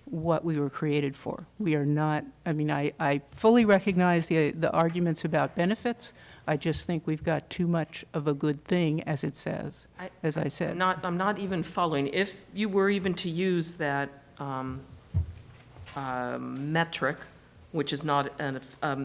what we were created for. We are not, I mean, I fully recognize the arguments about benefits. I just think we've got too much of a good thing, as it says, as I said. I'm not even following. If you were even to use that metric, which is not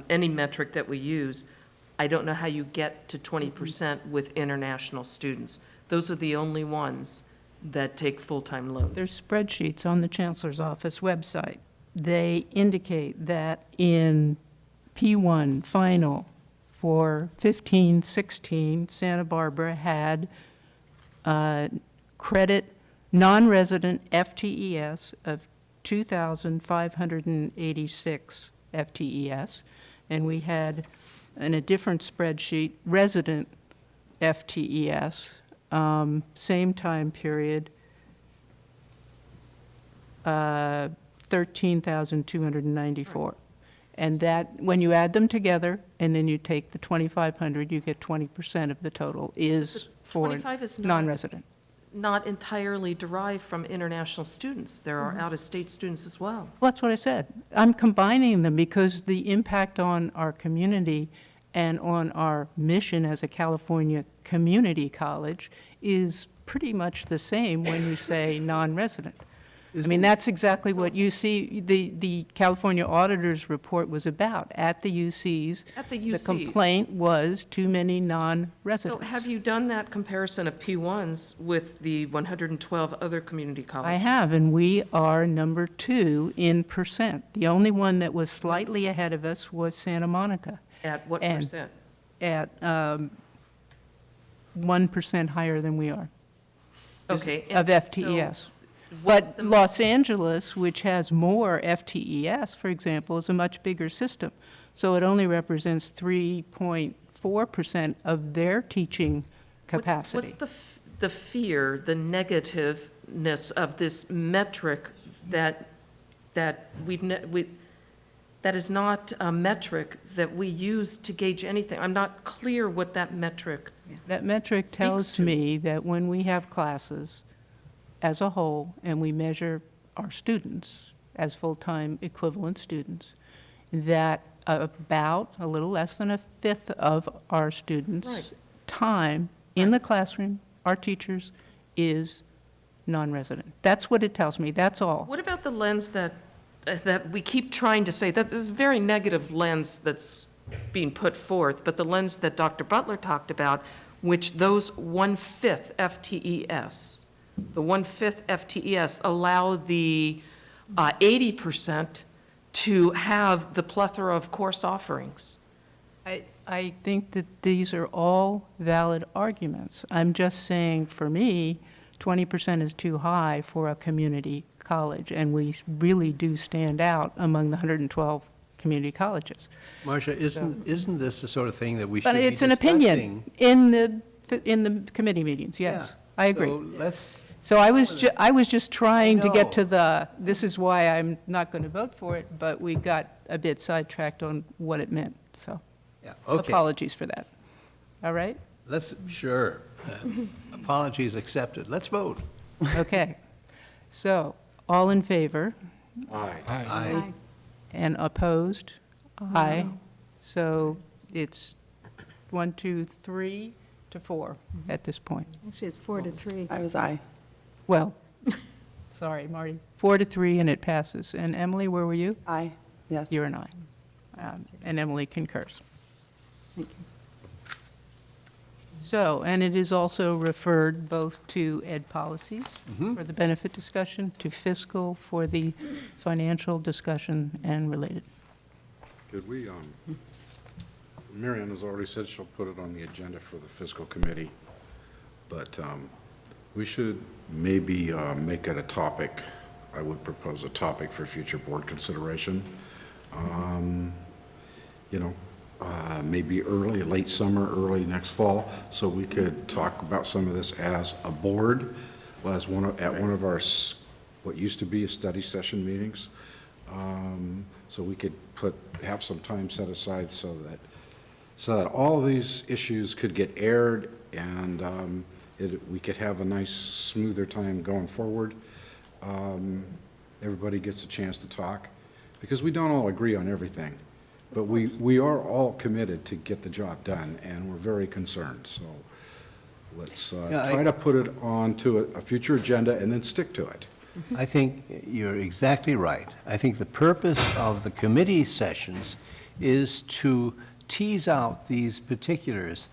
any metric that we use, I don't know how you get to 20% with international students. Those are the only ones that take full-time loads. There's spreadsheets on the Chancellor's Office website. They indicate that in P1 final for 15-16, Santa Barbara had credit non-resident FTES of 2,586 FTES, and we had, in a different spreadsheet, resident FTES, same time period, 13,294. And that, when you add them together, and then you take the 2,500, you get 20% of the total is for 25 is non-resident. not entirely derived from international students. There are out-of-state students as well. Well, that's what I said. I'm combining them because the impact on our community and on our mission as a California community college is pretty much the same when you say non-resident. I mean, that's exactly what UC, the California Auditor's Report was about, at the UCs. At the The UCs. complaint was too many So non-residents. have you done that comparison of P1s with the 112 other community colleges? I have, and we are number 2 in percent. The only one that was slightly ahead of us was Santa Monica. At what And percent? At 1% higher than we are. Okay. Of and FTES. so what's But the- Los Angeles, which has more FTES, for example, is a much bigger system. So it only represents 3.4% of their teaching capacity. What's the fear, the negativeness of this metric that that is not a metric that we use to gauge anything? I'm not clear what that metric. That metric speaks tells to. me that when we have classes as a whole, and we measure our students as full-time equivalent students, that about a little less than a fifth of our students' Right. time in the classroom, our teachers, is non-resident. That's what it tells me, that's all. What about the lens that we keep trying to say, that this is a very negative lens that's being put forth, but the lens that Dr. Butler talked about, which those 1/5 FTES, the 1/5 FTES allow the 80% to have the plethora of course offerings. I think that these are all valid arguments. I'm just saying, for me, 20% is too high for a community college, and we really do stand out among the 112 community colleges. Marcia, isn't this the sort of thing that we should But be it's an discussing? opinion in the committee meetings, yes. Yeah. I agree. So let's. So I was just trying to know. get to this is why I'm not going to vote for it, but we got a bit sidetracked on what it meant, so Yeah, okay. apologies for that. All right? Sure. Apologies accepted. Let's vote. Okay. So, all in favor? Aye. Aye. And opposed? Aye. So it's 1, 2, 3 to 4 at this point. Actually, it's 4 to 3. I was aye. Well, sorry, Marty. 4 to 3, and it passes. And Emily, where were you? Aye, yes. You're an aye. And Emily concurs. Thank you. So, and it is also referred both to ed policies Mm-hmm. for the benefit discussion, to fiscal for the financial discussion and related. Could we, Marianne has already said she'll put it on the agenda for the fiscal committee, but we should maybe make it a topic. I would propose a topic for future board consideration. Maybe late summer, early next fall, so we could talk about some of this as a board, at one of our, what used to be a study session meetings. So we could have some time set aside so that all these issues could get aired, and we could have a nice, smoother time going forward. Everybody gets a chance to talk, because we don't all agree on everything. But we are all committed to get the job done, and we're very concerned. So let's try to put it onto a future agenda and then stick to it. I think you're exactly right. I think the purpose of the committee sessions is to tease out these particulars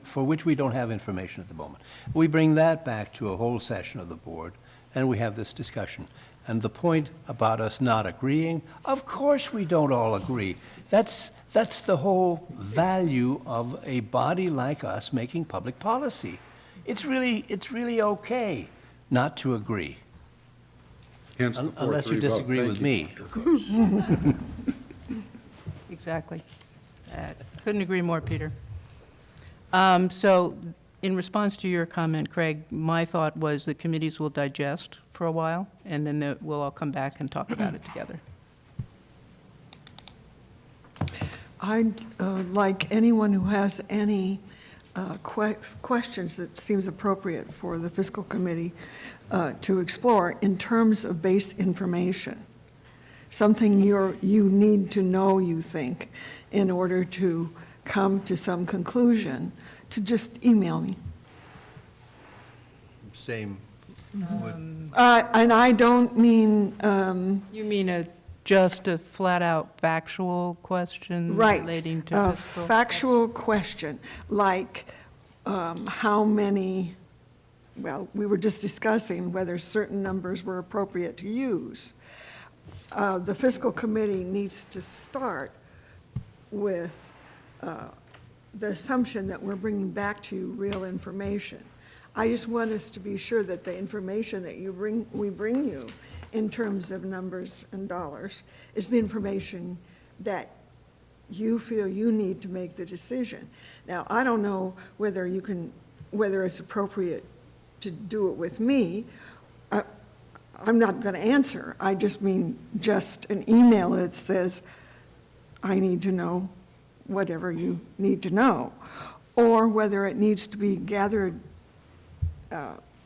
for which we don't have information at the moment. We bring that back to a whole session of the board, and we have this discussion. And the point about us not agreeing, of course we don't all agree. That's the whole value of a body like us making public policy. It's really okay not to agree. Hence the 4-3 Unless you vote. disagree Thank with you. me, of course. Exactly. Couldn't agree more, Peter. So, in response to your comment, Craig, my thought was the committees will digest for a while, and then we'll all come back and talk about it together. I'd like anyone who has any questions that seems appropriate for the fiscal committee to explore in terms of base information. Something you need to know, you think, in order to come to some conclusion, to just email me. Same And I don't mean, You mean just a flat-out factual question right, relating to a fiscal? factual question, like how many, well, we were just discussing whether certain numbers were appropriate to use. The fiscal committee needs to start with the assumption that we're bringing back to you real information. I just want us to be sure that the information that we bring you in terms of numbers and dollars is the information that you feel you need to make the decision. Now, I don't know whether it's appropriate to do it with me. I'm not going to answer. I just mean just an email that says, I need to know whatever you need to know, or whether it needs to be gathered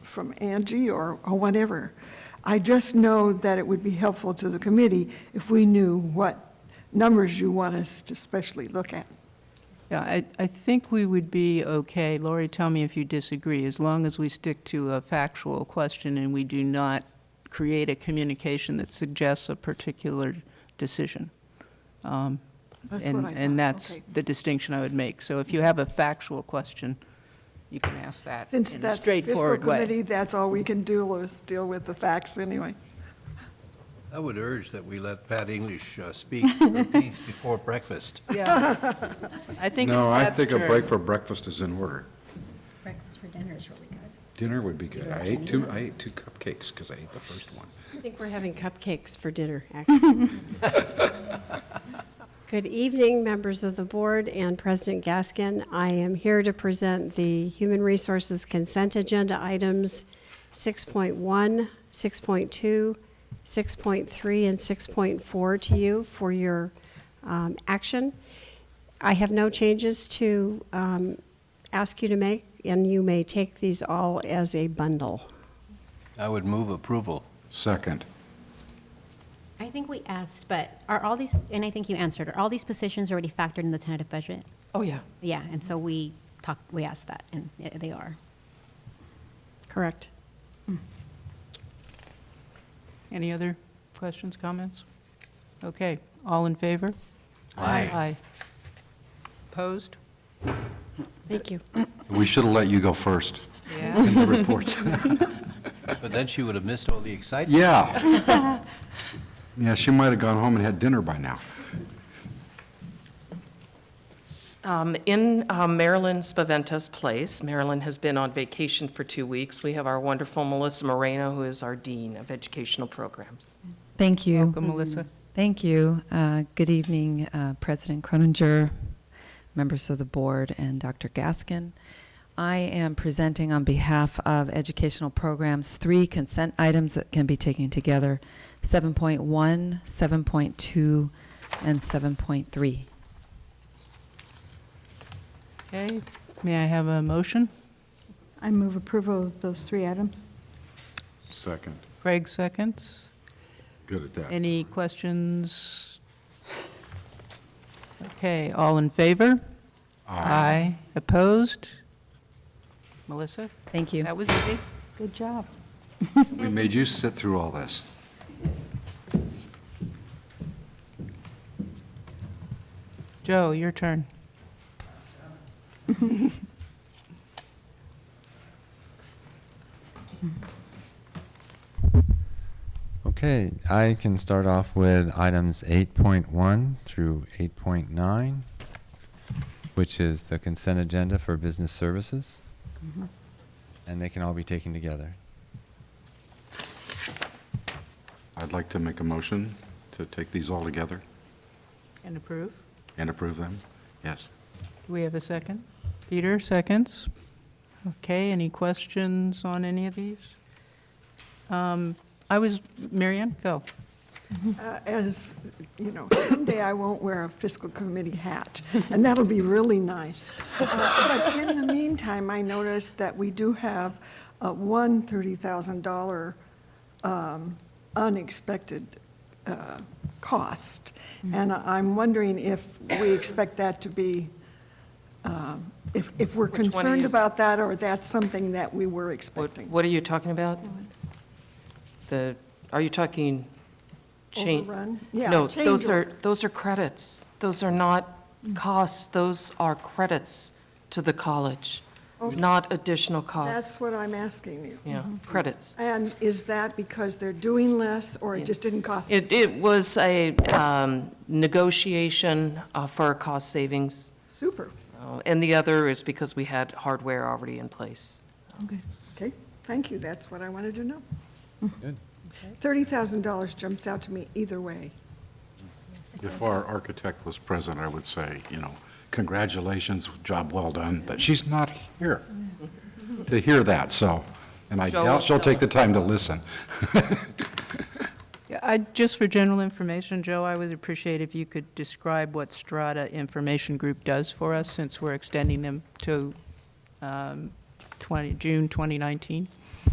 from Angie or whatever. I just know that it would be helpful to the committee if we knew what numbers you want us to especially look at. Yeah, I think we would be okay. Lori, tell me if you disagree, as long as we stick to a factual question and we do not create a communication that suggests a particular decision. That's what I thought. And that's Okay. the distinction I would make. So if you have a factual question, you can ask that Since in a that's fiscal straightforward way. committee, that's all we can do is deal with the facts anyway. I would urge that we let Pat English speak for a piece before breakfast. Yeah. I think it's No, I Pat's think a turn. break for breakfast is in order. Breakfast for dinner is really good. Dinner would be good. I ate two cupcakes because I ate the first one. I think we're having cupcakes for dinner, actually. Good evening, members of the board and President Gaskin. I am here to present the Human Resources Consent Agenda items 6.1, 6.2, 6.3, and 6.4 to you for your action. I have no changes to ask you to make, and you may take these all as a bundle. I would move approval. Second. I think we asked, but are all these, and I think you answered, are all these positions already factored in the tentative budget? Oh, yeah. Yeah, and so we asked that, and they are. Correct. Any other questions, comments? Okay, all in favor? Aye. Aye. Opposed? Thank you. We should have let you go first Yeah. in the reports. But then she would have missed all the excitement. Yeah. Yeah, she might have gone home and had dinner by now. In Marilyn Spaventa's place, Marilyn has been on vacation for 2 weeks. We have our wonderful Melissa Moreno, who is our Dean of Educational Programs. Thank you. Welcome, Melissa. Thank you. Good evening, President Croninger, members of the board, and Dr. Gaskin. I am presenting on behalf of Educational Programs 3 consent items that can be taken together, 7.1, 7.2, and 7.3. Okay, may I have a motion? I move approval of those 3 items. Second. Craig seconds. Good at that. Any questions? Okay, all in favor? Aye. Opposed? Melissa? Thank you. That was easy. Good job. We made you sit through all this. Joe, your turn. Okay, I can start off with items 8.1 through 8.9, which is the consent agenda for business services, and they can all be taken together. I'd like to make a motion to take these all together And approve? and approve them. Yes. Do we have a second? Peter, seconds. Okay, any questions on any of these? Marianne, go. As, you know, someday I won't wear a fiscal committee hat, and that'll be really nice. But in the meantime, I noticed that we do have one $30,000 unexpected cost. And I'm wondering if we expect that to be, if we're Which one are concerned you- about that, or that's something that we were expecting. What are you talking about? Are you talking change? Overrun? Yeah, No, change those are credits. Those are not costs. Those are credits to the college, Okay. not additional costs. That's what I'm asking you. Yeah, credits. And is that because they're doing less, or it just didn't cost? It was a negotiation for cost savings. Super. And the other is because we had hardware already in place. Okay, thank you, that's what I wanted to know. Good. $30,000 jumps out to me either way. If our architect was present, I would say, congratulations, job well done, but she's not here to hear that, so, and I doubt she'll take the time to listen. Yeah, just for general information, Joe, I would appreciate if you could describe what Strata Information Group does for us, since we're extending them to June 2019.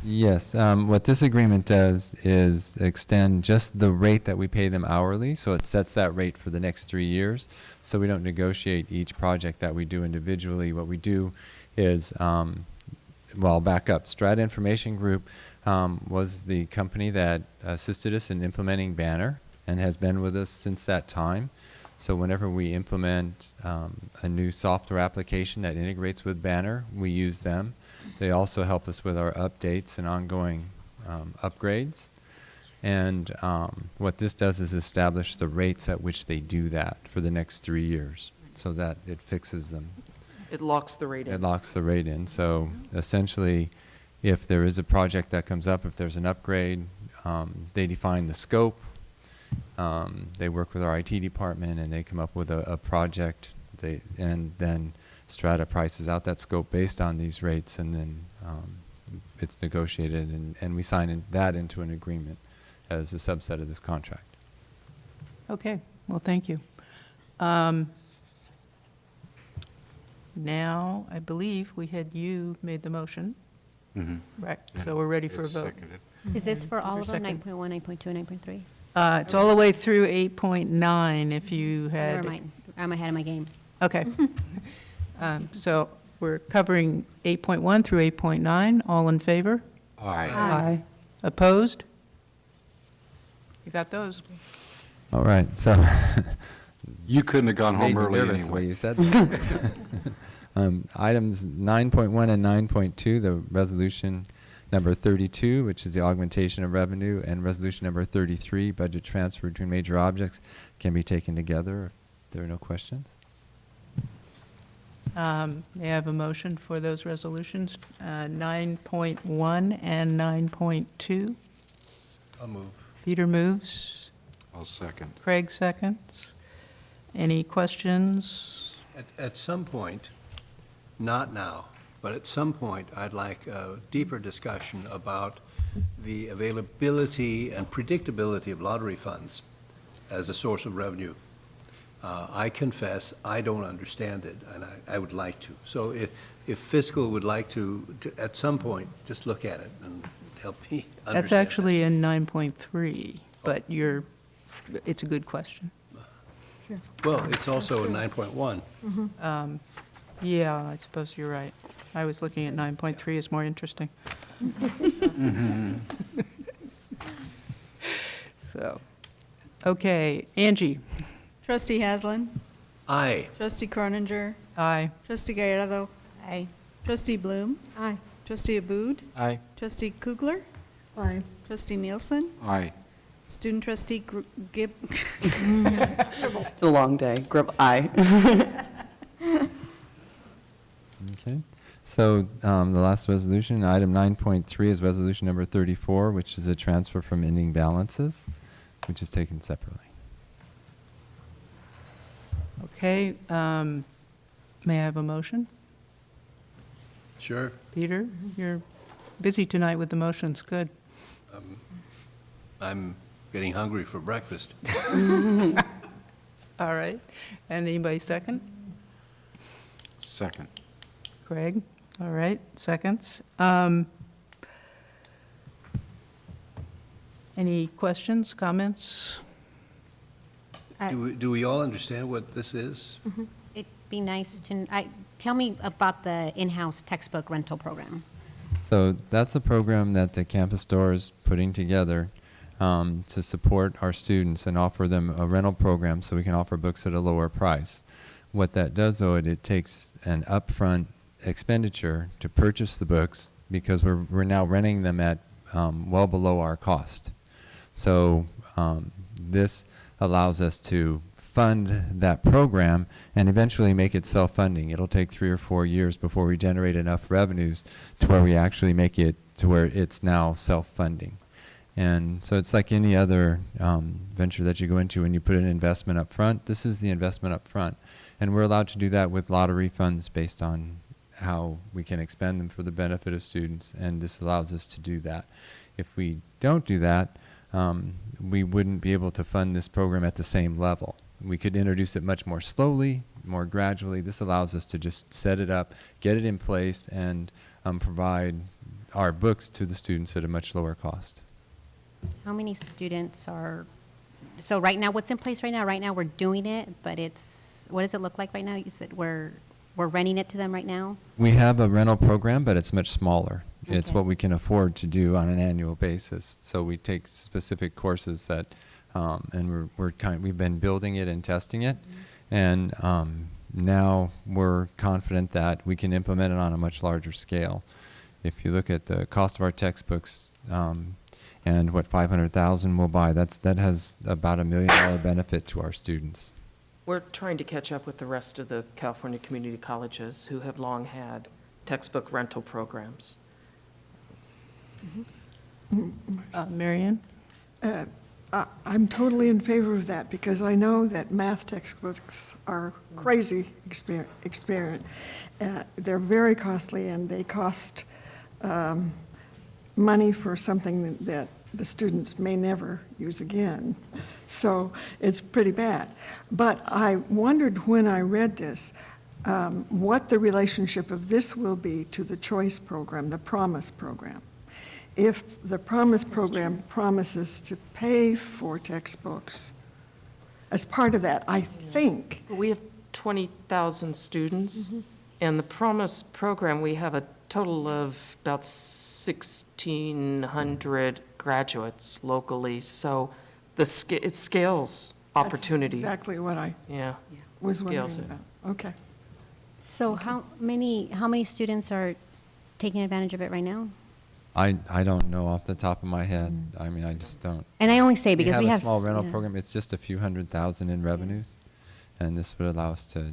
Yes, what this agreement does is extend just the rate that we pay them hourly, so it sets that rate for the next 3 years. So we don't negotiate each project that we do individually. What we do is, well, back up. Strata Information Group was the company that assisted us in implementing Banner and has been with us since that time. So whenever we implement a new software application that integrates with Banner, we use them. They also help us with our updates and ongoing upgrades. And what this does is establish the rates at which they do that for the next 3 years, so that it fixes them. It locks the rate in. It locks the rate in. So essentially, if there is a project that comes up, if there's an upgrade, they define the scope. They work with our IT department, and they come up with a project. And then Strata prices out that scope based on these rates, and then it's negotiated, and we sign that into an agreement as a subset of this contract. Okay, well, thank you. Now, I believe we had you made the motion. Right, so we're ready for a vote. Is this for all of them, Second. 9.1, 9.2, and 9.3? It's all the way through 8.9 if you had. Never mind, I'm ahead of my game. Okay. So we're covering 8.1 through 8.9. All in favor? Aye. Aye. Opposed? You got those? All right, so. You couldn't have gone home Made me early nervous the way anyway. you said that. Items 9.1 and 9.2, the resolution number 32, which is the augmentation of revenue, and resolution number 33, budget transfer between major objects, can be taken together if there are no questions. May I have a motion for those resolutions, 9.1 and 9.2? I'll move. Peter moves. I'll second. Craig seconds. Any questions? At some point, not now, but at some point, I'd like a deeper discussion about the availability and predictability of lottery funds as a source of revenue. I confess, I don't understand it, and I would like to. So if fiscal would like to, at some point, just look at it and help me understand. That's actually in 9.3, but it's a good question. Well, it's also in 9.1. Yeah, I suppose you're right. I was looking at 9.3 as more interesting. So, okay, Angie? Trustee Haslam. Aye. Trustee Croninger. Aye. Trustee Gallardo. Aye. Trustee Bloom. Aye. Trustee Abud. Aye. Trustee Kugler. Aye. Trustee Nielsen. Aye. Student Trustee Gibb. It's a long day. Aye. Okay. So the last resolution, item 9.3, is resolution number 34, which is a transfer from ending balances, which is taken separately. Okay, may I have a motion? Sure. Peter, you're busy tonight with the motions, good. I'm getting hungry for breakfast. All right, and anybody second? Second. Craig, all right, seconds. Any questions, comments? Do we all understand what this is? It'd be nice to, tell me about the in-house textbook rental program. So that's a program that the campus store is putting together to support our students and offer them a rental program so we can offer books at a lower price. What that does, though, it takes an upfront expenditure to purchase the books because we're now renting them at well below our cost. So this allows us to fund that program and eventually make it self-funding. It'll take 3 or 4 years before we generate enough revenues to where we actually make it to where it's now self-funding. And so it's like any other venture that you go into when you put an investment up front. This is the investment up front. And we're allowed to do that with lottery funds based on how we can expend them for the benefit of students, and this allows us to do that. If we don't do that, we wouldn't be able to fund this program at the same level. We could introduce it much more slowly, more gradually. This allows us to just set it up, get it in place, and provide our books to the students at a much lower cost. How many students are, so right now, what's in place right now? Right now, we're doing it, but it's, what does it look like right now? You said we're renting it to them right now? We have a rental program, but it's much smaller. It's Okay. what we can afford to do on an annual basis. So we take specific courses that, and we've been building it and testing it, and now we're confident that we can implement it on a much larger scale. If you look at the cost of our textbooks and what 500,000 will buy, that has about $1 million benefit to our students. We're trying to catch up with the rest of the California community colleges who have long had textbook rental programs. Marianne? I'm totally in favor of that because I know that math textbooks are crazy experiment. They're very costly and they cost money for something that the students may never use again. So it's pretty bad. But I wondered when I read this, what the relationship of this will be to the choice program, the Promise program. If the Promise program promises to pay for textbooks, as part of that, I think. We have 20,000 students, and the Promise program, we have a total of about 1,600 graduates locally, so it scales opportunity. That's exactly what I was wondering about. Okay. So how many students are taking advantage of it right now? I don't know off the top of my head. I mean, I just don't. And I only say because we have a small rental yeah. program. It's just a few $100,000 in revenues, and this would allow us to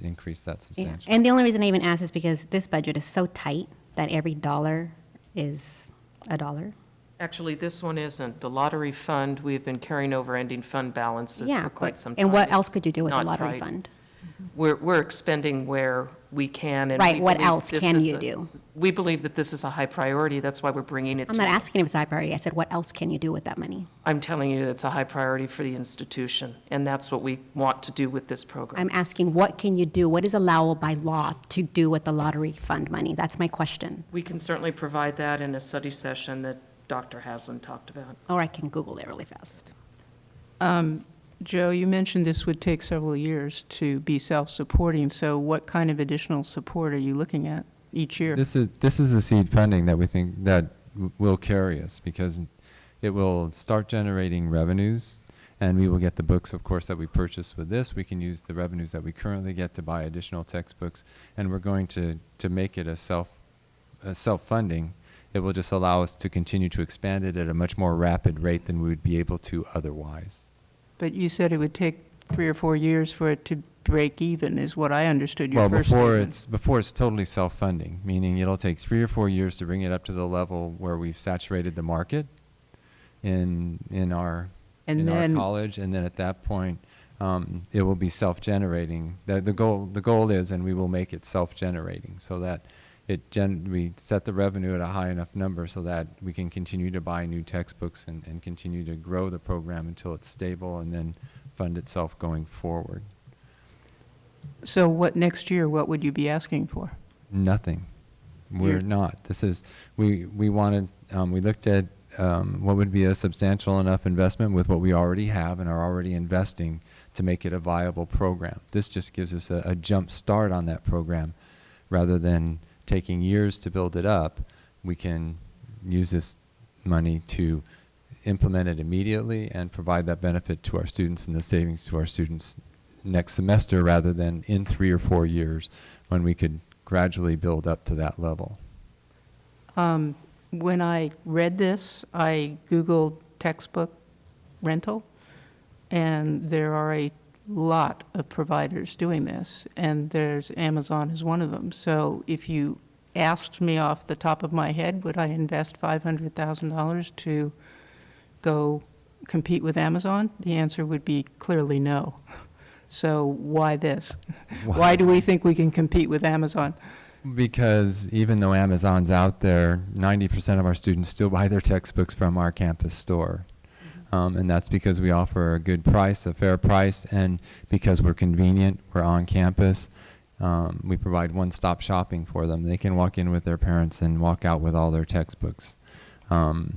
increase that Yeah. substantially. And the only reason I even ask is because this budget is so tight that every dollar is a dollar. Actually, this one isn't. The lottery fund, we've been carrying over ending fund balances Yeah, for quite but- some time. and what else It's could you do with the not lottery tight. fund? We're expending where we can, and Right, we what believe else this can is you a- do? We believe that this is a high priority. That's why we're bringing it to I'm not you. asking if it's a high priority. I said, what else can you do with that money? I'm telling you, it's a high priority for the institution, and that's what we want to do with this program. I'm asking, what can you do? What is allowable by law to do with the lottery fund money? That's my question. We can certainly provide that in a study session that Dr. Haslam talked about. Or I can Google it really fast. Joe, you mentioned this would take several years to be self-supporting, so what kind of additional support are you looking at each year? This is the seed funding that we think that will carry us because it will start generating revenues, and we will get the books, of course, that we purchase with this. We can use the revenues that we currently get to buy additional textbooks, and we're going to make it a self-funding. It will just allow us to continue to expand it at a much more rapid rate than we would be able to otherwise. But you said it would take 3 or 4 years for it to break even, is what I understood your Well, first statement. before it's totally self-funding, meaning it'll take 3 or 4 years to bring it up to the level where we've saturated the market in our college, and then at that point, it will be self-generating. The goal is, and we will make it self-generating, so that we set the revenue at a high enough number so that we can continue to buy new textbooks and continue to grow the program until it's stable and then fund itself going forward. So what, next year, what would you be asking for? Nothing. We're not. This is, we wanted, we looked at what would be a substantial enough investment with what we already have and are already investing to make it a viable program. This just gives us a jump start on that program rather than taking years to build it up. we can use this money to implement it immediately and provide that benefit to our students and the savings to our students next semester rather than in 3 or 4 years when we could gradually build up to that level. When I read this, I Googled textbook rental, and there are a lot of providers doing this, and there's Amazon is one of them. So if you asked me off the top of my head, would I invest $500,000 to go compete with Amazon? The answer would be clearly no. So why this? Why do we think we can compete with Amazon? Because even though Amazon's out there, 90% of our students still buy their textbooks from our campus store. And that's because we offer a good price, a fair price, and because we're convenient, we're on campus. We provide one-stop shopping for them. They can walk in with their parents and walk out with all their textbooks. You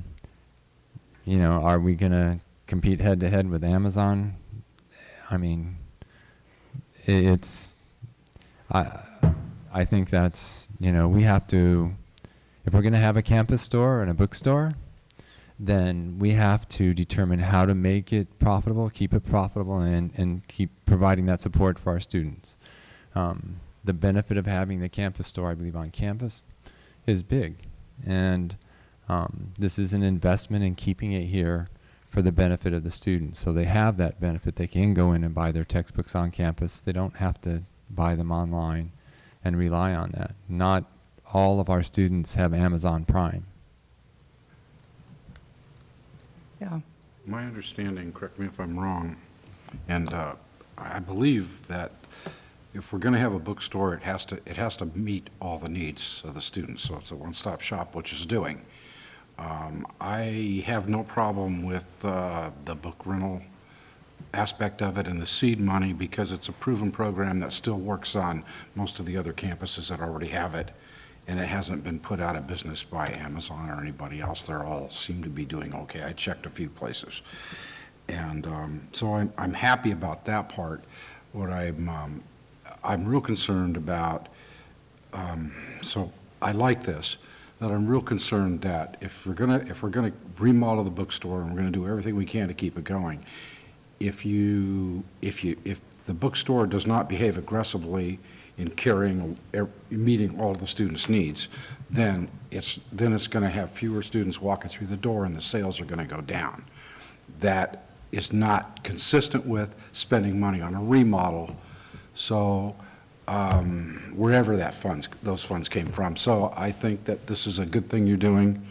know, are we going to compete head-to-head with Amazon? I mean, I think that's, you know, we have to, if we're going to have a campus store and a bookstore, then we have to determine how to make it profitable, keep it profitable, and keep providing that support for our students. The benefit of having the campus store, I believe, on campus is big. And this is an investment in keeping it here for the benefit of the students. So they have that benefit. They can go in and buy their textbooks on campus. They don't have to buy them online and rely on that. Not all of our students have Amazon Prime. Yeah. My understanding, correct me if I'm wrong, and I believe that if we're going to have a bookstore, it has to meet all the needs of the students. So it's a one-stop shop, which it's doing. I have no problem with the book rental aspect of it and the seed money because it's a proven program that still works on most of the other campuses that already have it, and it hasn't been put out of business by Amazon or anybody else. They all seem to be doing okay. I checked a few places. And so I'm happy about that part. What I'm real concerned about, so I like this, that I'm real concerned that if we're gonna remodel the bookstore and we're gonna do everything we can to keep it going, if the bookstore does not behave aggressively in meeting all of the students' needs, then it's going to have fewer students walking through the door and the sales are going to go down. That is not consistent with spending money on a remodel. So wherever those funds came from. So I think that this is a good thing you're doing,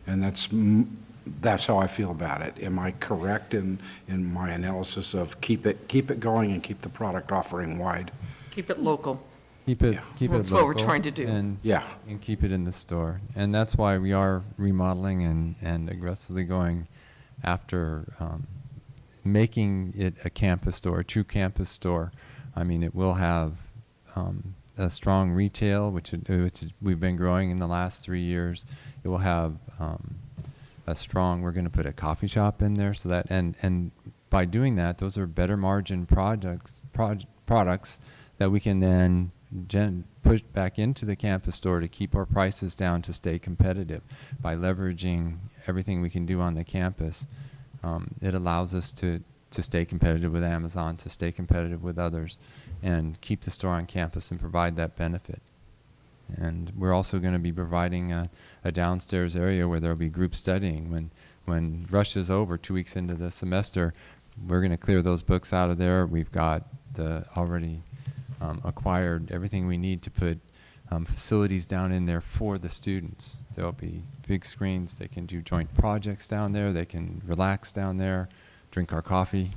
and that's how I feel about it. Am I correct in my analysis of keep it going and keep the product offering wide? Keep it local. Keep it That's local. what we're trying to do. And keep it in the store. And that's why we are remodeling and aggressively going after making it a campus store, a true campus store. I mean, it will have a strong retail, which we've been growing in the last 3 years. It will have we're going to put a coffee shop in there, so that and by doing that, those are better margin products that we can then push back into the campus store to keep our prices down to stay competitive. By leveraging everything we can do on the campus, it allows us to stay competitive with Amazon, to stay competitive with others, and keep the store on campus and provide that benefit. And we're also going to be providing a downstairs area where there will be group studying. When rush is over 2 weeks into the semester, we're going to clear those books out of there. We've got the already acquired everything we need to put facilities down in there for the students. There'll be big screens. They can do joint projects down there. They can relax down there, drink our coffee,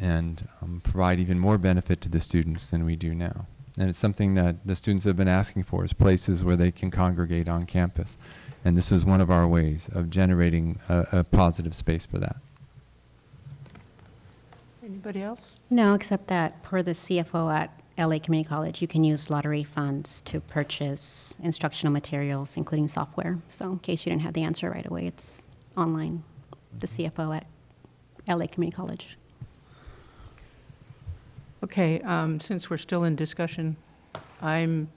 and provide even more benefit to the students than we do now. And it's something that the students have been asking for, is places where they can congregate on campus. And this is one of our ways of generating a positive space for that. Anybody else? No, except that per the CFO at LA Community College, you can use lottery funds to purchase instructional materials, including software. So in case you didn't have the answer right away, it's online, the CFO at LA Community College. Okay, since we're still in discussion, I'm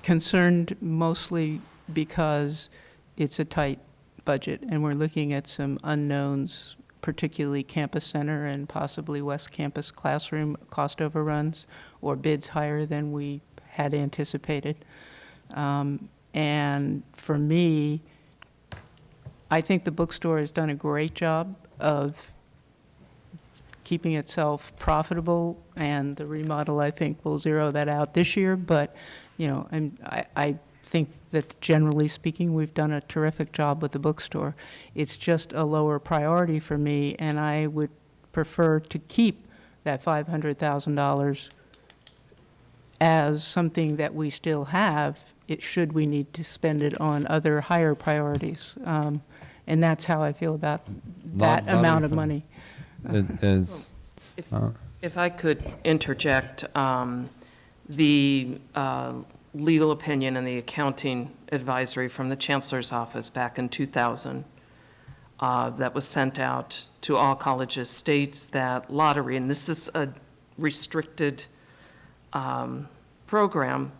concerned mostly because it's a tight budget, and we're looking at some unknowns, particularly Campus Center and possibly West Campus classroom cost overruns, or bids higher than we had anticipated. And for me, I think the bookstore has done a great job of keeping itself profitable, and the remodel, I think, will zero that out this year. But, you know, I think that generally speaking, we've done a terrific job with the bookstore. It's just a lower priority for me, and I would prefer to keep that $500,000 as something that we still have, should we need to spend it on other higher priorities. And that's how I feel about that amount of money. If I could interject, the legal opinion and the accounting advisory from the Chancellor's office back in 2000 that was sent out to all colleges states that lottery, and this is a restricted program,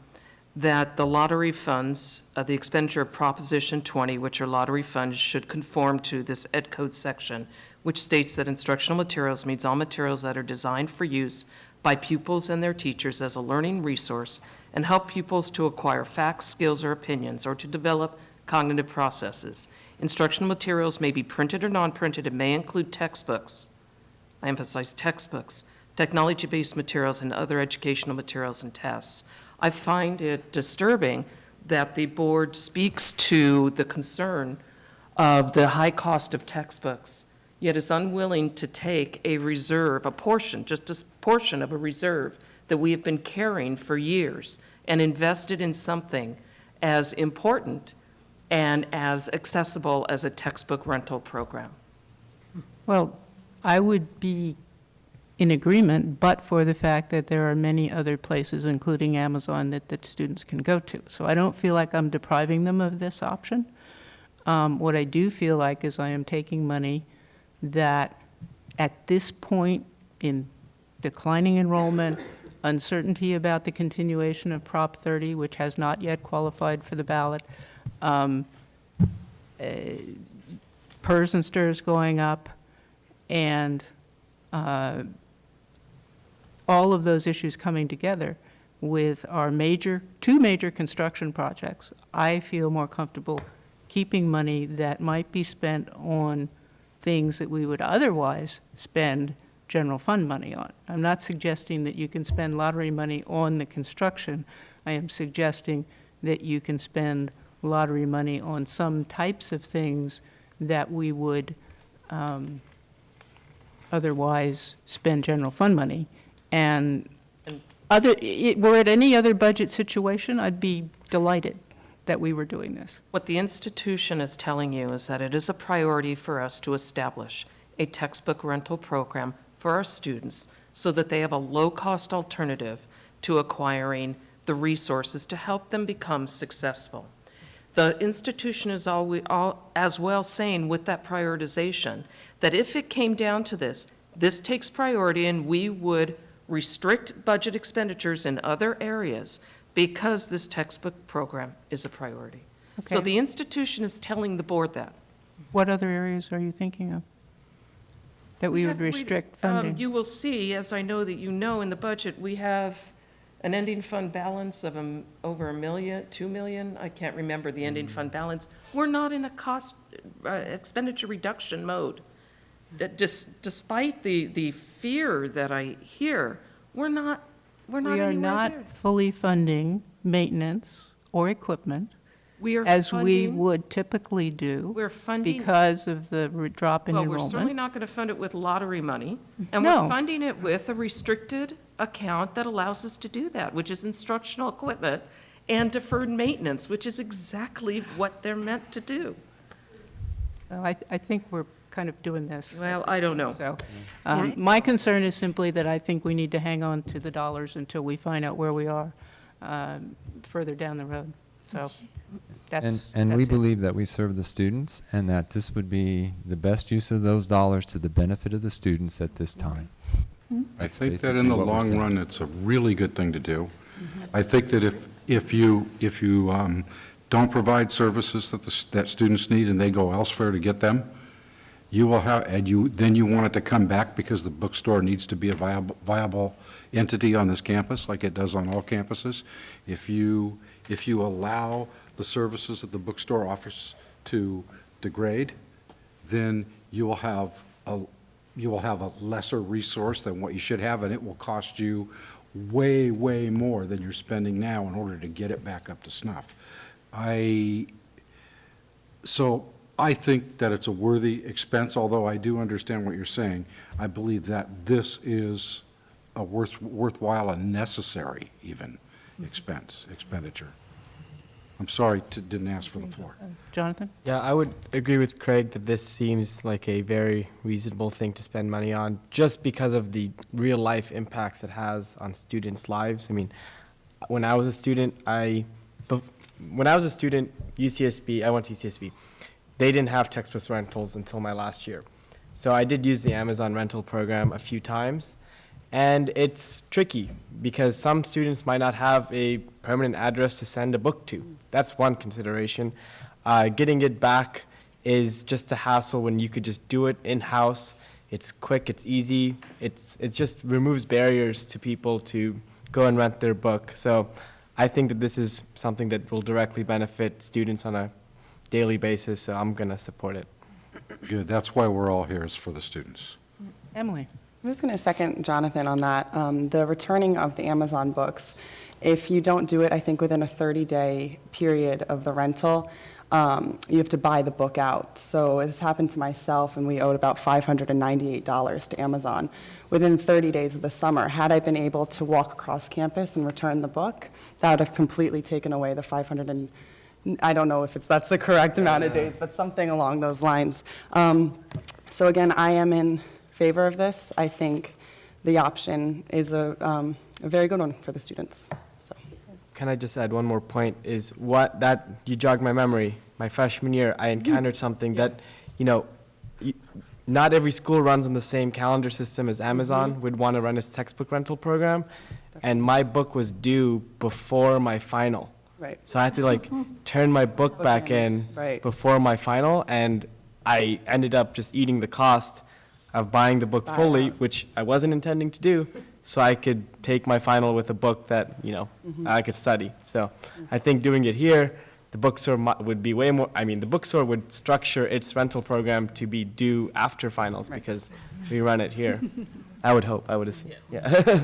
that the lottery funds, the expenditure of Proposition 20, which are lottery funds, should conform to this Ed Code section, which states that instructional materials means all materials that are designed for use by pupils and their teachers as a learning resource and help pupils to acquire facts, skills, or opinions, or to develop cognitive processes. Instructional materials may be printed or non-printed and may include textbooks. I emphasize textbooks, technology-based materials, and other educational materials and tests. I find it disturbing that the board speaks to the concern of the high cost of textbooks, yet is unwilling to take a reserve, a portion, just a portion of a reserve that we have been carrying for years and invested in something as important and as accessible as a textbook rental program. Well, I would be in agreement, but for the fact that there are many other places, including Amazon, that students can go to. So I don't feel like I'm depriving them of this option. What I do feel like is I am taking money that at this point in declining enrollment, uncertainty about the continuation of Prop 30, which has not yet qualified for the ballot, PERS and STIRS going up, and all of those issues coming together with our two major construction projects, I feel more comfortable keeping money that might be spent on things that we would otherwise spend general fund money on. I'm not suggesting that you can spend lottery money on the construction. I am suggesting that you can spend lottery money on some types of things that we would otherwise spend general fund money. And were it any other budget situation, I'd be delighted that we were doing this. What the institution is telling you is that it is a priority for us to establish a textbook rental program for our students so that they have a low-cost alternative to acquiring the resources to help them become successful. The institution is as well saying with that prioritization that if it came down to this takes priority and we would restrict budget expenditures in other areas because this textbook program is a priority. So the institution is telling the board that. What other areas are you thinking of that we would restrict funding? You will see, as I know that you know, in the budget, we have an ending fund balance of over $1 million, $2 million. I can't remember the ending fund balance. We're not in a cost expenditure reduction mode. Despite the fear that I hear, we're not We are not there. fully funding maintenance or equipment We are as we funding- would typically do We're funding. because of the drop in Well, we're certainly enrollment. not going to fund it with lottery money, and No. we're funding it with a restricted account that allows us to do that, which is instructional equipment and deferred maintenance, which is exactly what they're meant to do. Well, I think we're kind of doing this. Well, I don't know. So, my concern is simply that I think we need to hang on to the dollars until we find out where we are further down the road. So that's. And we that's it. believe that we serve the students and that this would be the best use of those dollars to the benefit of the students at this time. I That's think that basically in the what we're long saying. run, it's a really good thing to do. I think that if you don't provide services that students need and they go elsewhere to get them, you will have, then you want it to come back because the bookstore needs to be a viable entity on this campus, like it does on all campuses. If you allow the services that the bookstore offers to degrade, then you will have a lesser resource than what you should have, and it will cost you way, way more than you're spending now in order to get it back up to snuff. So I think that it's a worthy expense, although I do understand what you're saying. I believe that this is a worthwhile and necessary even expenditure. I'm sorry, didn't ask for the floor. Jonathan? Yeah, I would agree with Craig that this seems like a very reasonable thing to spend money on just because of the real life impacts it has on students' lives. I mean, when I was a student, UCSB, I went to UCSB. They didn't have textbook rentals until my last year. So I did use the Amazon rental program a few times. And it's tricky because some students might not have a permanent address to send a book to. That's one consideration. Getting it back is just a hassle when you could just do it in-house. It's quick, it's easy. It just removes barriers to people to go and rent their book. So I think that this is something that will directly benefit students on a daily basis, so I'm going to support it. Good, that's why we're all here, is for the students. Emily? I'm just going to second Jonathan on that. The returning of the Amazon books, if you don't do it, I think within a 30-day period of the rental, you have to buy the book out. So this happened to myself, and we owed about $598 to Amazon within 30 days of the summer. Had I been able to walk across campus and return the book, that would have completely taken away the I don't know if that's the correct amount of days, but something along those lines. So again, I am in favor of this. I think the option is a very good one for the students. So. Can I just add one more point? Is what that you jogged my memory. My freshman year, I encountered something that, not every school runs on the same calendar system as Amazon would want to run its textbook rental program, and my book was due before my final. Right. So I had to turn my book back in before my final, and I ended up just eating the cost of buying the book fully, which I wasn't intending to do, so I could take my final with a book that, I could study. So I think doing it here, the bookstore would be way more, the bookstore would structure its rental program to be due after finals because we run it here. I would hope, I would assume. Yes. Yeah.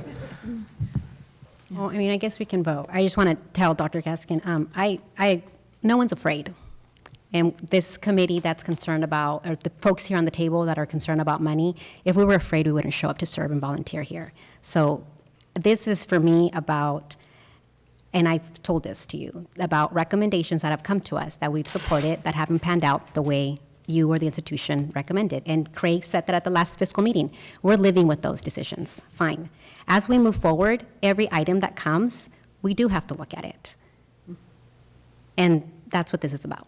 Well, I guess we can vote. I just want to tell Dr. Gaskin, no one's afraid. And this committee that's concerned about, or the folks here on the table that are concerned about money, if we were afraid, we wouldn't show up to serve and volunteer here. So this is for me about, and I've told this to you, about recommendations that have come to us that we've supported that haven't panned out the way you or the institution recommended. And Craig said that at the last fiscal meeting. We're living with those decisions. Fine. As we move forward, every item that comes, we do have to look at it. And that's what this is about.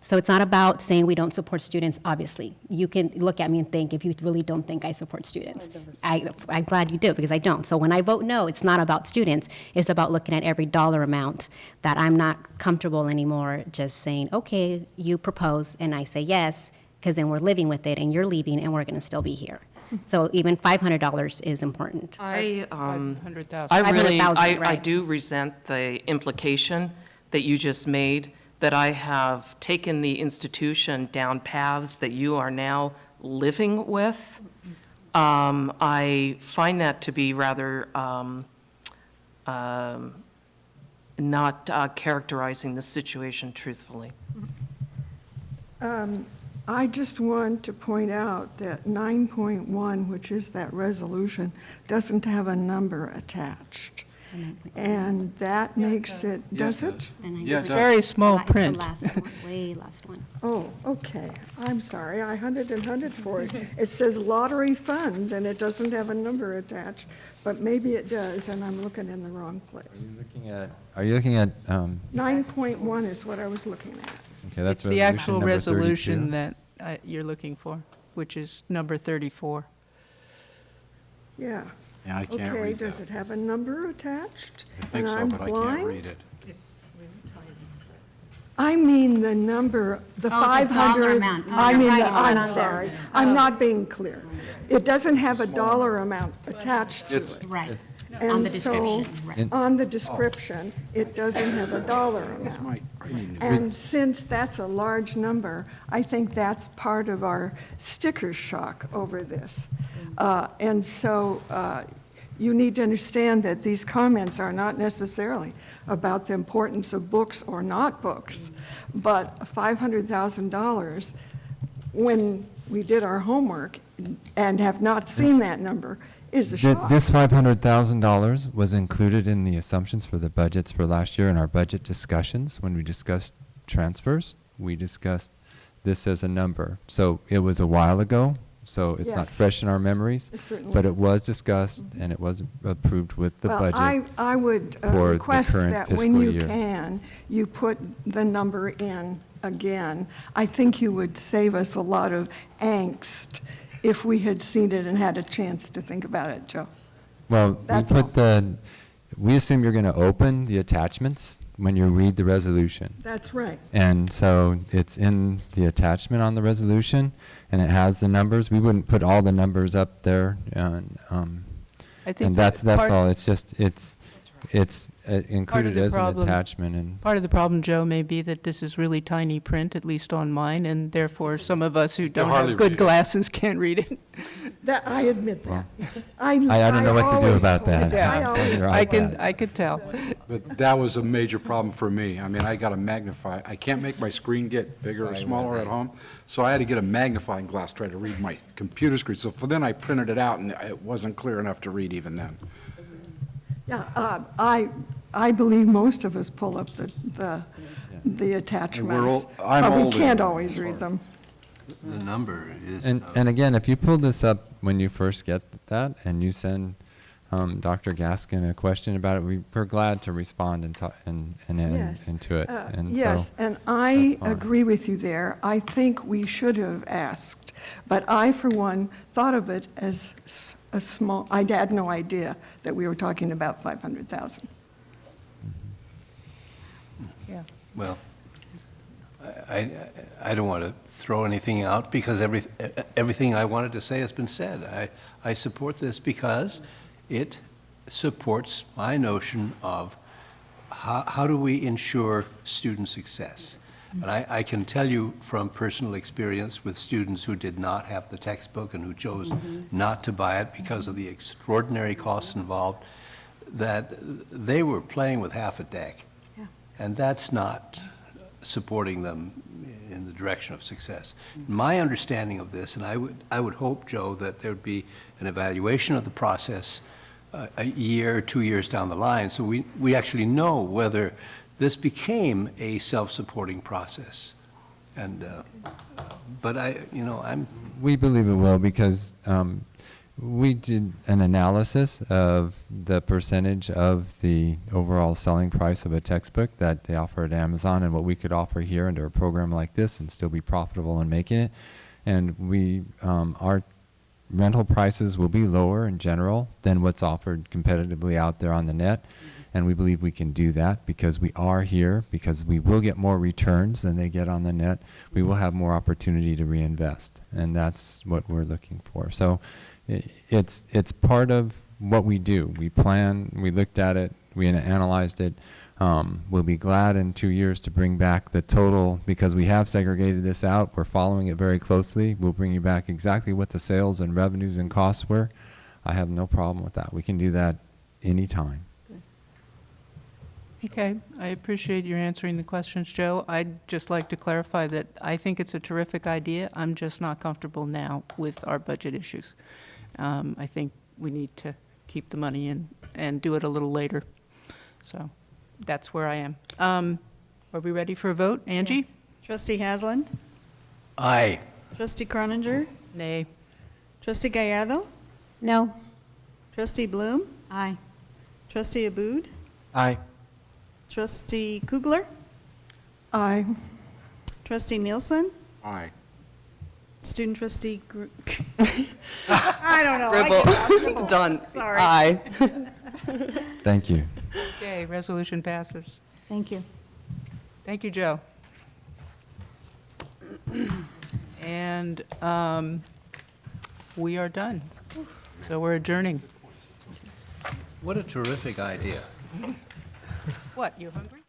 So it's not about saying we don't support students, obviously. You can look at me and think if you really don't think I support students. I'm glad you do, because I don't. So when I vote no, it's not about students. It's about looking at every dollar amount that I'm not comfortable anymore just saying, okay, you propose, and I say yes, because then we're living with it, and you're leaving, and we're going to still be here. So even $500 is important. I $500,000. do resent the implication that you just made, that I have taken the institution down paths that you are now living with. I find that to be rather not characterizing the situation truthfully. I just want to point out that 9.1, which is that resolution, doesn't have a number attached. And that makes it, does it? It's very small print. It's the last one, way last one. Oh, okay. I'm sorry. I hunted for it. It says lottery fund, and it doesn't have a number attached, but maybe it does, and I'm looking in the wrong place. Are you looking at? 9.1 is what I was looking at. Okay, that's It's the actual number resolution 32. that you're looking for, which is number 34. Yeah. Yeah, I can't Okay, read does that. it have a number attached? I think And so, I'm but I can't blind? read it. It's really tiny. I mean the number, the Oh, the 500. dollar amount. Oh, I you're mean, right, it's I'm not on there. sorry. I'm not being clear. It doesn't have a dollar amount attached to it. Right, on And the so, description, right. on the description, it doesn't have a dollar amount. And since that's a large number, I think that's part of our sticker shock over this. And so you need to understand that these comments are not necessarily about the importance of books or not books, but $500,000, when we did our homework and have not seen that number, is a shock. This $500,000 was included in the assumptions for the budgets for last year in our budget discussions. When we discussed transfers, we discussed this as a number. So it was a while ago, so it's not Yes. fresh in our memories. It certainly But it is. was discussed and it was approved with the Well, budget. I would for the request current that when fiscal you year. can, you put the number in again. I think you would save us a lot of angst if we had seen it and had a chance to think about it, Joe. Well, That's we assume you're going to open the attachments when you read the resolution. That's right. And so it's in the attachment on the resolution, and it has the numbers. We wouldn't put all the numbers up there, and I think and that's part- all. It's just, it's included the as an problem- attachment. And Part of the problem, Joe, may be that this is really tiny print, at least on mine, and therefore some of us who don't hardly have good read it. glasses can't read it. That, I admit that. I don't know what to do always about told- that. I on always your I iPad. could tell. But that was a major problem for me. I mean, I got to magnify, I can't make my screen get bigger or smaller at home, so I had to get a magnifying glass, try to read my computer screen. So then I printed it out, and it wasn't clear enough to read even then. Yeah, I believe most of us pull up the attachments. I'm but we old can't enough. always read them. The number is. And again, if you pull this up when you first get that, and you send Dr. Gaskin a question about it, we're glad to respond and talk and Yes. into it. And Yes, so and I that's fine. agree with you there. I think we should have asked, but I, for one, thought of it as a small, I had no idea that we were talking about 500,000. Yeah. Well, I don't want to throw anything out because everything I wanted to say has been said. I support this because it supports my notion of how do we ensure student success. And I can tell you from personal experience with students who did not have the textbook and who chose not to buy it because of the extraordinary costs involved, that they were playing with half a deck. Yeah. And that's not supporting them in the direction of success. My understanding of this, and I would hope, Joe, that there would be an evaluation of the process a year or 2 years down the line, so we actually know whether this became a self-supporting process. And, but We believe it will because we did an analysis of the percentage of the overall selling price of a textbook that they offer at Amazon and what we could offer here under a program like this and still be profitable in making it. And our rental prices will be lower in general than what's offered competitively out there on the net. And we believe we can do that because we are here, because we will get more returns than they get on the net. We will have more opportunity to reinvest, and that's what we're looking for. So it's part of what we do. We plan, we looked at it, we analyzed it. We'll be glad in 2 years to bring back the total, because we have segregated this out. We're following it very closely. We'll bring you back exactly what the sales and revenues and costs were. I have no problem with that. We can do that anytime. Okay, I appreciate your answering the questions, Joe. I'd just like to clarify that I think it's a terrific idea. I'm just not comfortable now with our budget issues. I think we need to keep the money in and do it a little later. So that's where I am. Are we ready for a vote? Angie? Trustee Hasland? Aye. Trustee Croninger? Nay. Trustee Gallardo? No. Trustee Bloom? Aye. Trustee Abud? Aye. Trustee Kugler? Aye. Trustee Nielsen? Aye. Student trustee I don't know. I give up. Done. Sorry. Aye. Thank you. Okay, resolution passes. Thank you. Thank you, Joe. And we are done. So we're adjourning. What a terrific idea. What, you hungry?